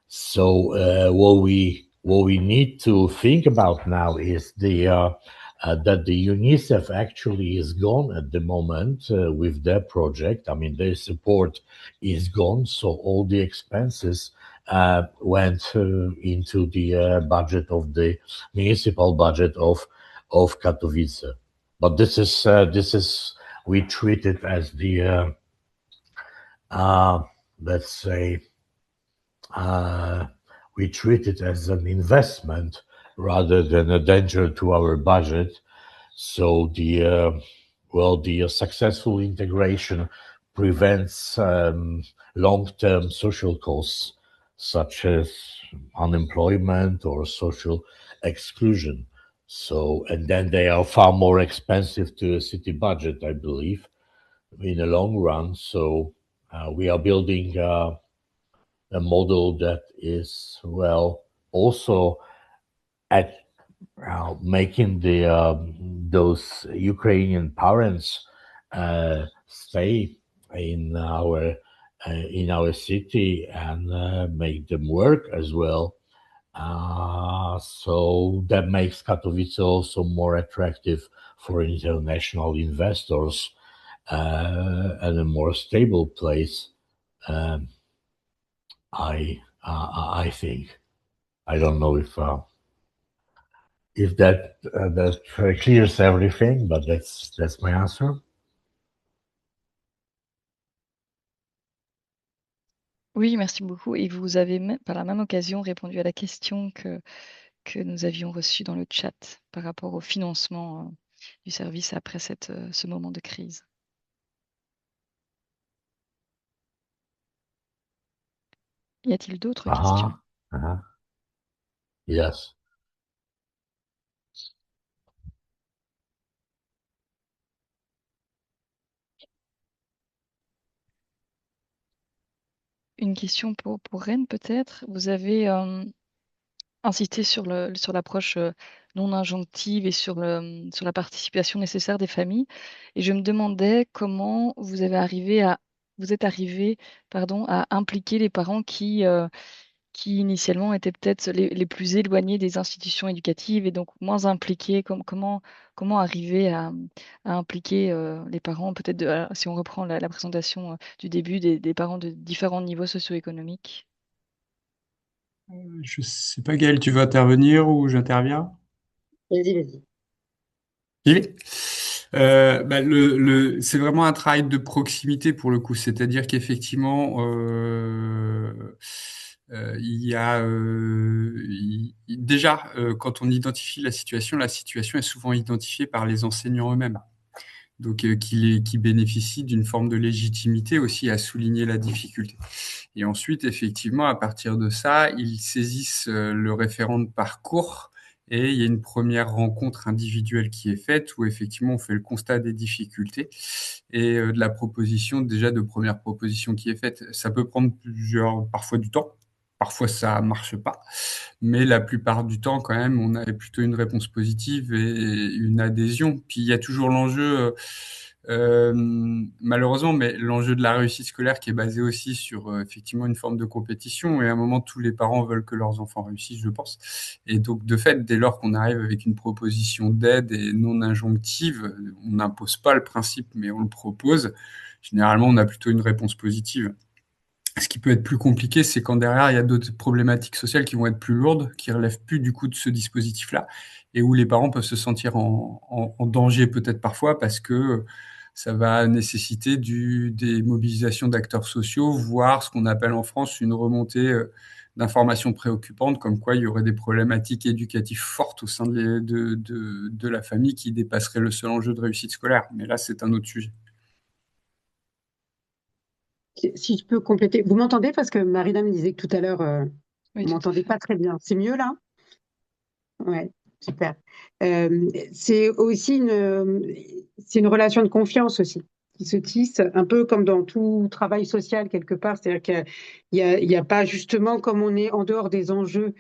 So what we need to think about now is that the UNICEF actually is gone at the moment with their project. I mean, their support is gone, so all the expenses went into the budget of the municipal budget of Katowice. But this is we treat it as the let's say we treat it as an investment rather than a danger to our budget. So the successful integration prevents long-term social costs such as unemployment or social exclusion. So, and then they are far more expensive to a city budget, I believe, in the long run. So we are building a model that is, well, also at making those Ukrainian parents stay in our city and make them work as well. So that makes Katowice also more attractive for international investors and a more stable place. I think. I don't know if that clears everything, but that's my answer. Oui, merci beaucoup. Et vous avez par la même occasion répondu à la question que nous avions reçue dans le chat par rapport au financement du service après ce moment de crise. Y a-t-il d'autres questions? Yes. Une question pour Reine peut-être. Vous avez insisté sur l'approche non injonctive et sur la participation nécessaire des familles. Et je me demandais comment vous êtes arrivé, pardon, à impliquer les parents qui initialement étaient peut-être les plus éloignés des institutions éducatives et donc moins impliqués. Comment arriver à impliquer les parents, peut-être si on reprend la présentation du début des parents de différents niveaux socio-économiques? Je sais pas, Gaël, tu veux intervenir ou j'interviens? Vas-y. J'y vais. C'est vraiment un travail de proximité pour le coup, c'est-à-dire qu'effectivement, il y a déjà quand on identifie la situation est souvent identifiée par les enseignants eux-mêmes. Donc, qui bénéficient d'une forme de légitimité aussi à souligner la difficulté. Et ensuite, effectivement, à partir de ça, ils saisissent le référent de parcours et il y a une première rencontre individuelle qui est faite où effectivement on fait le constat des difficultés et de la proposition, déjà de première proposition qui est faite. Ça peut prendre parfois du temps. Parfois, ça marche pas, mais la plupart du temps, quand même, on a plutôt une réponse positive et une adhésion. Puis il y a toujours l'enjeu, malheureusement, mais l'enjeu de la réussite scolaire qui est basé aussi sur effectivement une forme de compétition. Et à un moment, tous les parents veulent que leurs enfants réussissent, je pense. Et donc, de fait, dès lors qu'on arrive avec une proposition d'aide et non injonctive, on n'impose pas le principe, mais on le propose. Généralement, on a plutôt une réponse positive. Ce qui peut être plus compliqué, c'est quand derrière, il y a d'autres problématiques sociales qui vont être plus lourdes, qui relèvent plus du coup de ce dispositif-là, et où les parents peuvent se sentir en danger peut-être parfois parce que ça va nécessiter des mobilisations d'acteurs sociaux, voire ce qu'on appelle en France une remontée d'informations préoccupantes, comme quoi il y aurait des problématiques éducatives fortes au sein de la famille qui dépasseraient le seul enjeu de réussite scolaire. Mais là, c'est un autre sujet. Si je peux compléter, vous m'entendez parce que Marina me disait que tout à l'heure, Oui, vous tout à m'entendez fait. pas très bien. C'est mieux là? Ouais, super. C'est aussi c'est une relation de confiance aussi qui se tisse, un peu comme dans tout travail social quelque part. C'est-à-dire qu'il y a pas justement, comme on est en dehors des enjeux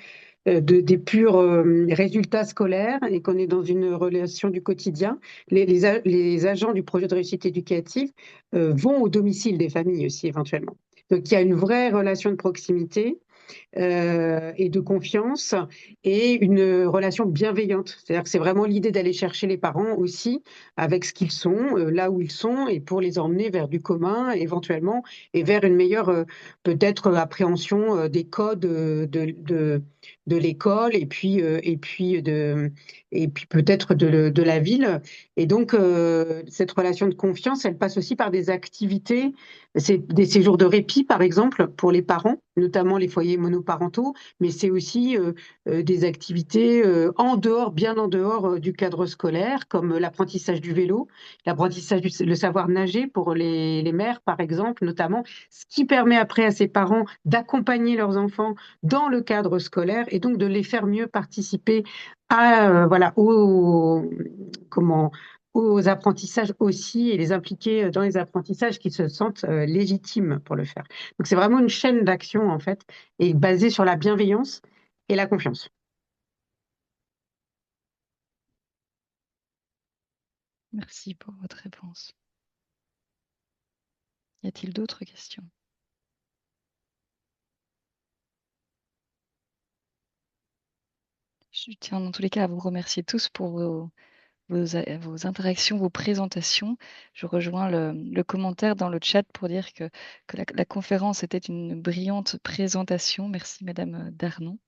des purs résultats scolaires et qu'on est dans une relation du quotidien, les agents du projet de réussite éducative vont au domicile des familles aussi éventuellement. Donc il y a une vraie relation de proximité et de confiance et une relation bienveillante. C'est-à-dire que c'est vraiment l'idée d'aller chercher les parents aussi avec ce qu'ils sont, là où ils sont, et pour les emmener vers du commun éventuellement et vers une meilleure peut-être appréhension des codes de l'école et puis peut-être de la ville. Et donc cette relation de confiance, elle passe aussi par des activités, c'est des séjours de répit par exemple pour les parents, notamment les foyers monoparentaux, mais c'est aussi des activités en dehors, bien en dehors du cadre scolaire, comme l'apprentissage du vélo, le savoir nager pour les mères, par exemple, notamment, ce qui permet après à ces parents d'accompagner leurs enfants dans le cadre scolaire et donc de les faire mieux participer voilà, aux apprentissages aussi et les impliquer dans les apprentissages qui se sentent légitimes pour le faire. Donc c'est vraiment une chaîne d'action en fait et basée sur la bienveillance et la confiance. Merci pour votre réponse. Y a-t-il d'autres questions? Je tiens dans tous les cas à vous remercier tous pour vos interactions, vos présentations. Je rejoins le commentaire dans le chat pour dire que la conférence était une brillante présentation. Merci Madame Darnon.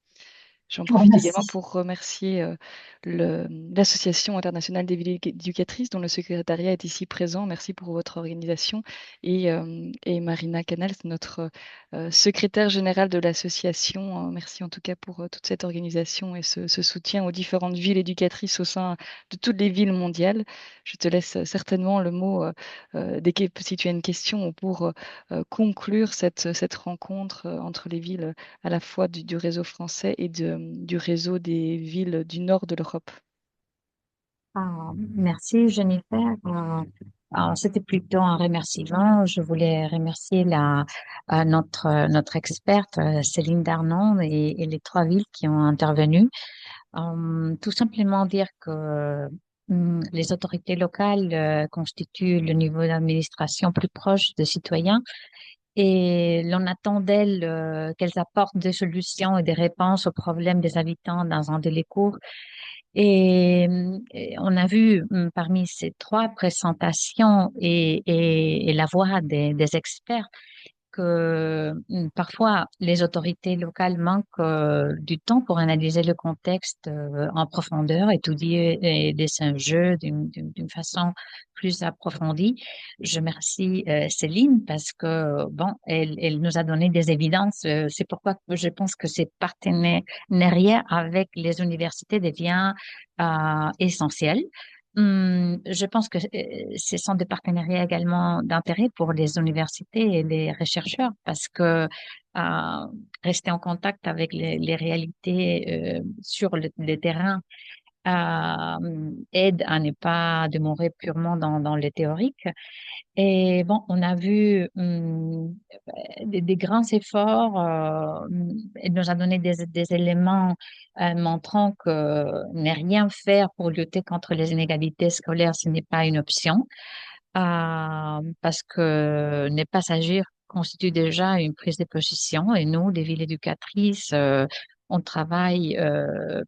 J'en Je vous profite également remercie. pour remercier l'Association internationale des villes éducatrices, dont le secrétariat est ici présent. Merci pour votre organisation. Et Marina Canals, notre secrétaire générale de l'association. Merci en tout cas pour toute cette organisation et ce soutien aux différentes villes éducatrices au sein de toutes les villes mondiales. Je te laisse certainement le mot si tu as une question ou pour conclure cette rencontre entre les villes à la fois du réseau français et du réseau des villes du nord de l'Europe. Merci Jennifer. Alors, c'était plutôt un remerciement. Je voulais remercier notre experte Céline Darnon et les trois villes qui ont intervenu. Tout simplement dire que les autorités locales constituent le niveau d'administration plus proche des citoyens et l'on attend d'elles qu'elles apportent des solutions et des réponses aux problèmes des habitants dans un délai court. Et on a vu parmi ces trois présentations et la voix des experts que parfois les autorités locales manquent du temps pour analyser le contexte en profondeur, étudier des enjeux d'une façon plus approfondie. Je remercie Céline parce que bon, elle nous a donné des évidences. C'est pourquoi je pense que ces partenariats avec les universités devient essentiel. Je pense que ce sont des partenariats également d'intérêt pour les universités et les chercheurs parce que euh, rester en contact avec les réalités sur le terrain aide à ne pas demeurer purement dans le théorique. Et bon, on a vu des grands efforts. Elle nous a donné des éléments montrant que ne rien faire pour lutter contre les inégalités scolaires, ce n'est pas une option, parce que ne pas agir constitue déjà une prise de position. Et nous, les villes éducatrices, on travaille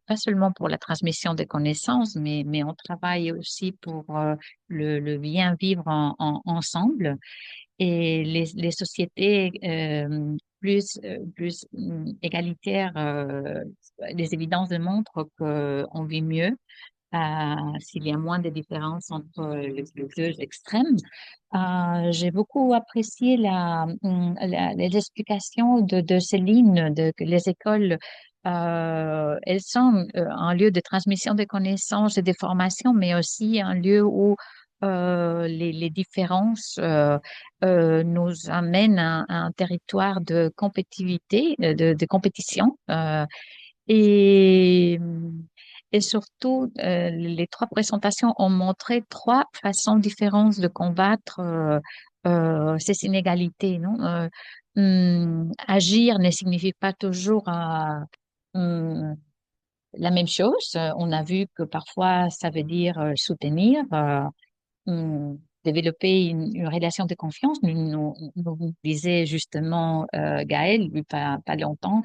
pas seulement pour la transmission des connaissances, mais on travaille aussi pour le bien vivre ensemble. Et les sociétés plus égalitaires, les évidences démontrent qu'on vit mieux s'il y a moins de différences entre les deux extrêmes. J'ai beaucoup apprécié les explications de Céline, que les écoles, elles sont un lieu de transmission des connaissances et des formations, mais aussi un lieu où les différences nous amènent à un territoire de compétitivité, de compétition. Et, et surtout, les trois présentations ont montré trois façons différentes de combattre ces inégalités, non? Agir ne signifie pas toujours la même chose. On a vu que parfois, ça veut dire soutenir, développer une relation de confiance. Nous disait justement Gaël, lui, pas longtemps.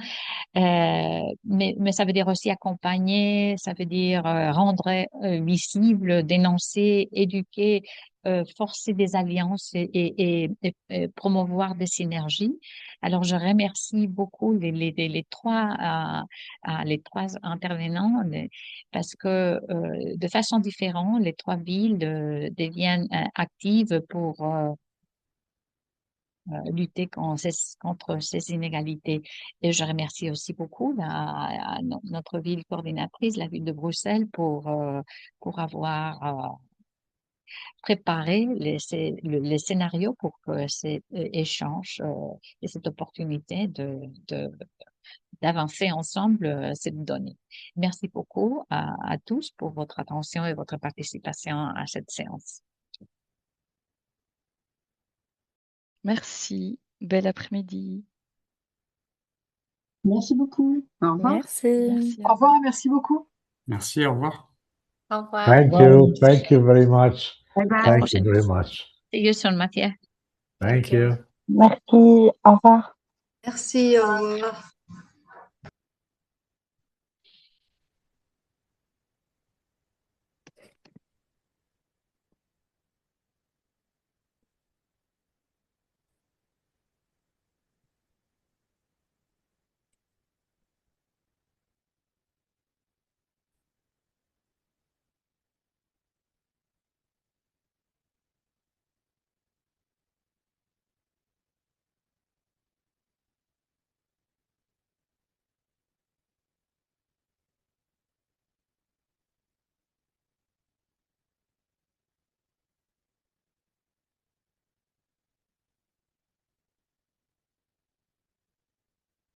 Mais ça veut dire aussi accompagner, ça veut dire rendre visible, dénoncer, éduquer, forcer des alliances et promouvoir des synergies. Alors, je remercie beaucoup les trois intervenants parce que de façon différente, les trois villes deviennent actives pour lutter contre ces inégalités. Et je remercie aussi beaucoup notre ville coordinatrice, la ville de Bruxelles, pour avoir préparé les scénarios pour que cet échange et cette opportunité d'avancer ensemble cette donnée. Merci beaucoup à tous pour votre attention et votre participation à cette séance. Merci. Bel après-midi. Merci beaucoup. Au revoir. Merci. Au revoir, merci beaucoup. Merci, au revoir. Au revoir. Thank you very much. Bye bye. Thank you very much. See you soon, Mathieu. Thank you. Merci. Au revoir. Merci, au revoir.